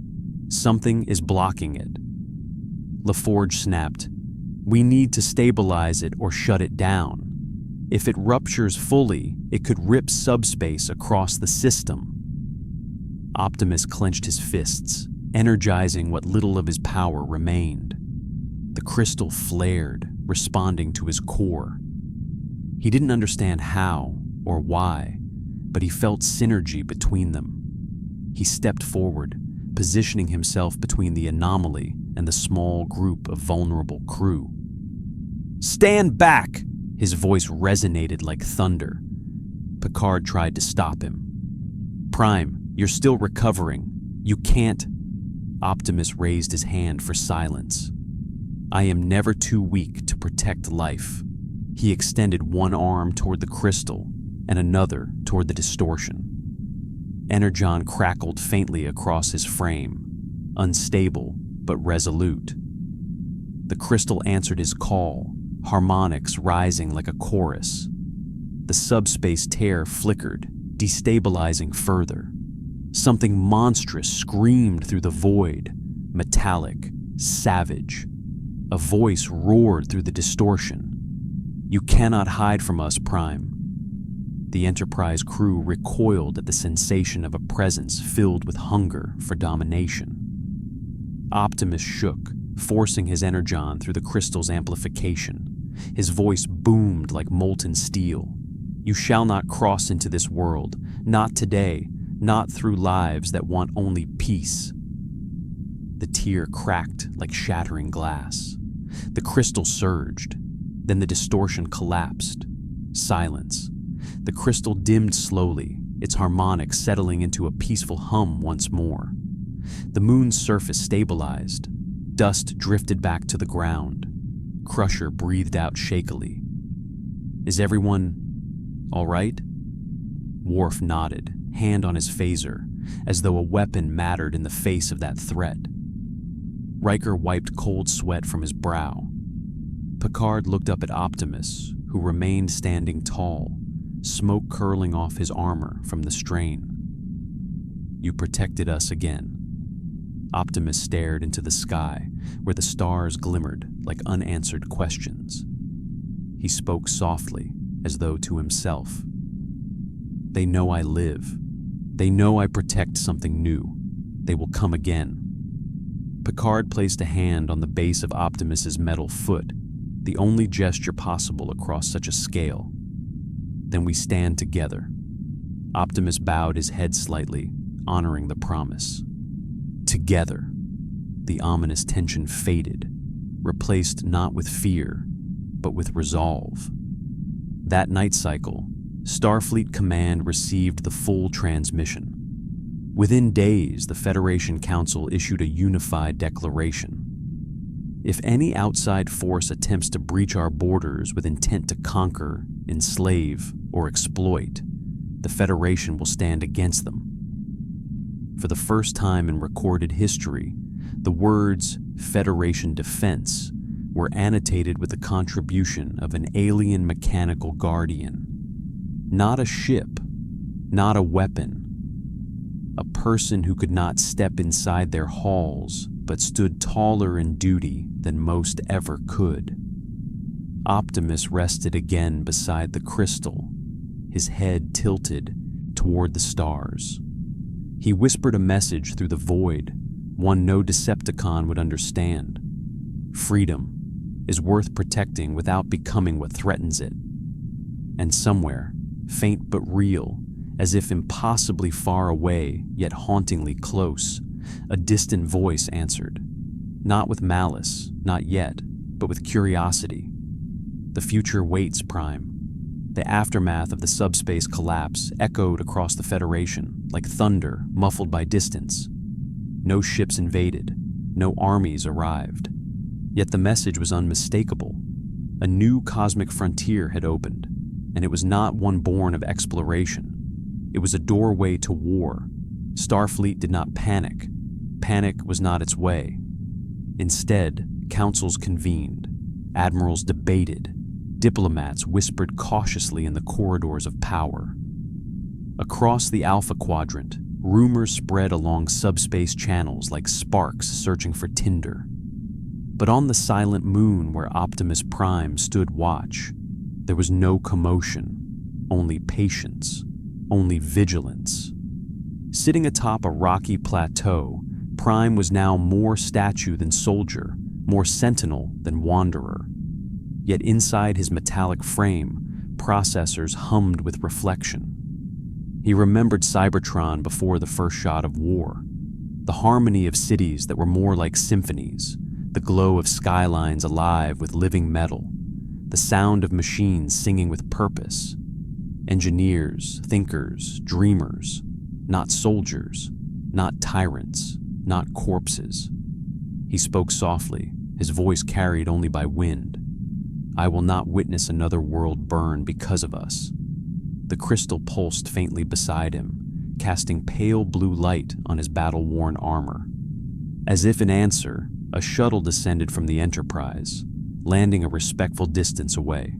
Something is blocking it. LaForge snapped. We need to stabilize it or shut it down. If it ruptures fully, it could rip subspace across the system." Optimus clenched his fists, energizing what little of his power remained. The crystal flared, responding to his core. He didn't understand how or why, but he felt synergy between them. He stepped forward, positioning himself between the anomaly and the small group of vulnerable crew. "Stand back!" His voice resonated like thunder. Picard tried to stop him. "Prime, you're still recovering. You can't." Optimus raised his hand for silence. "I am never too weak to protect life." He extended one arm toward the crystal and another toward the distortion. Energon crackled faintly across his frame, unstable but resolute. The crystal answered his call, harmonics rising like a chorus. The subspace tear flickered, destabilizing further. Something monstrous screamed through the void, metallic, savage. A voice roared through the distortion. "You cannot hide from us, Prime." The Enterprise crew recoiled at the sensation of a presence filled with hunger for domination. Optimus shook, forcing his energon through the crystal's amplification. His voice boomed like molten steel. "You shall not cross into this world, not today, not through lives that want only peace." The tear cracked like shattering glass. The crystal surged. Then the distortion collapsed. Silence. The crystal dimmed slowly, its harmonics settling into a peaceful hum once more. The moon's surface stabilized. Dust drifted back to the ground. Crusher breathed out shakily. "Is everyone all right?" Worf nodded, hand on his phaser, as though a weapon mattered in the face of that threat. Riker wiped cold sweat from his brow. Picard looked up at Optimus, who remained standing tall, smoke curling off his armor from the strain. "You protected us again." Optimus stared into the sky, where the stars glimmered like unanswered questions. He spoke softly, as though to himself. "They know I live. They know I protect something new. They will come again." Picard placed a hand on the base of Optimus's metal foot, the only gesture possible across such a scale. "Then we stand together." Optimus bowed his head slightly, honoring the promise. Together. The ominous tension faded, replaced not with fear, but with resolve. That night cycle, Starfleet Command received the full transmission. Within days, the Federation Council issued a unified declaration. If any outside force attempts to breach our borders with intent to conquer, enslave, or exploit, the Federation will stand against them. For the first time in recorded history, the words Federation Defense were annotated with the contribution of an alien mechanical guardian. Not a ship, not a weapon. A person who could not step inside their halls, but stood taller in duty than most ever could. Optimus rested again beside the crystal, his head tilted toward the stars. He whispered a message through the void, one no Decepticon would understand. Freedom is worth protecting without becoming what threatens it. And somewhere, faint but real, as if impossibly far away, yet hauntingly close, a distant voice answered. Not with malice, not yet, but with curiosity. "The future waits, Prime." The aftermath of the subspace collapse echoed across the Federation, like thunder muffled by distance. No ships invaded, no armies arrived. Yet the message was unmistakable. A new cosmic frontier had opened, and it was not one born of exploration. It was a doorway to war. Starfleet did not panic. Panic was not its way. Instead, councils convened, admirals debated, diplomats whispered cautiously in the corridors of power. Across the Alpha Quadrant, rumors spread along subspace channels like sparks searching for tinder. But on the silent moon where Optimus Prime stood watch, there was no commotion, only patience, only vigilance. Sitting atop a rocky plateau, Prime was now more statue than soldier, more sentinel than wanderer. Yet inside his metallic frame, processors hummed with reflection. He remembered Cybertron before the first shot of war, the harmony of cities that were more like symphonies, the glow of skylines alive with living metal, the sound of machines singing with purpose. Engineers, thinkers, dreamers, not soldiers, not tyrants, not corpses. He spoke softly, his voice carried only by wind. I will not witness another world burn because of us. The crystal pulsed faintly beside him, casting pale blue light on his battle-worn armor. As if in answer, a shuttle descended from the Enterprise, landing a respectful distance away.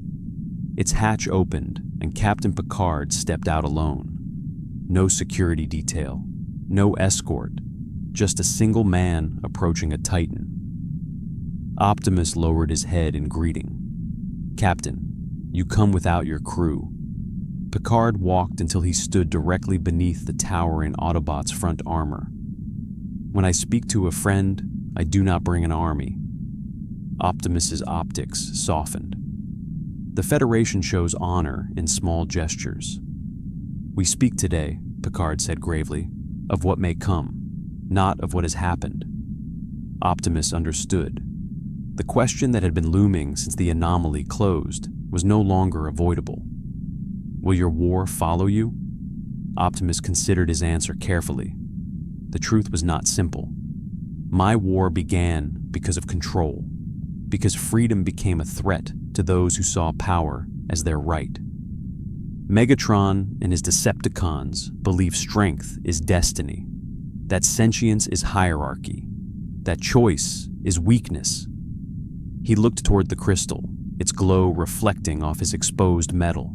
Its hatch opened, and Captain Picard stepped out alone. No security detail, no escort, just a single man approaching a Titan. Optimus lowered his head in greeting. Captain, you come without your crew. Picard walked until he stood directly beneath the towering Autobot's front armor. When I speak to a friend, I do not bring an army. Optimus's optics softened. The Federation shows honor in small gestures. We speak today, Picard said gravely, of what may come, not of what has happened. Optimus understood. The question that had been looming since the anomaly closed was no longer avoidable. Will your war follow you? Optimus considered his answer carefully. The truth was not simple. My war began because of control, because freedom became a threat to those who saw power as their right. Megatron and his Decepticons believe strength is destiny, that sentience is hierarchy, that choice is weakness. He looked toward the crystal, its glow reflecting off his exposed metal.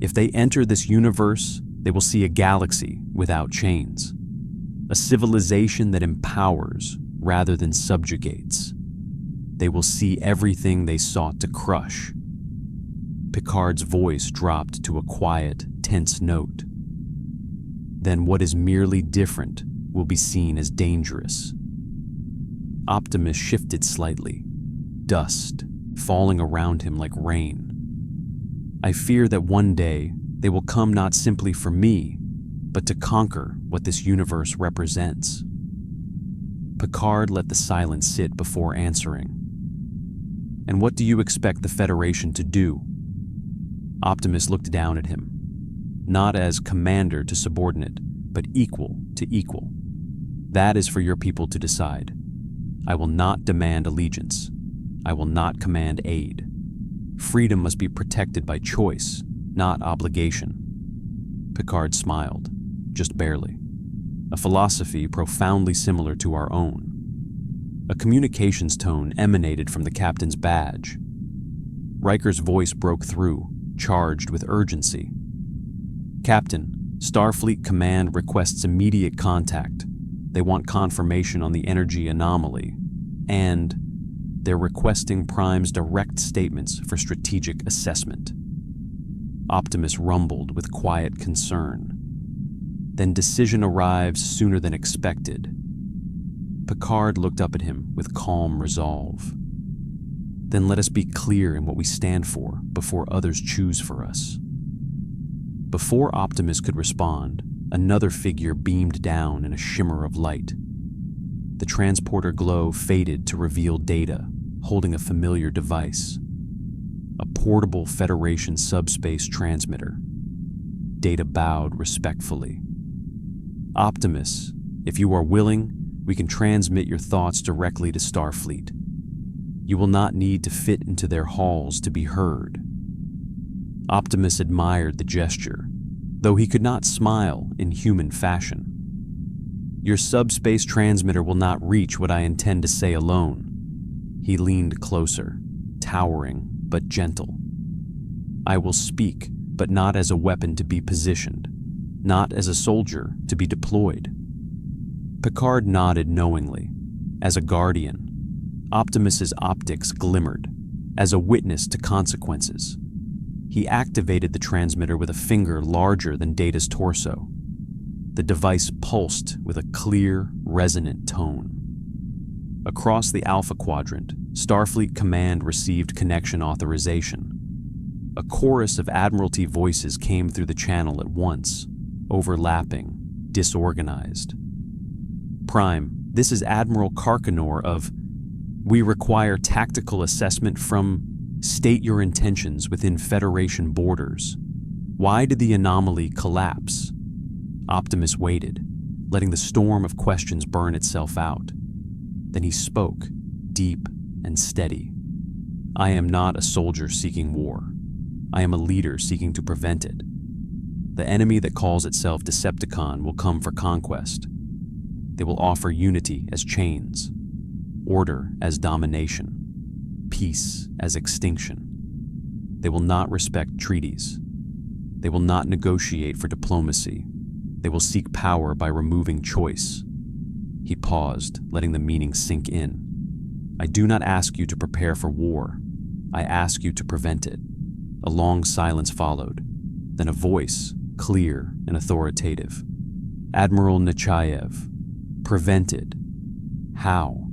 If they enter this universe, they will see a galaxy without chains, a civilization that empowers rather than subjugates. They will see everything they sought to crush. Picard's voice dropped to a quiet, tense note. Then what is merely different will be seen as dangerous. Optimus shifted slightly, dust falling around him like rain. I fear that one day they will come not simply for me, but to conquer what this universe represents. Picard let the silence sit before answering. And what do you expect the Federation to do? Optimus looked down at him, not as commander to subordinate, but equal to equal. That is for your people to decide. I will not demand allegiance. I will not command aid. Freedom must be protected by choice, not obligation. Picard smiled, just barely. A philosophy profoundly similar to our own. A communications tone emanated from the captain's badge. Riker's voice broke through, charged with urgency. Captain, Starfleet Command requests immediate contact. They want confirmation on the energy anomaly, and they're requesting Prime's direct statements for strategic assessment. Optimus rumbled with quiet concern. Then decision arrives sooner than expected. Picard looked up at him with calm resolve. Then let us be clear in what we stand for before others choose for us. Before Optimus could respond, another figure beamed down in a shimmer of light. The transporter glow faded to reveal Data, holding a familiar device. A portable Federation subspace transmitter. Data bowed respectfully. Optimus, if you are willing, we can transmit your thoughts directly to Starfleet. You will not need to fit into their halls to be heard. Optimus admired the gesture, though he could not smile in human fashion. Your subspace transmitter will not reach what I intend to say alone. He leaned closer, towering but gentle. I will speak, but not as a weapon to be positioned, not as a soldier to be deployed. Picard nodded knowingly. As a guardian, Optimus's optics glimmered, as a witness to consequences. He activated the transmitter with a finger larger than Data's torso. The device pulsed with a clear, resonant tone. Across the Alpha Quadrant, Starfleet Command received connection authorization. A chorus of Admiralty voices came through the channel at once, overlapping, disorganized. Prime, this is Admiral Karkanor of... We require tactical assessment from... State your intentions within Federation borders. Why did the anomaly collapse? Optimus waited, letting the storm of questions burn itself out. Then he spoke, deep and steady. I am not a soldier seeking war. I am a leader seeking to prevent it. The enemy that calls itself Decepticon will come for conquest. They will offer unity as chains, order as domination, peace as extinction. They will not respect treaties. They will not negotiate for diplomacy. They will seek power by removing choice. He paused, letting the meaning sink in. I do not ask you to prepare for war. I ask you to prevent it. A long silence followed. Then a voice, clear and authoritative. Admiral Nechayev. Prevented. How?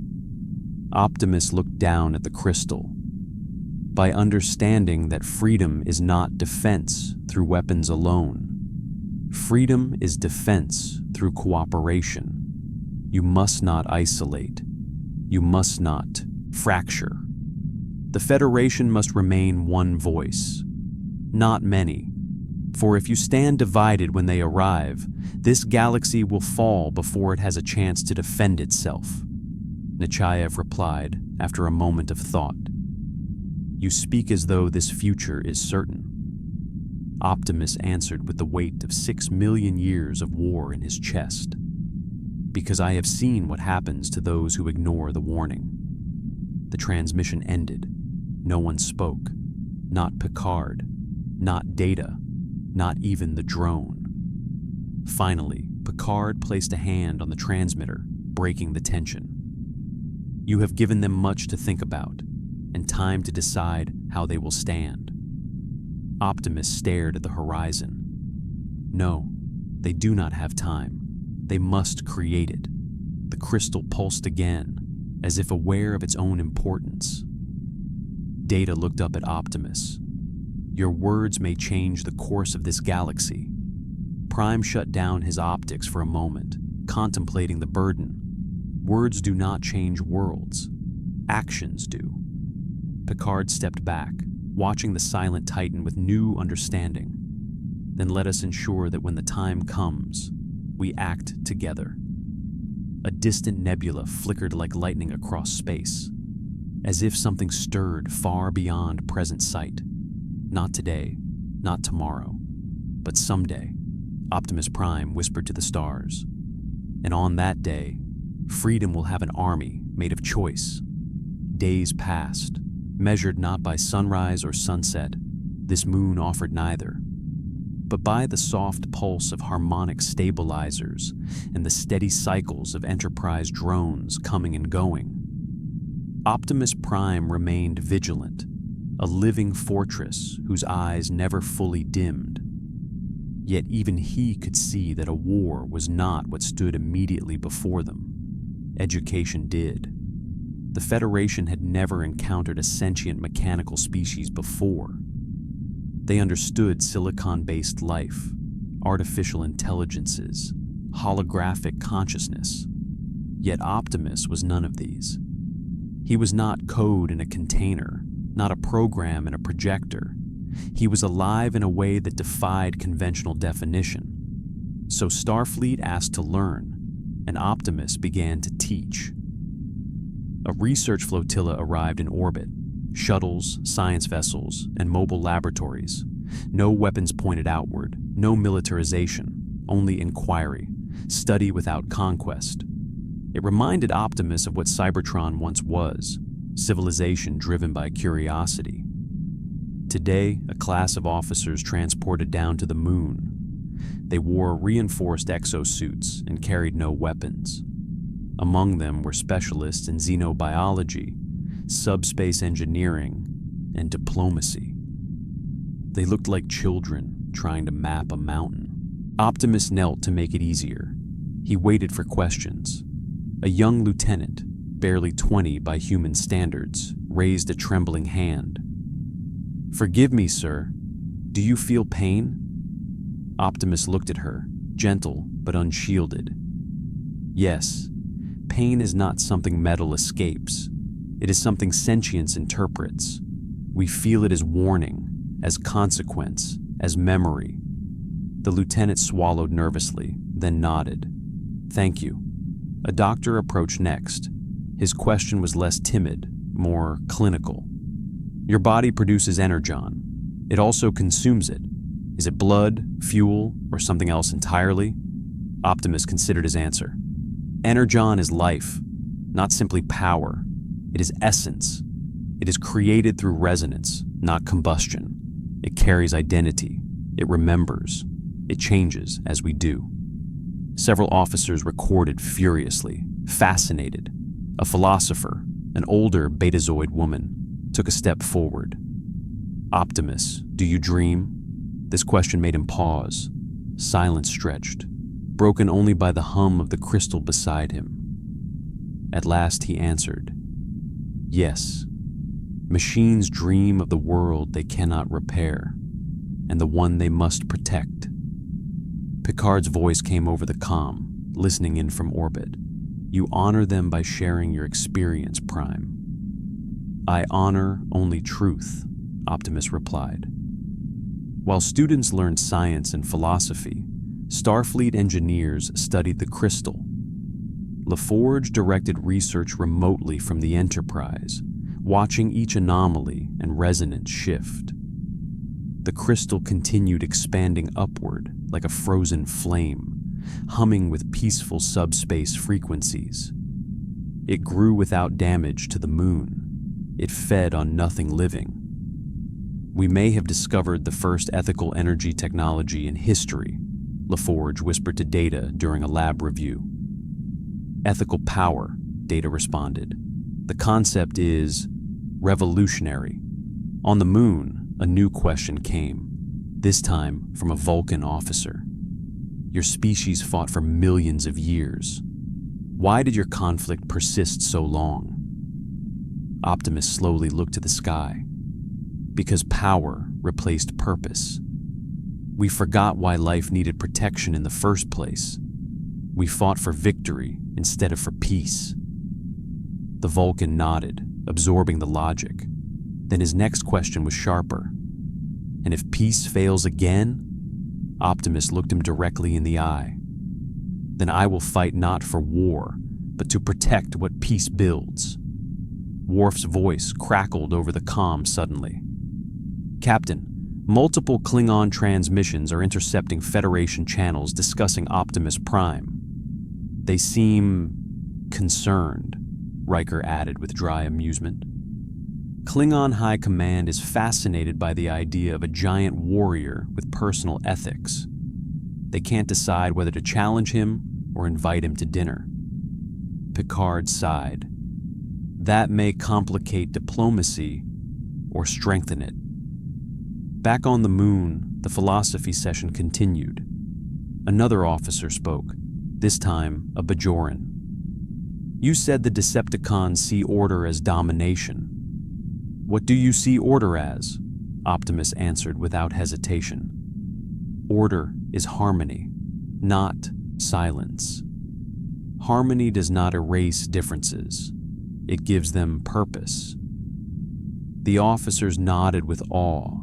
Optimus looked down at the crystal. By understanding that freedom is not defense through weapons alone. Freedom is defense through cooperation. You must not isolate. You must not fracture. The Federation must remain one voice, not many. For if you stand divided when they arrive, this galaxy will fall before it has a chance to defend itself. Nechayev replied after a moment of thought. You speak as though this future is certain. Optimus answered with the weight of 6 million years of war in his chest. Because I have seen what happens to those who ignore the warning. The transmission ended. No one spoke. Not Picard. Not Data. Not even the drone. Finally, Picard placed a hand on the transmitter, breaking the tension. You have given them much to think about, and time to decide how they will stand. Optimus stared at the horizon. No, they do not have time. They must create it. The crystal pulsed again, as if aware of its own importance. Data looked up at Optimus. Your words may change the course of this galaxy. Prime shut down his optics for a moment, contemplating the burden. Words do not change worlds. Actions do. Picard stepped back, watching the silent Titan with new understanding. Then let us ensure that when the time comes, we act together. A distant nebula flickered like lightning across space, as if something stirred far beyond present sight. Not today, not tomorrow, but someday, Optimus Prime whispered to the stars. And on that day, freedom will have an army made of choice. Days passed, measured not by sunrise or sunset. This moon offered neither, but by the soft pulse of harmonic stabilizers and the steady cycles of Enterprise drones coming and going. Optimus Prime remained vigilant, a living fortress whose eyes never fully dimmed. Yet even he could see that a war was not what stood immediately before them. Education did. The Federation had never encountered a sentient mechanical species before. They understood silicon-based life, artificial intelligences, holographic consciousness. Yet Optimus was none of these. He was not code in a container, not a program in a projector. He was alive in a way that defied conventional definition. So Starfleet asked to learn, and Optimus began to teach. A research flotilla arrived in orbit. Shuttles, science vessels, and mobile laboratories. No weapons pointed outward, no militarization, only inquiry, study without conquest. It reminded Optimus of what Cybertron once was, civilization driven by curiosity. Today, a class of officers transported down to the moon. They wore reinforced exosuits and carried no weapons. Among them were specialists in xenobiology, subspace engineering, and diplomacy. They looked like children trying to map a mountain. Optimus knelt to make it easier. He waited for questions. A young lieutenant, barely 20 by human standards, raised a trembling hand. "Forgive me, sir. Do you feel pain?" Optimus looked at her, gentle but unshielded. "Yes, pain is not something metal escapes. It is something sentience interprets. We feel it as warning, as consequence, as memory." The lieutenant swallowed nervously, then nodded. "Thank you." A doctor approached next. His question was less timid, more clinical. "Your body produces energon. It also consumes it. Is it blood, fuel, or something else entirely?" Optimus considered his answer. "Energon is life, not simply power. It is essence. It is created through resonance, not combustion. It carries identity. It remembers. It changes as we do." Several officers recorded furiously, fascinated. A philosopher, an older Betazoid woman, took a step forward. "Optimus, do you dream?" This question made him pause. Silence stretched, broken only by the hum of the crystal beside him. At last he answered, "Yes. Machines dream of the world they cannot repair, and the one they must protect." Picard's voice came over the comm, listening in from orbit. "You honor them by sharing your experience, Prime." "I honor only truth," Optimus replied. While students learned science and philosophy, Starfleet engineers studied the crystal. LaForge directed research remotely from the Enterprise, watching each anomaly and resonance shift. The crystal continued expanding upward like a frozen flame, humming with peaceful subspace frequencies. It grew without damage to the moon. It fed on nothing living. "We may have discovered the first ethical energy technology in history," LaForge whispered to Data during a lab review. "Ethical power," Data responded. "The concept is revolutionary." On the moon, a new question came, this time from a Vulcan officer. "Your species fought for millions of years. Why did your conflict persist so long?" Optimus slowly looked to the sky. "Because power replaced purpose. We forgot why life needed protection in the first place. We fought for victory instead of for peace." The Vulcan nodded, absorbing the logic. Then his next question was sharper. "And if peace fails again?" Optimus looked him directly in the eye. "Then I will fight not for war, but to protect what peace builds." Worf's voice crackled over the comm suddenly. "Captain, multiple Klingon transmissions are intercepting Federation channels discussing Optimus Prime. They seem concerned," Riker added with dry amusement. "Klingon High Command is fascinated by the idea of a giant warrior with personal ethics. They can't decide whether to challenge him or invite him to dinner." Picard sighed. "That may complicate diplomacy or strengthen it." Back on the moon, the philosophy session continued. Another officer spoke, this time a Bajoran. "You said the Decepticons see order as domination. What do you see order as?" Optimus answered without hesitation. "Order is harmony, not silence. Harmony does not erase differences. It gives them purpose." The officers nodded with awe,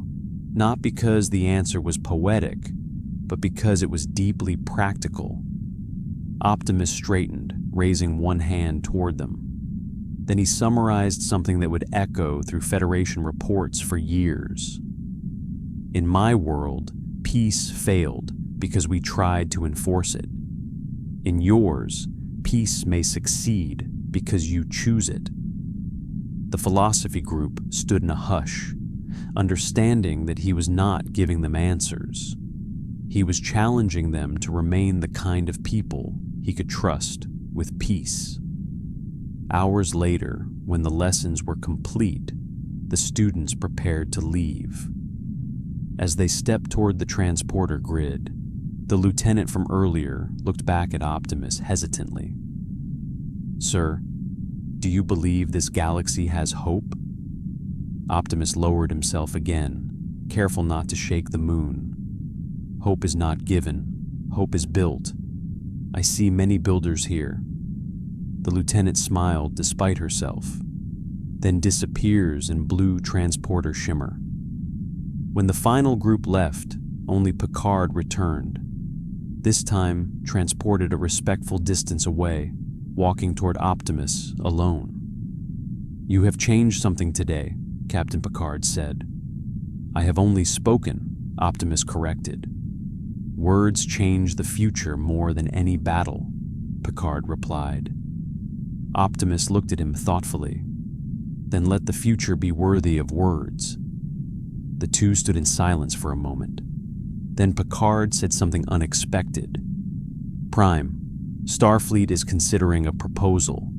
not because the answer was poetic, but because it was deeply practical. Optimus straightened, raising one hand toward them. Then he summarized something that would echo through Federation reports for years. "In my world, peace failed because we tried to enforce it. In yours, peace may succeed because you choose it." The philosophy group stood in a hush, understanding that he was not giving them answers. He was challenging them to remain the kind of people he could trust with peace. Hours later, when the lessons were complete, the students prepared to leave. As they stepped toward the transporter grid, the lieutenant from earlier looked back at Optimus hesitantly. "Sir, do you believe this galaxy has hope?" Optimus lowered himself again, careful not to shake the moon. "Hope is not given. Hope is built. I see many builders here." The lieutenant smiled despite herself, then disappears in blue transporter shimmer. When the final group left, only Picard returned. This time, transported a respectful distance away, walking toward Optimus alone. "You have changed something today," Captain Picard said. "I have only spoken," Optimus corrected. "Words change the future more than any battle," Picard replied. Optimus looked at him thoughtfully. "Then let the future be worthy of words." The two stood in silence for a moment. Then Picard said something unexpected. "Prime, Starfleet is considering a proposal.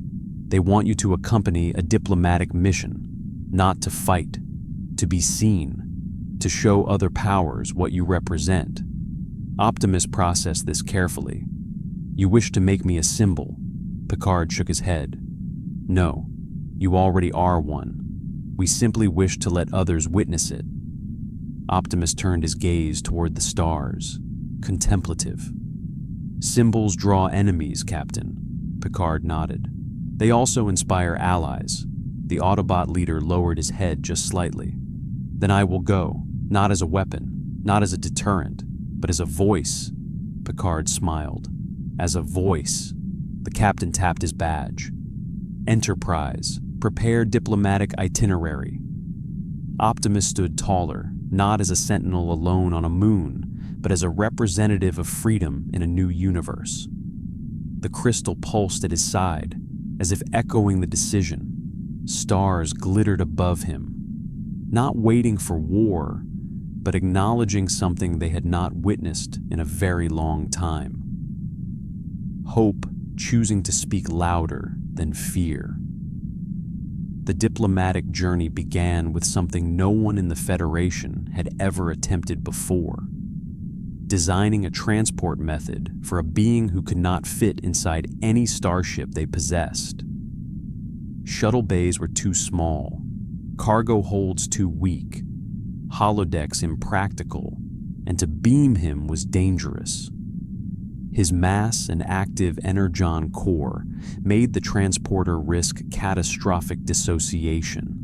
They want you to accompany a diplomatic mission, not to fight, to be seen, to show other powers what you represent." Optimus processed this carefully. "You wish to make me a symbol?" Picard shook his head. "No, you already are one. We simply wish to let others witness it." Optimus turned his gaze toward the stars, contemplative. "Symbols draw enemies, Captain," Picard nodded. "They also inspire allies." The Autobot leader lowered his head just slightly. "Then I will go, not as a weapon, not as a deterrent, but as a voice." Picard smiled. "As a voice." The captain tapped his badge. "Enterprise, prepare diplomatic itinerary." Optimus stood taller, not as a sentinel alone on a moon, but as a representative of freedom in a new universe. The crystal pulsed at his side, as if echoing the decision. Stars glittered above him, not waiting for war, but acknowledging something they had not witnessed in a very long time. Hope choosing to speak louder than fear. The diplomatic journey began with something no one in the Federation had ever attempted before: designing a transport method for a being who could not fit inside any starship they possessed. Shuttle bays were too small, cargo holds too weak, holodecks impractical, and to beam him was dangerous. His mass and active energon core made the transporter risk catastrophic dissociation.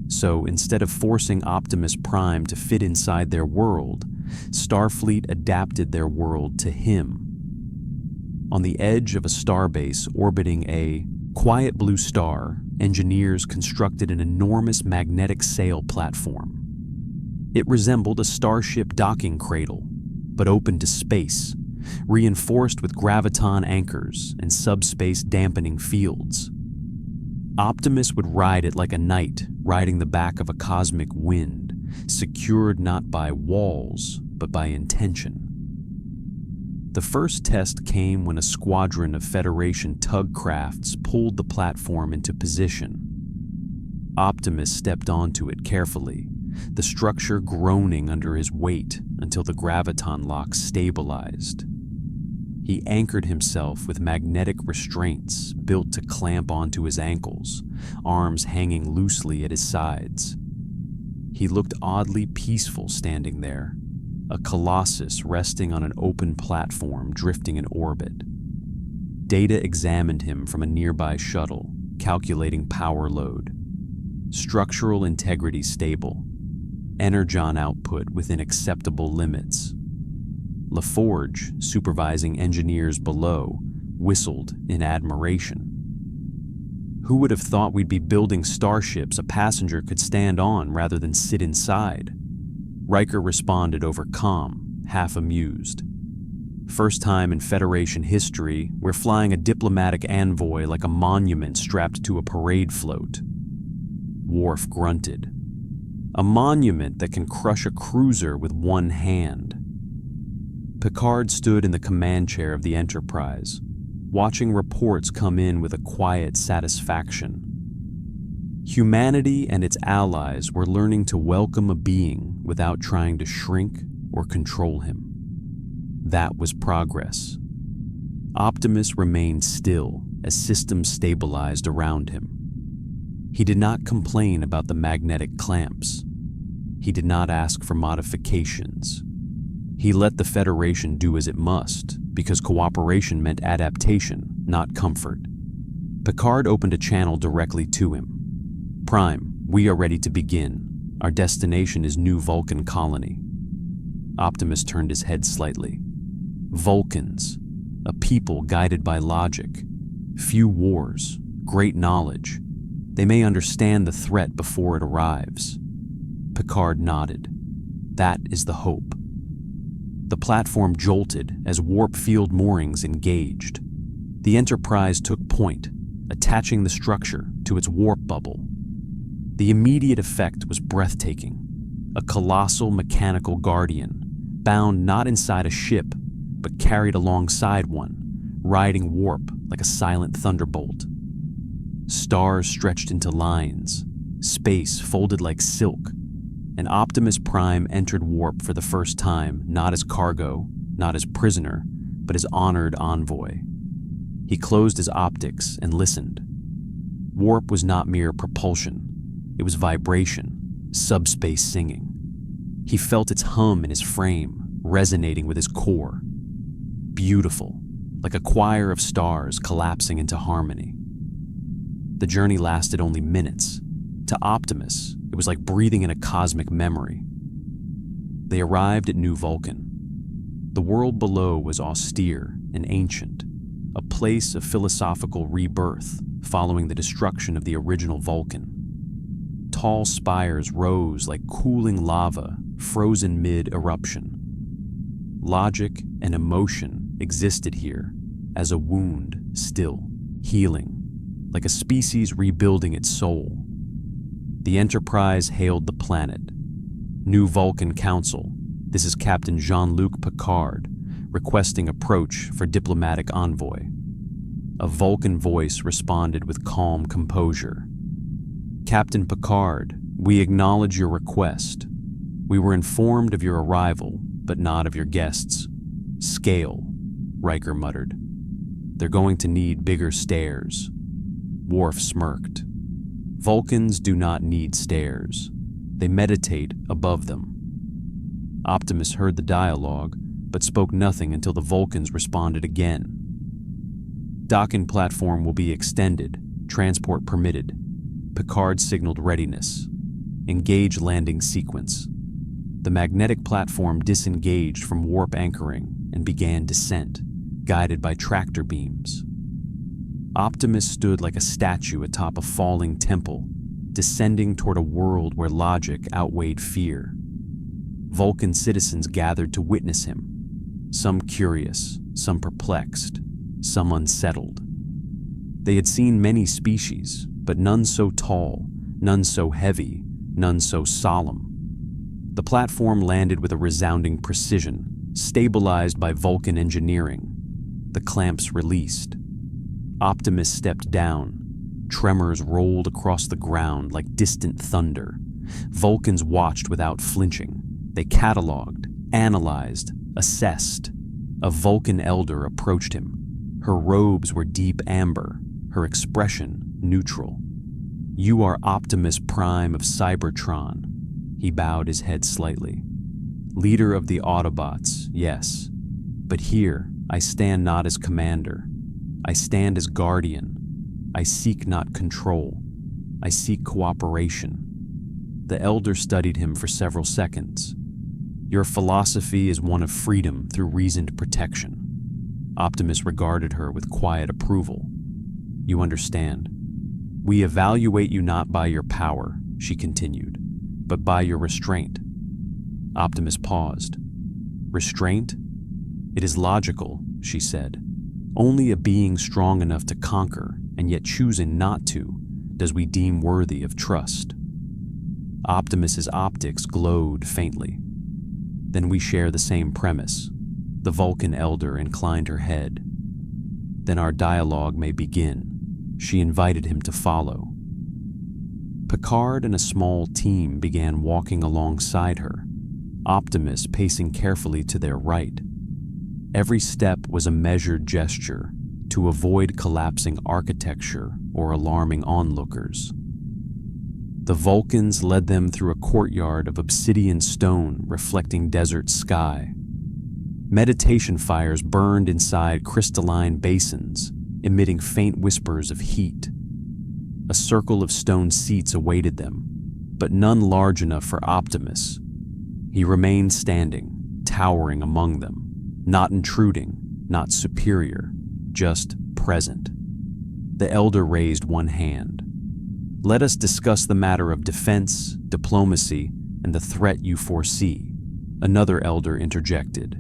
So instead of forcing Optimus Prime to fit inside their world, Starfleet adapted their world to him. On the edge of a starbase orbiting a quiet blue star, engineers constructed an enormous magnetic sail platform. It resembled a starship docking cradle, but open to space, reinforced with graviton anchors and subspace dampening fields. Optimus would ride it like a knight riding the back of a cosmic wind, secured not by walls, but by intention. The first test came when a squadron of Federation tug crafts pulled the platform into position. Optimus stepped onto it carefully, the structure groaning under his weight until the graviton lock stabilized. He anchored himself with magnetic restraints built to clamp onto his ankles, arms hanging loosely at his sides. He looked oddly peaceful standing there, a colossus resting on an open platform drifting in orbit. Data examined him from a nearby shuttle, calculating power load. Structural integrity stable. Energon output within acceptable limits. LaForge, supervising engineers below, whistled in admiration. Who would have thought we'd be building starships a passenger could stand on rather than sit inside? Riker responded over comm, half amused. First time in Federation history, we're flying a diplomatic envoy like a monument strapped to a parade float. Worf grunted. A monument that can crush a cruiser with one hand. Picard stood in the command chair of the Enterprise, watching reports come in with a quiet satisfaction. Humanity and its allies were learning to welcome a being without trying to shrink or control him. That was progress. Optimus remained still as systems stabilized around him. He did not complain about the magnetic clamps. He did not ask for modifications. He let the Federation do as it must, because cooperation meant adaptation, not comfort. Picard opened a channel directly to him. "Prime, we are ready to begin. Our destination is New Vulcan Colony." Optimus turned his head slightly. Vulcans, a people guided by logic. Few wars, great knowledge. They may understand the threat before it arrives. Picard nodded. That is the hope. The platform jolted as warp field moorings engaged. The Enterprise took point, attaching the structure to its warp bubble. The immediate effect was breathtaking. A colossal mechanical guardian, bound not inside a ship, but carried alongside one, riding warp like a silent thunderbolt. Stars stretched into lines, space folded like silk, and Optimus Prime entered warp for the first time, not as cargo, not as prisoner, but as honored envoy. He closed his optics and listened. Warp was not mere propulsion. It was vibration, subspace singing. He felt its hum in his frame, resonating with his core. Beautiful, like a choir of stars collapsing into harmony. The journey lasted only minutes. To Optimus, it was like breathing in a cosmic memory. They arrived at New Vulcan. The world below was austere and ancient, a place of philosophical rebirth following the destruction of the original Vulcan. Tall spires rose like cooling lava, frozen mid-eruption. Logic and emotion existed here, as a wound still, healing, like a species rebuilding its soul. The Enterprise hailed the planet. New Vulcan Council, this is Captain Jean-Luc Picard, requesting approach for diplomatic envoy. A Vulcan voice responded with calm composure. Captain Picard, we acknowledge your request. We were informed of your arrival, but not of your guests. Scale, Riker muttered. They're going to need bigger stairs. Worf smirked. Vulcans do not need stairs. They meditate above them. Optimus heard the dialogue, but spoke nothing until the Vulcans responded again. Docking platform will be extended, transport permitted. Picard signaled readiness. Engage landing sequence. The magnetic platform disengaged from warp anchoring and began descent, guided by tractor beams. Optimus stood like a statue atop a falling temple, descending toward a world where logic outweighed fear. Vulcan citizens gathered to witness him, some curious, some perplexed, some unsettled. They had seen many species, but none so tall, none so heavy, none so solemn. The platform landed with a resounding precision, stabilized by Vulcan engineering. The clamps released. Optimus stepped down. Tremors rolled across the ground like distant thunder. Vulcans watched without flinching. They cataloged, analyzed, assessed. A Vulcan elder approached him. Her robes were deep amber, her expression neutral. You are Optimus Prime of Cybertron. He bowed his head slightly. Leader of the Autobots, yes. But here, I stand not as commander. I stand as guardian. I seek not control. I seek cooperation. The elder studied him for several seconds. Your philosophy is one of freedom through reasoned protection. Optimus regarded her with quiet approval. You understand. We evaluate you not by your power, she continued, but by your restraint. Optimus paused. Restraint? It is logical, she said. Only a being strong enough to conquer, and yet choosing not to, does we deem worthy of trust. Optimus's optics glowed faintly. Then we share the same premise. The Vulcan elder inclined her head. Then our dialogue may begin." She invited him to follow. Picard and a small team began walking alongside her, Optimus pacing carefully to their right. Every step was a measured gesture to avoid collapsing architecture or alarming onlookers. The Vulcans led them through a courtyard of obsidian stone reflecting desert sky. Meditation fires burned inside crystalline basins, emitting faint whispers of heat. A circle of stone seats awaited them, but none large enough for Optimus. He remained standing, towering among them, not intruding, not superior, just present. The elder raised one hand. "Let us discuss the matter of defense, diplomacy, and the threat you foresee," another elder interjected.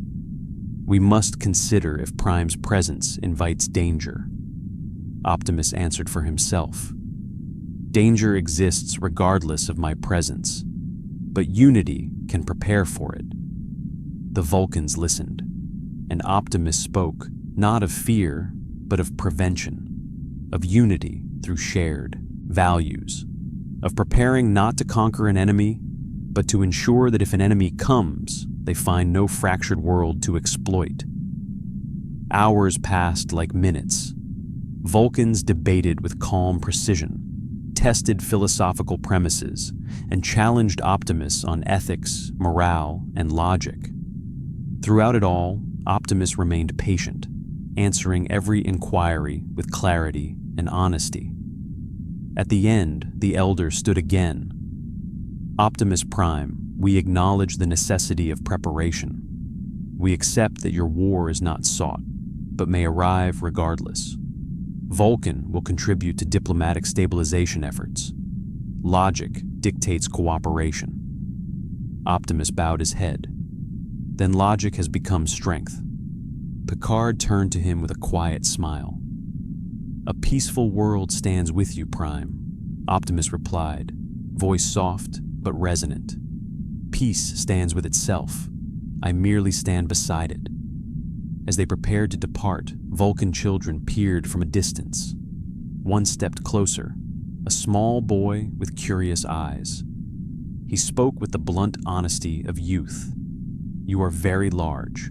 "We must consider if Prime's presence invites danger." Optimus answered for himself. "Danger exists regardless of my presence, but unity can prepare for it." The Vulcans listened, and Optimus spoke not of fear, but of prevention, of unity through shared values, of preparing not to conquer an enemy, but to ensure that if an enemy comes, they find no fractured world to exploit. Hours passed like minutes. Vulcans debated with calm precision, tested philosophical premises, and challenged Optimus on ethics, morale, and logic. Throughout it all, Optimus remained patient, answering every inquiry with clarity and honesty. At the end, the elder stood again. "Optimus Prime, we acknowledge the necessity of preparation. We accept that your war is not sought, but may arrive regardless. Vulcan will contribute to diplomatic stabilization efforts. Logic dictates cooperation." Optimus bowed his head. "Then logic has become strength." Picard turned to him with a quiet smile. "A peaceful world stands with you, Prime," Optimus replied, voice soft but resonant. "Peace stands with itself. I merely stand beside it." As they prepared to depart, Vulcan children peered from a distance. One stepped closer, a small boy with curious eyes. He spoke with the blunt honesty of youth. "You are very large."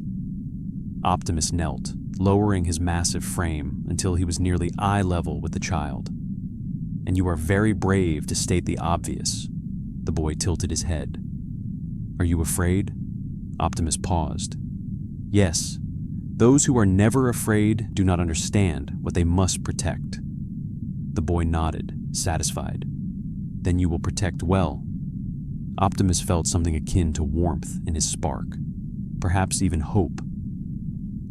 Optimus knelt, lowering his massive frame until he was nearly eye level with the child. "And you are very brave to state the obvious." The boy tilted his head. "Are you afraid?" Optimus paused. "Yes. Those who are never afraid do not understand what they must protect." The boy nodded, satisfied. "Then you will protect well." Optimus felt something akin to warmth in his spark, perhaps even hope.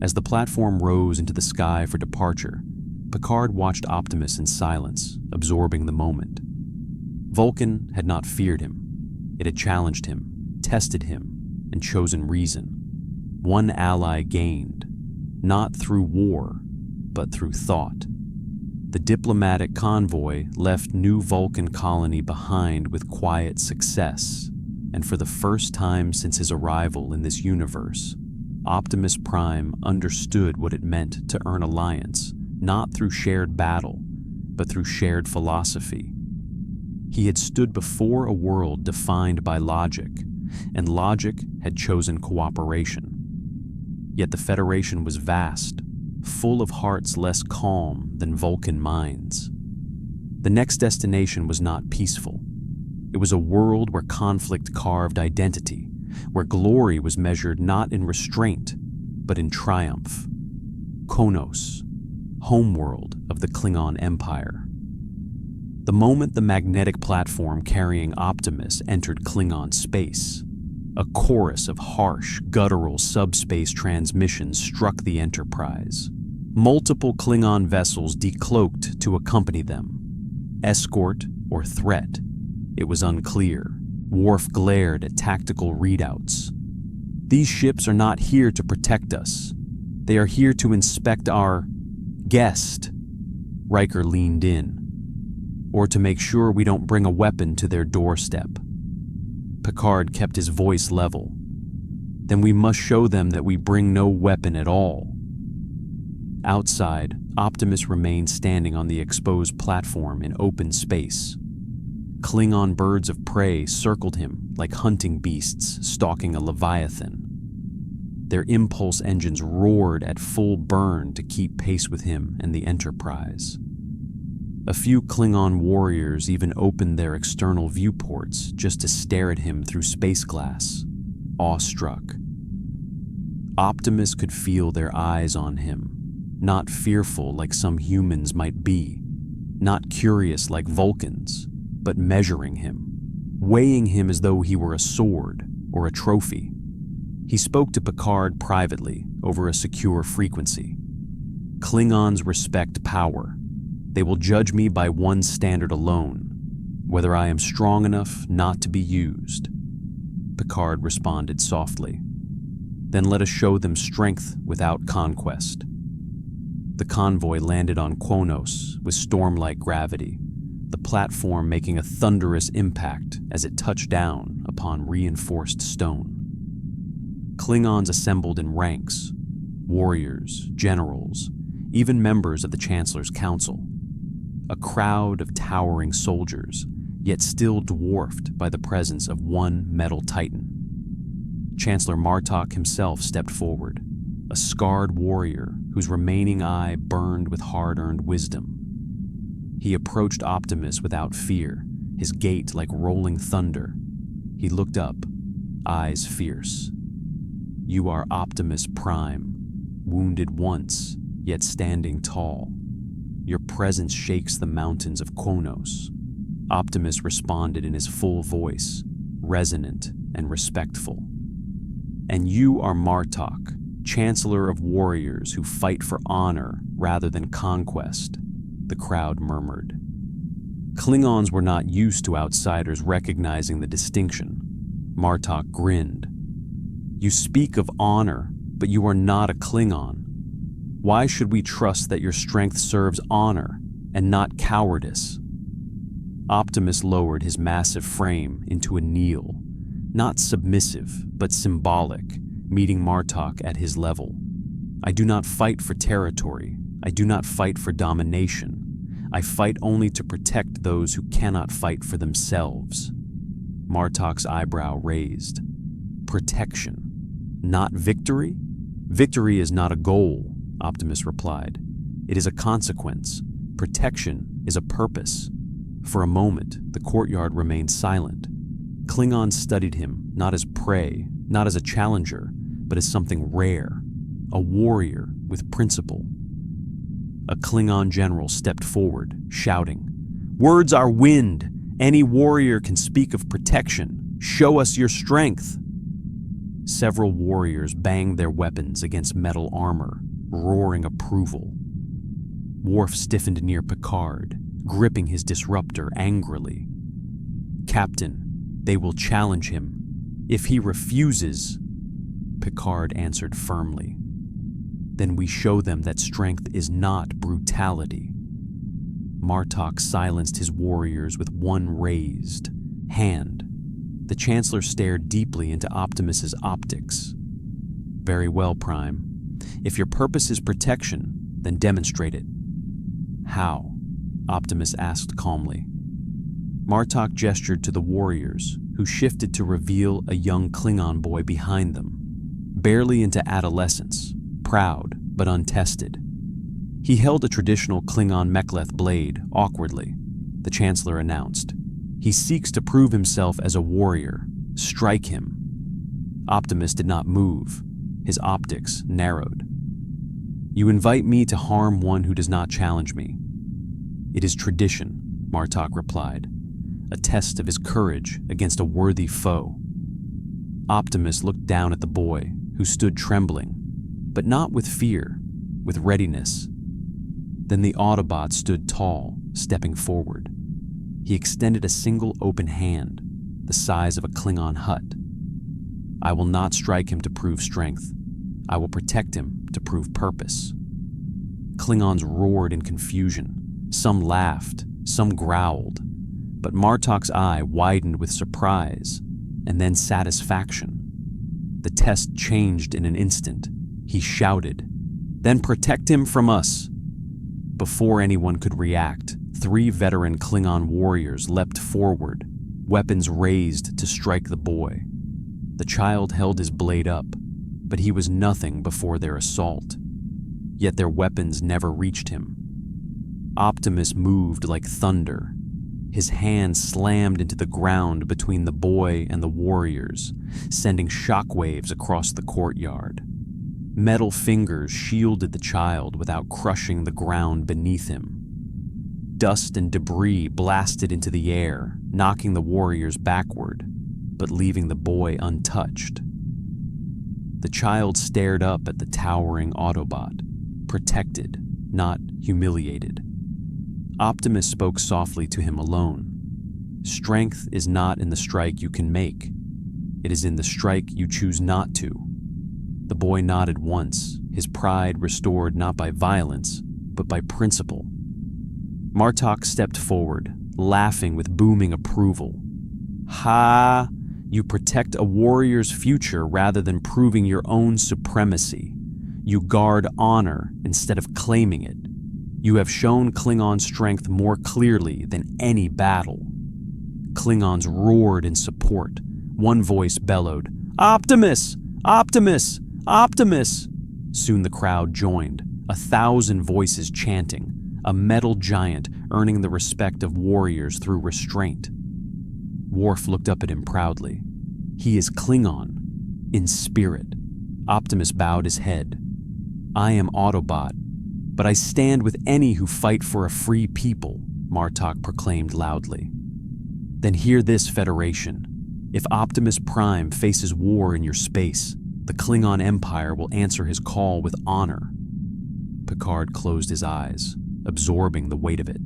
As the platform rose into the sky for departure, Picard watched Optimus in silence, absorbing the moment. Vulcan had not feared him. It had challenged him, tested him, and chosen reason. One ally gained, not through war, but through thought. The diplomatic convoy left New Vulcan colony behind with quiet success, and for the first time since his arrival in this universe, Optimus Prime understood what it meant to earn alliance, not through shared battle, but through shared philosophy. He had stood before a world defined by logic, and logic had chosen cooperation. Yet the Federation was vast, full of hearts less calm than Vulcan minds. The next destination was not peaceful. It was a world where conflict carved identity, where glory was measured not in restraint, but in triumph. Konos, homeworld of the Klingon Empire. The moment the magnetic platform carrying Optimus entered Klingon space, a chorus of harsh, guttural subspace transmissions struck the Enterprise. Multiple Klingon vessels decloaked to accompany them. Escort or threat? It was unclear. Worf glared at tactical readouts. "These ships are not here to protect us. They are here to inspect our guest." Riker leaned in. "Or to make sure we don't bring a weapon to their doorstep." Picard kept his voice level. "Then we must show them that we bring no weapon at all." Outside, Optimus remained standing on the exposed platform in open space. Klingon birds of prey circled him like hunting beasts stalking a leviathan. Their impulse engines roared at full burn to keep pace with him and the Enterprise. A few Klingon warriors even opened their external viewports just to stare at him through space glass, awestruck. Optimus could feel their eyes on him, not fearful like some humans might be, not curious like Vulcans, but measuring him, weighing him as though he were a sword or a trophy. He spoke to Picard privately over a secure frequency. Klingons respect power. They will judge me by one standard alone, whether I am strong enough not to be used. Picard responded softly. Then let us show them strength without conquest. The convoy landed on Kronos with storm-like gravity, the platform making a thunderous impact as it touched down upon reinforced stone. Klingons assembled in ranks, warriors, generals, even members of the Chancellor's Council. A crowd of towering soldiers, yet still dwarfed by the presence of one metal titan. Chancellor Martok himself stepped forward, a scarred warrior whose remaining eye burned with hard-earned wisdom. He approached Optimus without fear, his gait like rolling thunder. He looked up, eyes fierce. You are Optimus Prime, wounded once, yet standing tall. Your presence shakes the mountains of Kronos. Optimus responded in his full voice, resonant and respectful. And you are Martok, Chancellor of warriors who fight for honor rather than conquest, the crowd murmured. Klingons were not used to outsiders recognizing the distinction. Martok grinned. You speak of honor, but you are not a Klingon. Why should we trust that your strength serves honor and not cowardice? Optimus lowered his massive frame into a kneel, not submissive, but symbolic, meeting Martok at his level. I do not fight for territory. I do not fight for domination. I fight only to protect those who cannot fight for themselves. Martok's eyebrow raised. Protection, not victory? Victory is not a goal, Optimus replied. It is a consequence. Protection is a purpose. For a moment, the courtyard remained silent. Klingons studied him not as prey, not as a challenger, but as something rare, a warrior with principle. A Klingon general stepped forward, shouting, "Words are wind! Any warrior can speak of protection. Show us your strength!" Several warriors banged their weapons against metal armor, roaring approval. Worf stiffened near Picard, gripping his disruptor angrily. "Captain, they will challenge him. If he refuses," Picard answered firmly, "then we show them that strength is not brutality." Martok silenced his warriors with one raised hand. The Chancellor stared deeply into Optimus's optics. "Very well, Prime. If your purpose is protection, then demonstrate it." "How?" Optimus asked calmly. Martok gestured to the warriors, who shifted to reveal a young Klingon boy behind them, barely into adolescence, proud but untested. He held a traditional Klingon mek'leth blade awkwardly. The Chancellor announced, "He seeks to prove himself as a warrior. Strike him." Optimus did not move. His optics narrowed. "You invite me to harm one who does not challenge me." "It is tradition," Martok replied, "a test of his courage against a worthy foe." Optimus looked down at the boy, who stood trembling, but not with fear, with readiness. Then the Autobot stood tall, stepping forward. He extended a single open hand, the size of a Klingon hut. "I will not strike him to prove strength. I will protect him to prove purpose." Klingons roared in confusion. Some laughed, some growled, but Martok's eye widened with surprise and then satisfaction. The test changed in an instant. He shouted, Then protect him from us." Before anyone could react, 3 veteran Klingon warriors leapt forward, weapons raised to strike the boy. The child held his blade up, but he was nothing before their assault. Yet their weapons never reached him. Optimus moved like thunder. His hand slammed into the ground between the boy and the warriors, sending shockwaves across the courtyard. Metal fingers shielded the child without crushing the ground beneath him. Dust and debris blasted into the air, knocking the warriors backward, but leaving the boy untouched. The child stared up at the towering Autobot, protected, not humiliated. Optimus spoke softly to him alone. "Strength is not in the strike you can make. It is in the strike you choose not to." The boy nodded once, his pride restored not by violence, but by principle. Martok stepped forward, laughing with booming approval. "Ha! You protect a warrior's future rather than proving your own supremacy. You guard honor instead of claiming it. You have shown Klingon strength more clearly than any battle." Klingons roared in support. One voice bellowed, "Optimus! Optimus! Optimus!" Soon the crowd joined, 1,000 voices chanting, a metal giant earning the respect of warriors through restraint. Worf looked up at him proudly. "He is Klingon, in spirit." Optimus bowed his head. "I am Autobot, but I stand with any who fight for a free people," Martok proclaimed loudly. "Then hear this, Federation. If Optimus Prime faces war in your space, the Klingon Empire will answer his call with honor." Picard closed his eyes, absorbing the weight of it.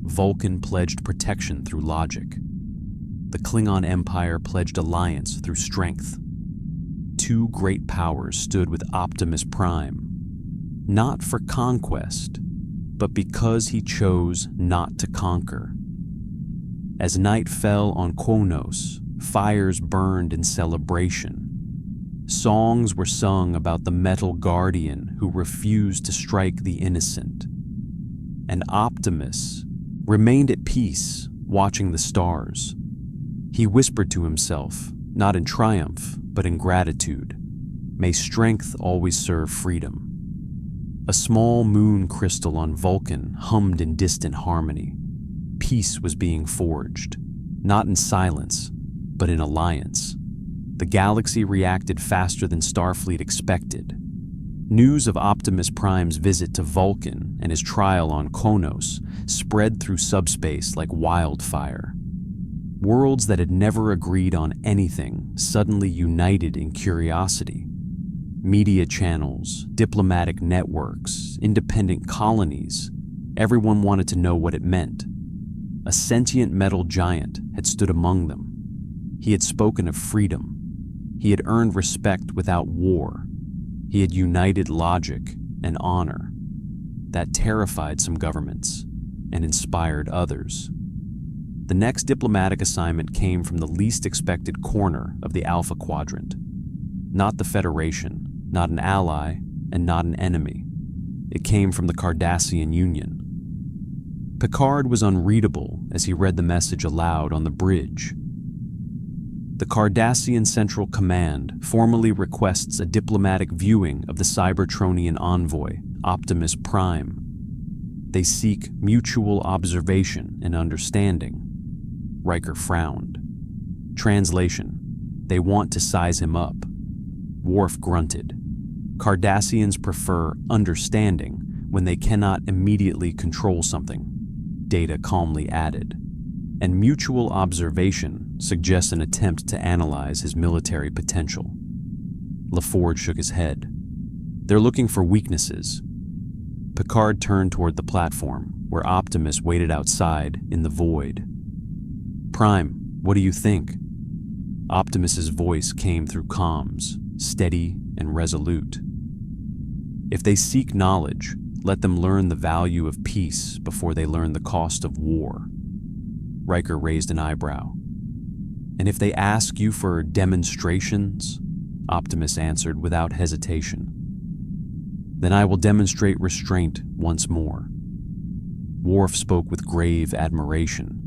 Vulcan pledged protection through logic. The Klingon Empire pledged alliance through strength. 2 great powers stood with Optimus Prime, not for conquest, but because he chose not to conquer. As night fell on Kronos, fires burned in celebration. Songs were sung about the metal guardian who refused to strike the innocent. And Optimus remained at peace, watching the stars. He whispered to himself, not in triumph, but in gratitude, "May strength always serve freedom." A small moon crystal on Vulcan hummed in distant harmony. Peace was being forged, not in silence, but in alliance. The galaxy reacted faster than Starfleet expected. News of Optimus Prime's visit to Vulcan and his trial on Kronos spread through subspace like wildfire. Worlds that had never agreed on anything suddenly united in curiosity. Media channels, diplomatic networks, independent colonies, everyone wanted to know what it meant. A sentient metal giant had stood among them. He had spoken of freedom. He had earned respect without war. He had united logic and honor. That terrified some governments and inspired others. The next diplomatic assignment came from the least expected corner of the Alpha Quadrant. Not the Federation, not an ally, and not an enemy. It came from the Cardassian Union. Picard was unreadable as he read the message aloud on the bridge. The Cardassian Central Command formally requests a diplomatic viewing of the Cybertronian envoy, Optimus Prime. They seek mutual observation and understanding. Riker frowned. Translation: they want to size him up. Worf grunted. Cardassians prefer understanding when they cannot immediately control something, Data calmly added. And mutual observation suggests an attempt to analyze his military potential. LaForge shook his head. They're looking for weaknesses. Picard turned toward the platform, where Optimus waited outside in the void. "Prime, what do you think?" Optimus's voice came through comms, steady and resolute. "If they seek knowledge, let them learn the value of peace before they learn the cost of war." Riker raised an eyebrow. "And if they ask you for demonstrations?" Optimus answered without hesitation. Then I will demonstrate restraint once more." Worf spoke with grave admiration.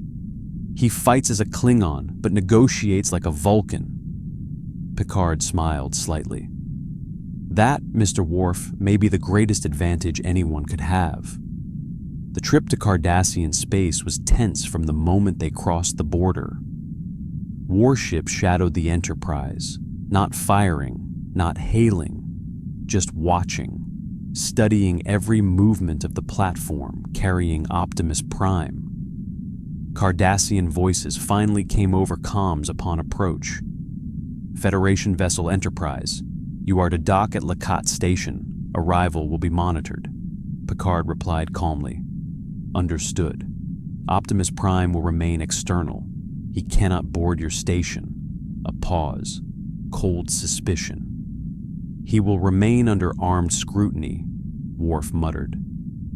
"He fights as a Klingon, but negotiates like a Vulcan." Picard smiled slightly. "That, Mr. Worf, may be the greatest advantage anyone could have." The trip to Cardassian space was tense from the moment they crossed the border. Warships shadowed the Enterprise, not firing, not hailing, just watching, studying every movement of the platform carrying Optimus Prime. Cardassian voices finally came over comms upon approach. "Federation vessel Enterprise, you are to dock at Lakat Station. Arrival will be monitored." Picard replied calmly. "Understood. Optimus Prime will remain external. He cannot board your station." A pause. Cold suspicion. "He will remain under armed scrutiny," Worf muttered.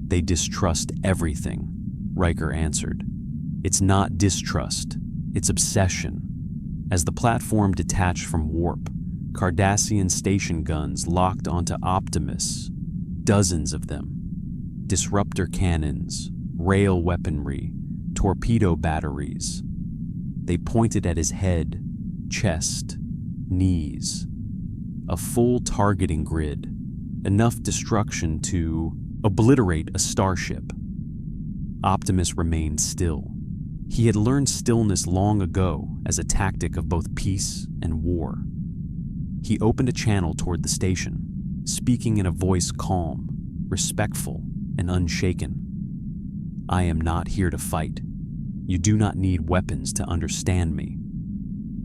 "They distrust everything," Riker answered. "It's not distrust, it's obsession." As the platform detached from warp, Cardassian station guns locked onto Optimus, dozens of them. Disruptor cannons, rail weaponry, torpedo batteries. They pointed at his head, chest, knees. A full targeting grid, enough destruction to obliterate a starship. Optimus remained still. He had learned stillness long ago as a tactic of both peace and war. He opened a channel toward the station, speaking in a voice calm, respectful, and unshaken. "I am not here to fight. You do not need weapons to understand me."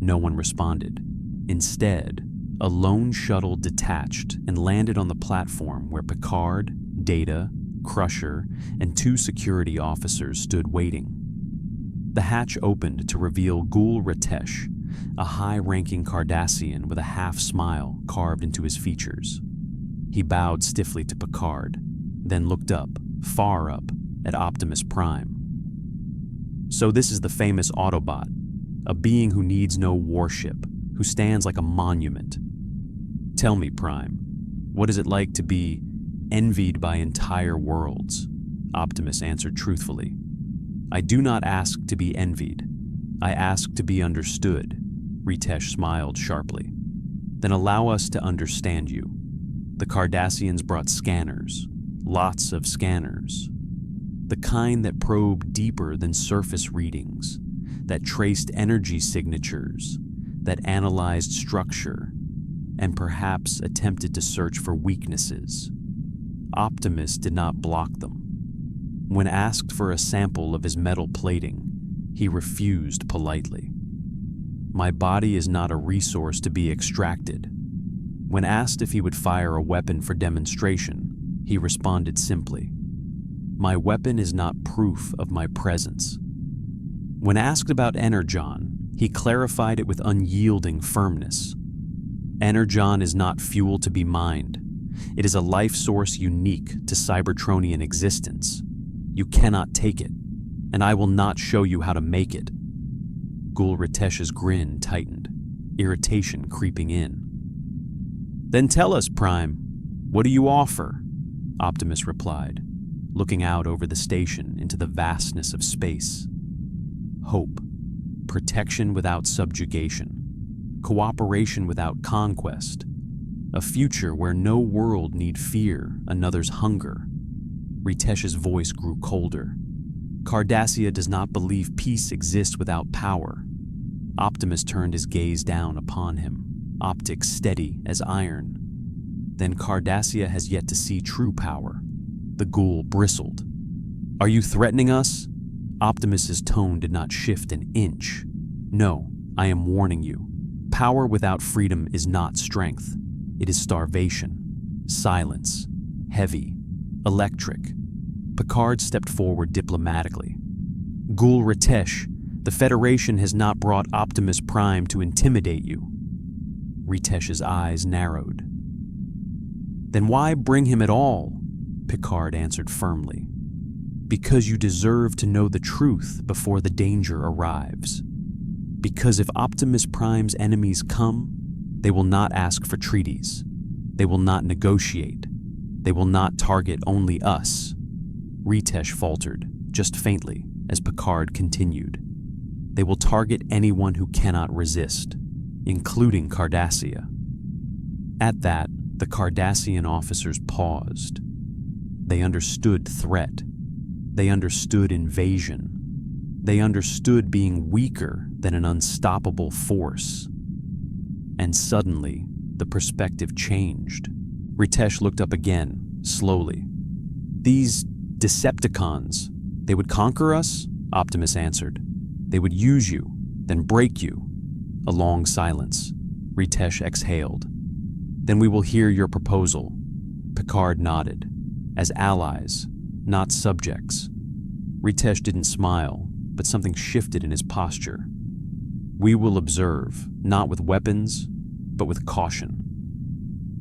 No one responded. Instead, a lone shuttle detached and landed on the platform where Picard, Data, Crusher, and 2 security officers stood waiting. The hatch opened to reveal Gul Ritesh, a high-ranking Cardassian with a half-smile carved into his features. He bowed stiffly to Picard, then looked up, far up, at Optimus Prime. "So this is the famous Autobot, a being who needs no warship, who stands like a monument. Tell me, Prime, what is it like to be envied by entire worlds?" Optimus answered truthfully. "I do not ask to be envied. I ask to be understood." Ritesh smiled sharply. "Then allow us to understand you." The Cardassians brought scanners, lots of scanners. The kind that probed deeper than surface readings, that traced energy signatures, that analyzed structure, and perhaps attempted to search for weaknesses. Optimus did not block them. When asked for a sample of his metal plating, he refused politely. "My body is not a resource to be extracted." When asked if he would fire a weapon for demonstration, he responded simply, "My weapon is not proof of my presence." When asked about enerjon, he clarified it with unyielding firmness. "Energon is not fuel to be mined. It is a life source unique to Cybertronian existence. You cannot take it, and I will not show you how to make it." Gul Ritesh's grin tightened, irritation creeping in. "Then tell us, Prime, what do you offer?" Optimus replied, looking out over the station into the vastness of space. "Hope, protection without subjugation, cooperation without conquest, a future where no world need fear another's hunger." Ritesh's voice grew colder. "Cardassia does not believe peace exists without power." Optimus turned his gaze down upon him, optics steady as iron. "Then Cardassia has yet to see true power." The ghoul bristled. "Are you threatening us?" Optimus's tone did not shift an inch. "No, I am warning you. Power without freedom is not strength. It is starvation, silence, heavy, electric." Picard stepped forward diplomatically. "Gul Ritesh, the Federation has not brought Optimus Prime to intimidate you." Ritesh's eyes narrowed. "Then why bring him at all?" Picard answered firmly. "Because you deserve to know the truth before the danger arrives. Because if Optimus Prime's enemies come, they will not ask for treaties. They will not negotiate. They will not target only us. Ritesh faltered, just faintly, as Picard continued. They will target anyone who cannot resist, including Cardassia. At that, the Cardassian officers paused. They understood threat. They understood invasion. They understood being weaker than an unstoppable force. And suddenly, the perspective changed. Ritesh looked up again, slowly. These Decepticons, they would conquer us? Optimus answered. They would use you, then break you. A long silence. Ritesh exhaled. Then we will hear your proposal. Picard nodded. As allies, not subjects. Ritesh didn't smile, but something shifted in his posture. We will observe, not with weapons, but with caution.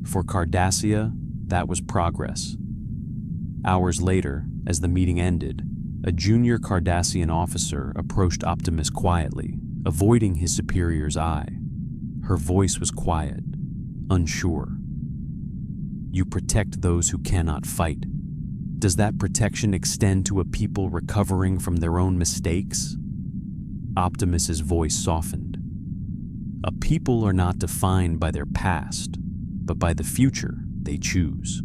For Cardassia, that was progress. Hours later, as the meeting ended, a junior Cardassian officer approached Optimus quietly, avoiding his superior's eye. Her voice was quiet, unsure. You protect those who cannot fight. Does that protection extend to a people recovering from their own mistakes? Optimus's voice softened. A people are not defined by their past, but by the future they choose.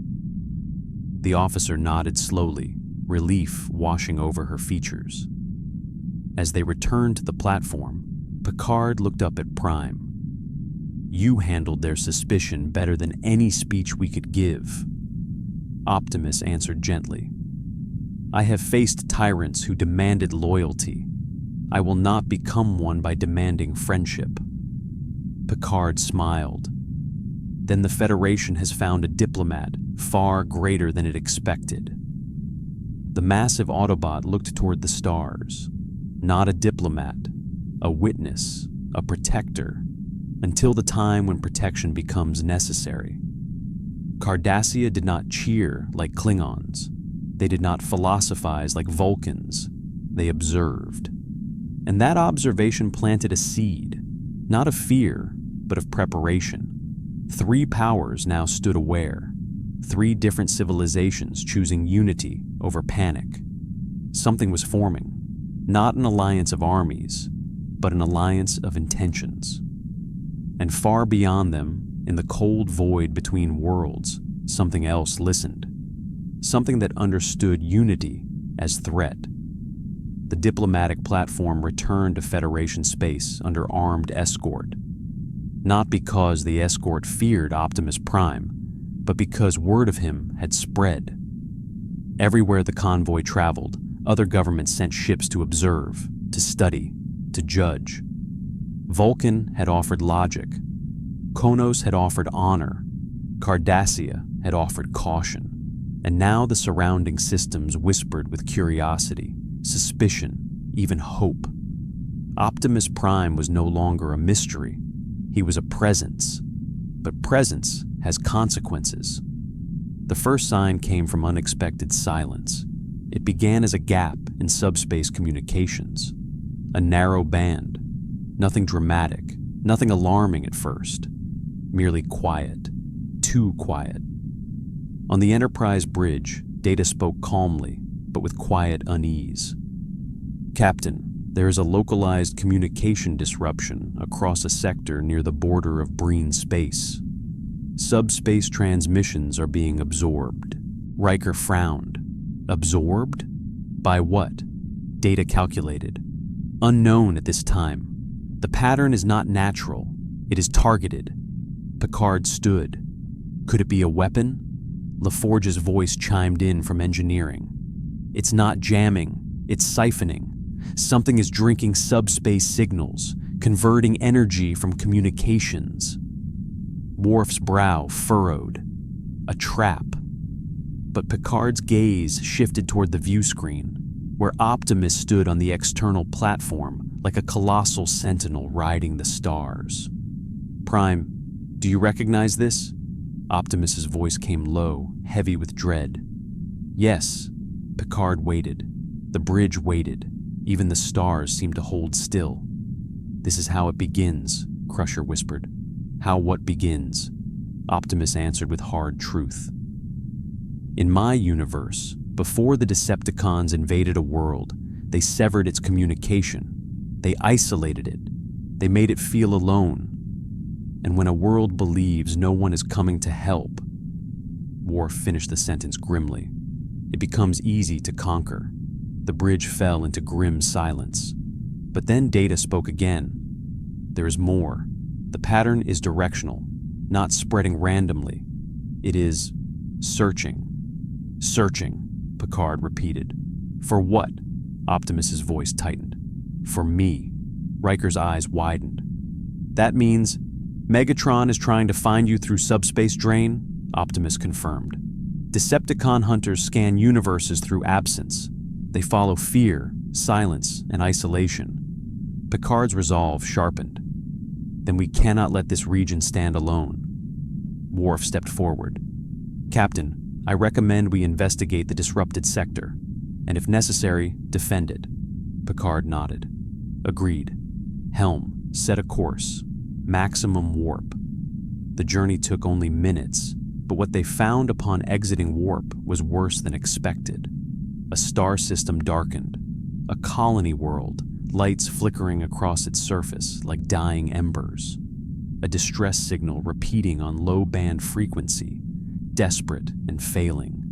The officer nodded slowly, relief washing over her features. As they returned to the platform, Picard looked up at Prime. You handled their suspicion better than any speech we could give. Optimus answered gently. I have faced tyrants who demanded loyalty. I will not become one by demanding friendship. Picard smiled. Then the Federation has found a diplomat far greater than it expected. The massive Autobot looked toward the stars. Not a diplomat, a witness, a protector, until the time when protection becomes necessary. Cardassia did not cheer like Klingons. They did not philosophize like Vulcans. They observed. And that observation planted a seed, not of fear, but of preparation. 3 powers now stood aware. 3 different civilizations choosing unity over panic. Something was forming, not an alliance of armies, but an alliance of intentions. And far beyond them, in the cold void between worlds, something else listened. Something that understood unity as threat. The diplomatic platform returned to Federation space under armed escort. Not because the escort feared Optimus Prime, but because word of him had spread. Everywhere the convoy traveled, other governments sent ships to observe, to study, to judge. Vulcan had offered logic. Kronos had offered honor. Cardassia had offered caution. And now the surrounding systems whispered with curiosity, suspicion, even hope. Optimus Prime was no longer a mystery. He was a presence. But presence has consequences. The first sign came from unexpected silence. It began as a gap in subspace communications. A narrow band. Nothing dramatic, nothing alarming at first. Merely quiet. Too quiet. On the Enterprise bridge, Data spoke calmly, but with quiet unease. Captain, there is a localized communication disruption across a sector near the border of Breen space. Subspace transmissions are being absorbed. Riker frowned. Absorbed? By what? Data calculated. Unknown at this time. The pattern is not natural. It is targeted. Picard stood. Could it be a weapon? LaForge's voice chimed in from engineering. It's not jamming. It's siphoning. Something is drinking subspace signals, converting energy from communications. Worf's brow furrowed. A trap. But Picard's gaze shifted toward the view screen, where Optimus stood on the external platform like a colossal sentinel riding the stars. Prime, do you recognize this? Optimus's voice came low, heavy with dread. Yes. Picard waited. The bridge waited. Even the stars seemed to hold still. This is how it begins, Crusher whispered. How what begins? Optimus answered with hard truth. In my universe, before the Decepticons invaded a world, they severed its communication. They isolated it. They made it feel alone. And when a world believes no one is coming to help, Worf finished the sentence grimly, it becomes easy to conquer. The bridge fell into grim silence. But then Data spoke again. There is more. The pattern is directional, not spreading randomly. It is searching. Searching, Picard repeated. For what? Optimus's voice tightened. For me. Riker's eyes widened. That means Megatron is trying to find you through subspace drain? Optimus confirmed. Decepticon hunters scan universes through absence. They follow fear, silence, and isolation. Picard's resolve sharpened. Then we cannot let this region stand alone. Worf stepped forward. Captain, I recommend we investigate the disrupted sector, and if necessary, defend it. Picard nodded. Agreed. Helm, set a course. Maximum warp. The journey took only minutes, but what they found upon exiting warp was worse than expected. A star system darkened. A colony world, lights flickering across its surface like dying embers. A distress signal repeating on low-band frequency, desperate and failing.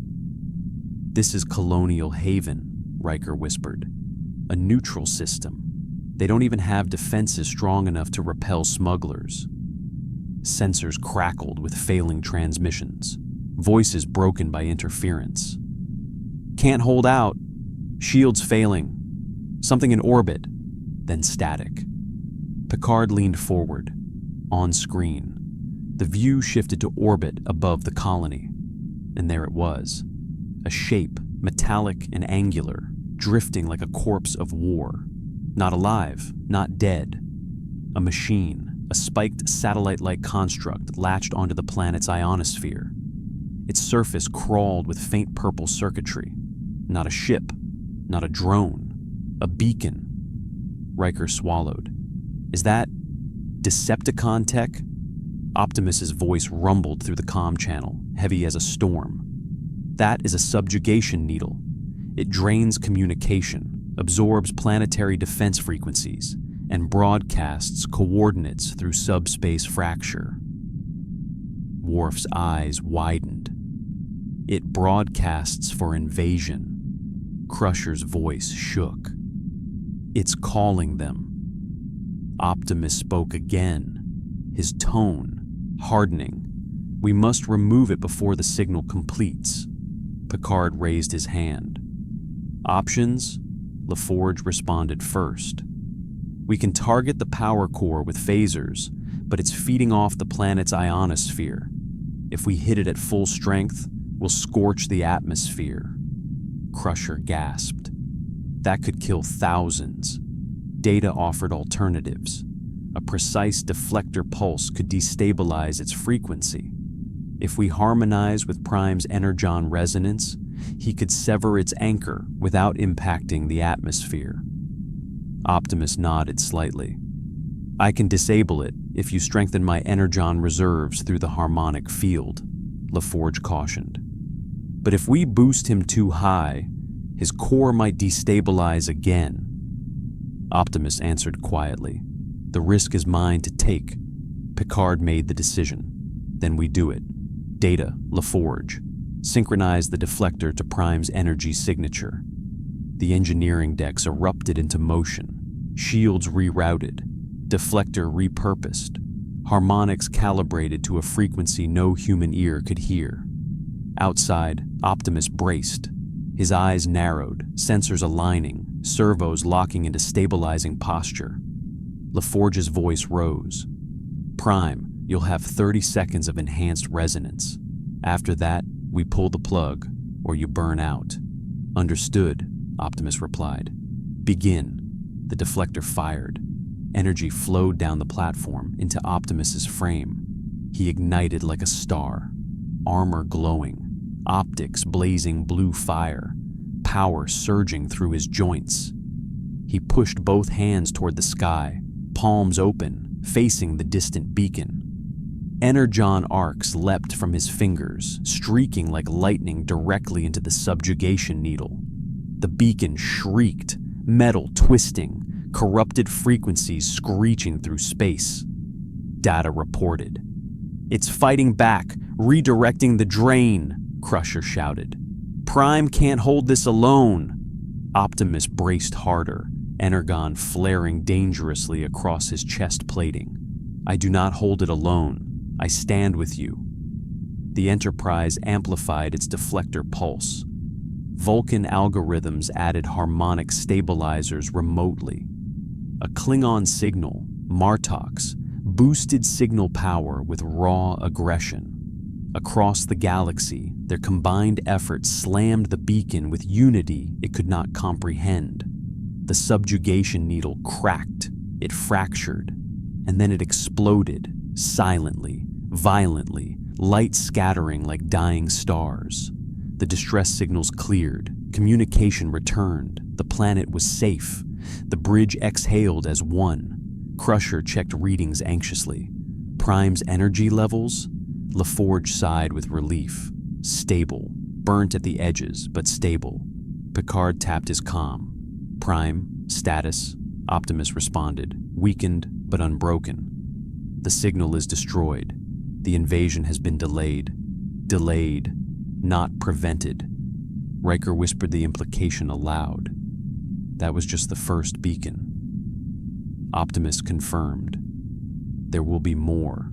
This is Colonial Haven, Riker whispered. A neutral system. They don't even have defenses strong enough to repel smugglers. Sensors crackled with failing transmissions, voices broken by interference. Can't hold out. Shields failing. Something in orbit, then static. Picard leaned forward. On screen, the view shifted to orbit above the colony. And there it was. A shape, metallic and angular, drifting like a corpse of war. Not alive, not dead. A machine, a spiked satellite-like construct latched onto the planet's ionosphere. Its surface crawled with faint purple circuitry. Not a ship, not a drone, a beacon. Riker swallowed. Is that Decepticon tech? Optimus's voice rumbled through the comm channel, heavy as a storm. That is a subjugation needle. It drains communication, absorbs planetary defense frequencies, and broadcasts coordinates through subspace fracture. Worf's eyes widened. It broadcasts for invasion. Crusher's voice shook. It's calling them. Optimus spoke again, his tone hardening. We must remove it before the signal completes. Picard raised his hand. Options? LaForge responded first. We can target the power core with phasers, but it's feeding off the planet's ionosphere. If we hit it at full strength, we'll scorch the atmosphere. Crusher gasped. That could kill thousands. Data offered alternatives. A precise deflector pulse could destabilize its frequency. If we harmonize with Prime's energon resonance, he could sever its anchor without impacting the atmosphere. Optimus nodded slightly. I can disable it if you strengthen my energon reserves through the harmonic field, LaForge cautioned. But if we boost him too high, his core might destabilize again. Optimus answered quietly. The risk is mine to take. Picard made the decision. Then we do it. Data, LaForge. Synchronize the deflector to Prime's energy signature. The engineering decks erupted into motion. Shields rerouted. Deflector repurposed. Harmonics calibrated to a frequency no human ear could hear. Outside, Optimus braced. His eyes narrowed, sensors aligning, servos locking into stabilizing posture. LaForge's voice rose. Prime, you'll have 30 seconds of enhanced resonance. After that, we pull the plug, or you burn out. Understood, Optimus replied. Begin. The deflector fired. Energy flowed down the platform into Optimus's frame. He ignited like a star, armor glowing, optics blazing blue fire, power surging through his joints. He pushed both hands toward the sky, palms open, facing the distant beacon. Energon arcs leapt from his fingers, streaking like lightning directly into the subjugation needle. The beacon shrieked, metal twisting, corrupted frequencies screeching through space. Data reported. "It's fighting back, redirecting the drain," Crusher shouted. "Prime can't hold this alone." Optimus braced harder, energon flaring dangerously across his chest plating. "I do not hold it alone. I stand with you." The Enterprise amplified its deflector pulse. Vulcan algorithms added harmonic stabilizers remotely. A Klingon signal, Martox, boosted signal power with raw aggression. Across the galaxy, their combined efforts slammed the beacon with unity it could not comprehend. The subjugation needle cracked, it fractured, and then it exploded, silently, violently, light scattering like dying stars. The distress signals cleared, communication returned, the planet was safe. The bridge exhaled as one. Crusher checked readings anxiously. Prime's energy levels? LaForge sighed with relief. Stable, burnt at the edges, but stable. Picard tapped his comm. "Prime, status," Optimus responded, weakened but unbroken. "The signal is destroyed. The invasion has been delayed. Delayed, not prevented." Riker whispered the implication aloud. "That was just the first beacon." Optimus confirmed. "There will be more.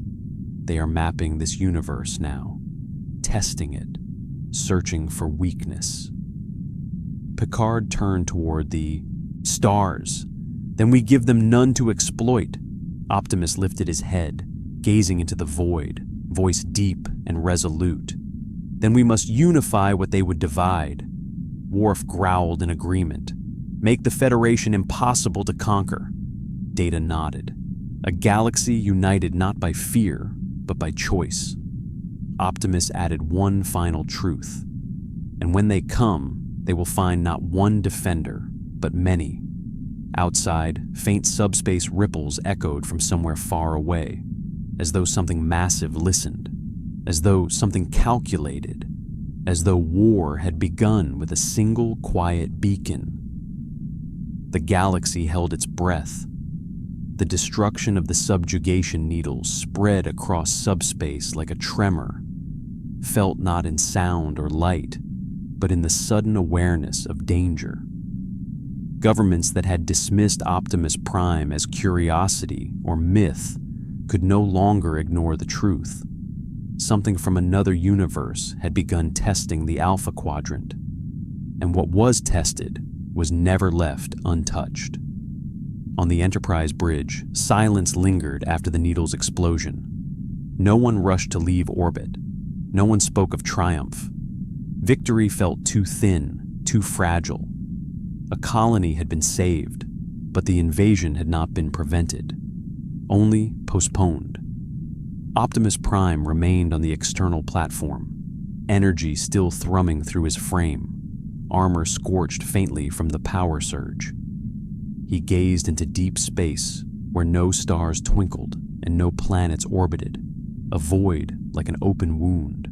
They are mapping this universe now, testing it, searching for weakness." Picard turned toward the stars. "Then we give them none to exploit." Optimus lifted his head, gazing into the void, voice deep and resolute. "Then we must unify what they would divide." Worf growled in agreement. "Make the Federation impossible to conquer." Data nodded. A galaxy united not by fear, but by choice. Optimus added one final truth. "And when they come, they will find not one defender, but many." Outside, faint subspace ripples echoed from somewhere far away, as though something massive listened, as though something calculated, as though war had begun with a single quiet beacon. The galaxy held its breath. The destruction of the subjugation needles spread across subspace like a tremor, felt not in sound or light, but in the sudden awareness of danger. Governments that had dismissed Optimus Prime as curiosity or myth could no longer ignore the truth. Something from another universe had begun testing the Alpha Quadrant, and what was tested was never left untouched. On the Enterprise bridge, silence lingered after the needle's explosion. No one rushed to leave orbit. No one spoke of triumph. Victory felt too thin, too fragile. A colony had been saved, but the invasion had not been prevented, only postponed. Optimus Prime remained on the external platform, energy still thrumming through his frame, armor scorched faintly from the power surge. He gazed into deep space where no stars twinkled and no planets orbited, a void like an open wound.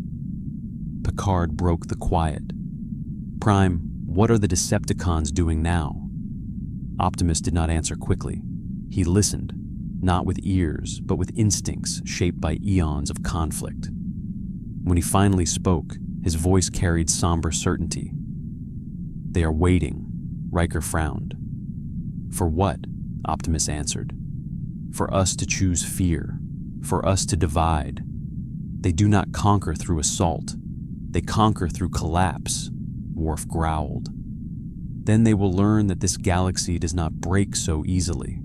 Picard broke the quiet. "Prime, what are the Decepticons doing now?" Optimus did not answer quickly. He listened, not with ears, but with instincts shaped by eons of conflict. When he finally spoke, his voice carried somber certainty. "They are waiting," Riker frowned. "For what?" Optimus answered. "For us to choose fear, for us to divide. They do not conquer through assault. They conquer through collapse," Worf growled. "Then they will learn that this galaxy does not break so easily."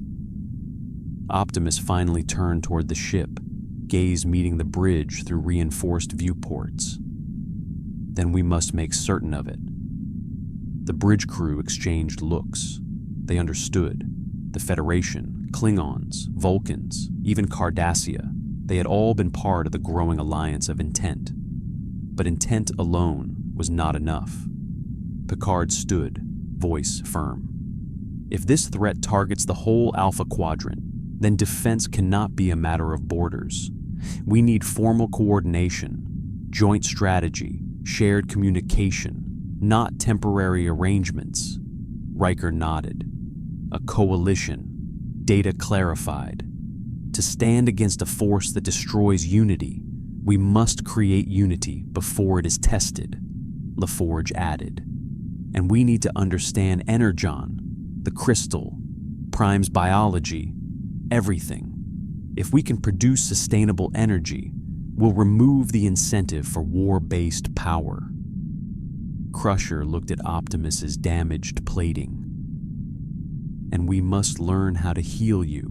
Optimus finally turned toward the ship, gaze meeting the bridge through reinforced viewports. "Then we must make certain of it." The bridge crew exchanged looks. They understood. The Federation, Klingons, Vulcans, even Cardassia, they had all been part of the growing alliance of intent. But intent alone was not enough. Picard stood, voice firm. "If this threat targets the whole Alpha Quadrant, then defense cannot be a matter of borders. We need formal coordination, joint strategy, shared communication, not temporary arrangements. Riker nodded. A coalition, data clarified. To stand against a force that destroys unity, we must create unity before it is tested, LaForge added. And we need to understand energon, the crystal, Prime's biology, everything. If we can produce sustainable energy, we'll remove the incentive for war-based power. Crusher looked at Optimus's damaged plating. And we must learn how to heal you,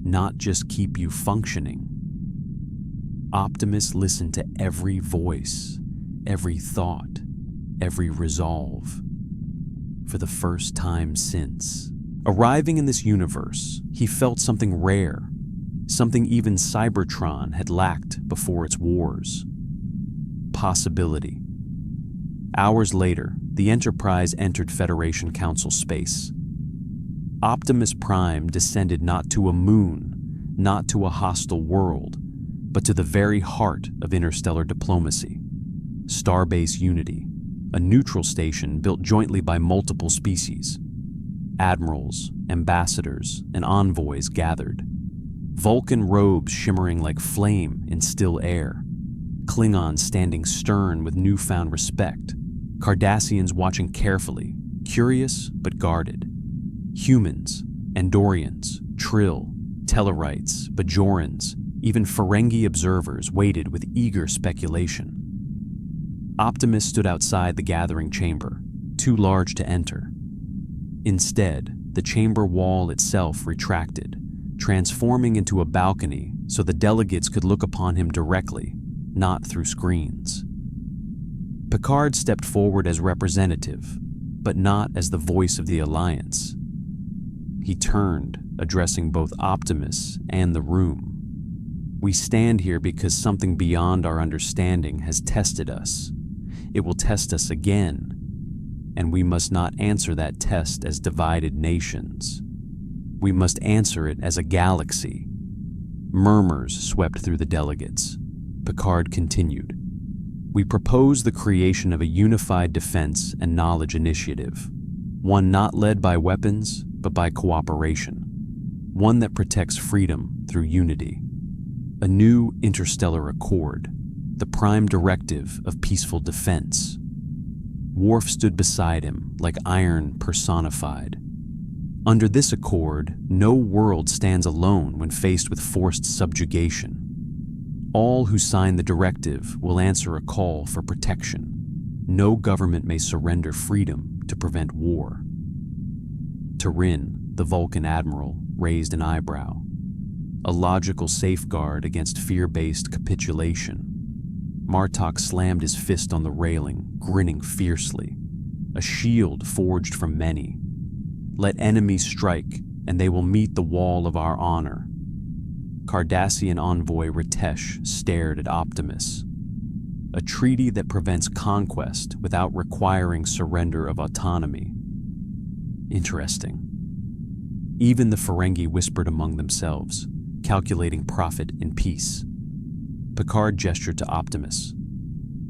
not just keep you functioning. Optimus listened to every voice, every thought, every resolve. For the first time since. Arriving in this universe, he felt something rare, something even Cybertron had lacked before its wars. Possibility. Hours later, the Enterprise entered Federation Council space. Optimus Prime descended not to a moon, not to a hostile world, but to the very heart of interstellar diplomacy. Starbase Unity, a neutral station built jointly by multiple species. Admirals, ambassadors, and envoys gathered. Vulcan robes shimmering like flame in still air. Klingons standing stern with newfound respect. Cardassians watching carefully, curious but guarded. Humans, Andorians, Trill, Tellarites, Bajorans, even Ferengi observers waited with eager speculation. Optimus stood outside the gathering chamber, too large to enter. Instead, the chamber wall itself retracted, transforming into a balcony so the delegates could look upon him directly, not through screens. Picard stepped forward as representative, but not as the voice of the Alliance. He turned, addressing both Optimus and the room. We stand here because something beyond our understanding has tested us. It will test us again, and we must not answer that test as divided nations. We must answer it as a galaxy. Murmurs swept through the delegates. Picard continued. We propose the creation of a unified defense and knowledge initiative, one not led by weapons, but by cooperation, one that protects freedom through unity. A new interstellar accord, the prime directive of peaceful defense. Worf stood beside him like iron personified. Under this accord, no world stands alone when faced with forced subjugation. All who sign the directive will answer a call for protection. No government may surrender freedom to prevent war. Turin, the Vulcan admiral, raised an eyebrow. A logical safeguard against fear-based capitulation. Martok slammed his fist on the railing, grinning fiercely. A shield forged from many. Let enemies strike, and they will meet the wall of our honor. Cardassian envoy Ritesh stared at Optimus. A treaty that prevents conquest without requiring surrender of autonomy. Interesting. Even the Ferengi whispered among themselves, calculating profit in peace. Picard gestured to Optimus.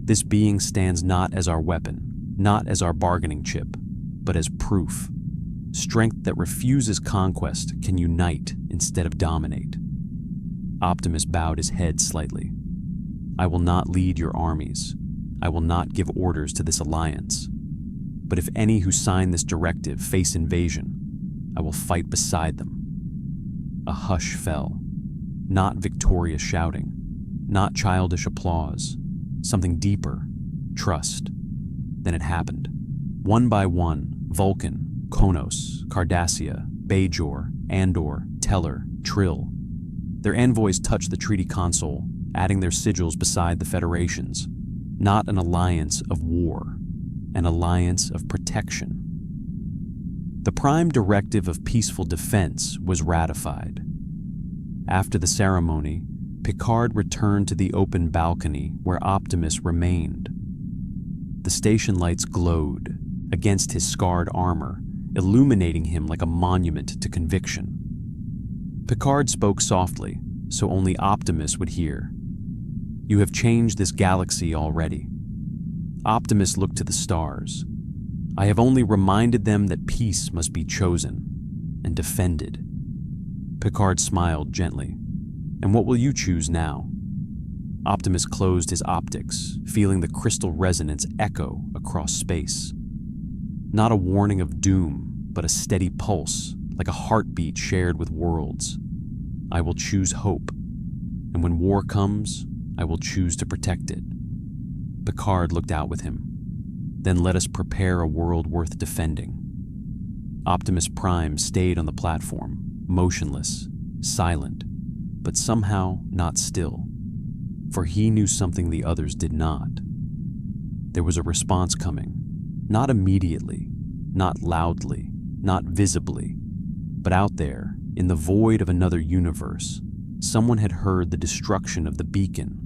This being stands not as our weapon, not as our bargaining chip, but as proof. Strength that refuses conquest can unite instead of dominate. Optimus bowed his head slightly. I will not lead your armies. I will not give orders to this alliance. But if any who sign this directive face invasion, I will fight beside them. A hush fell. Not victorious shouting, not childish applause, something deeper, trust. Then it happened. One by one, Vulcan, Konos, Cardassia, Bajor, Andor, Teller, Trill. Their envoys touched the treaty console, adding their sigils beside the Federation's. Not an alliance of war, an alliance of protection. The prime directive of peaceful defense was ratified. After the ceremony, Picard returned to the open balcony where Optimus remained. The station lights glowed against his scarred armor, illuminating him like a monument to conviction. Picard spoke softly, so only Optimus would hear. You have changed this galaxy already." Optimus looked to the stars. "I have only reminded them that peace must be chosen and defended." Picard smiled gently. "And what will you choose now?" Optimus closed his optics, feeling the crystal resonance echo across space. Not a warning of doom, but a steady pulse, like a heartbeat shared with worlds. "I will choose hope, and when war comes, I will choose to protect it." Picard looked out with him. "Then let us prepare a world worth defending." Optimus Prime stayed on the platform, motionless, silent, but somehow not still. For he knew something the others did not. There was a response coming, not immediately, not loudly, not visibly, but out there, in the void of another universe, someone had heard the destruction of the beacon.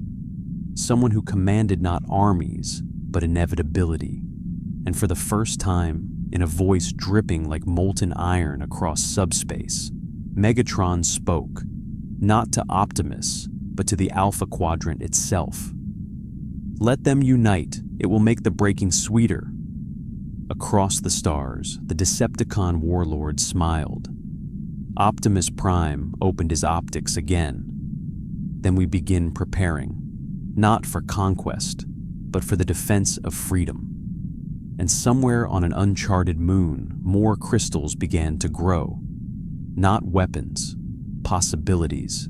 Someone who commanded not armies, but inevitability. And for the first time, in a voice dripping like molten iron across subspace, Megatron spoke, not to Optimus, but to the Alpha Quadrant itself. "Let them unite. It will make the breaking sweeter." Across the stars, the Decepticon warlord smiled. Optimus Prime opened his optics again. "Then we begin preparing, not for conquest, but for the defense of freedom." And somewhere on an uncharted moon, more crystals began to grow. Not weapons, possibilities.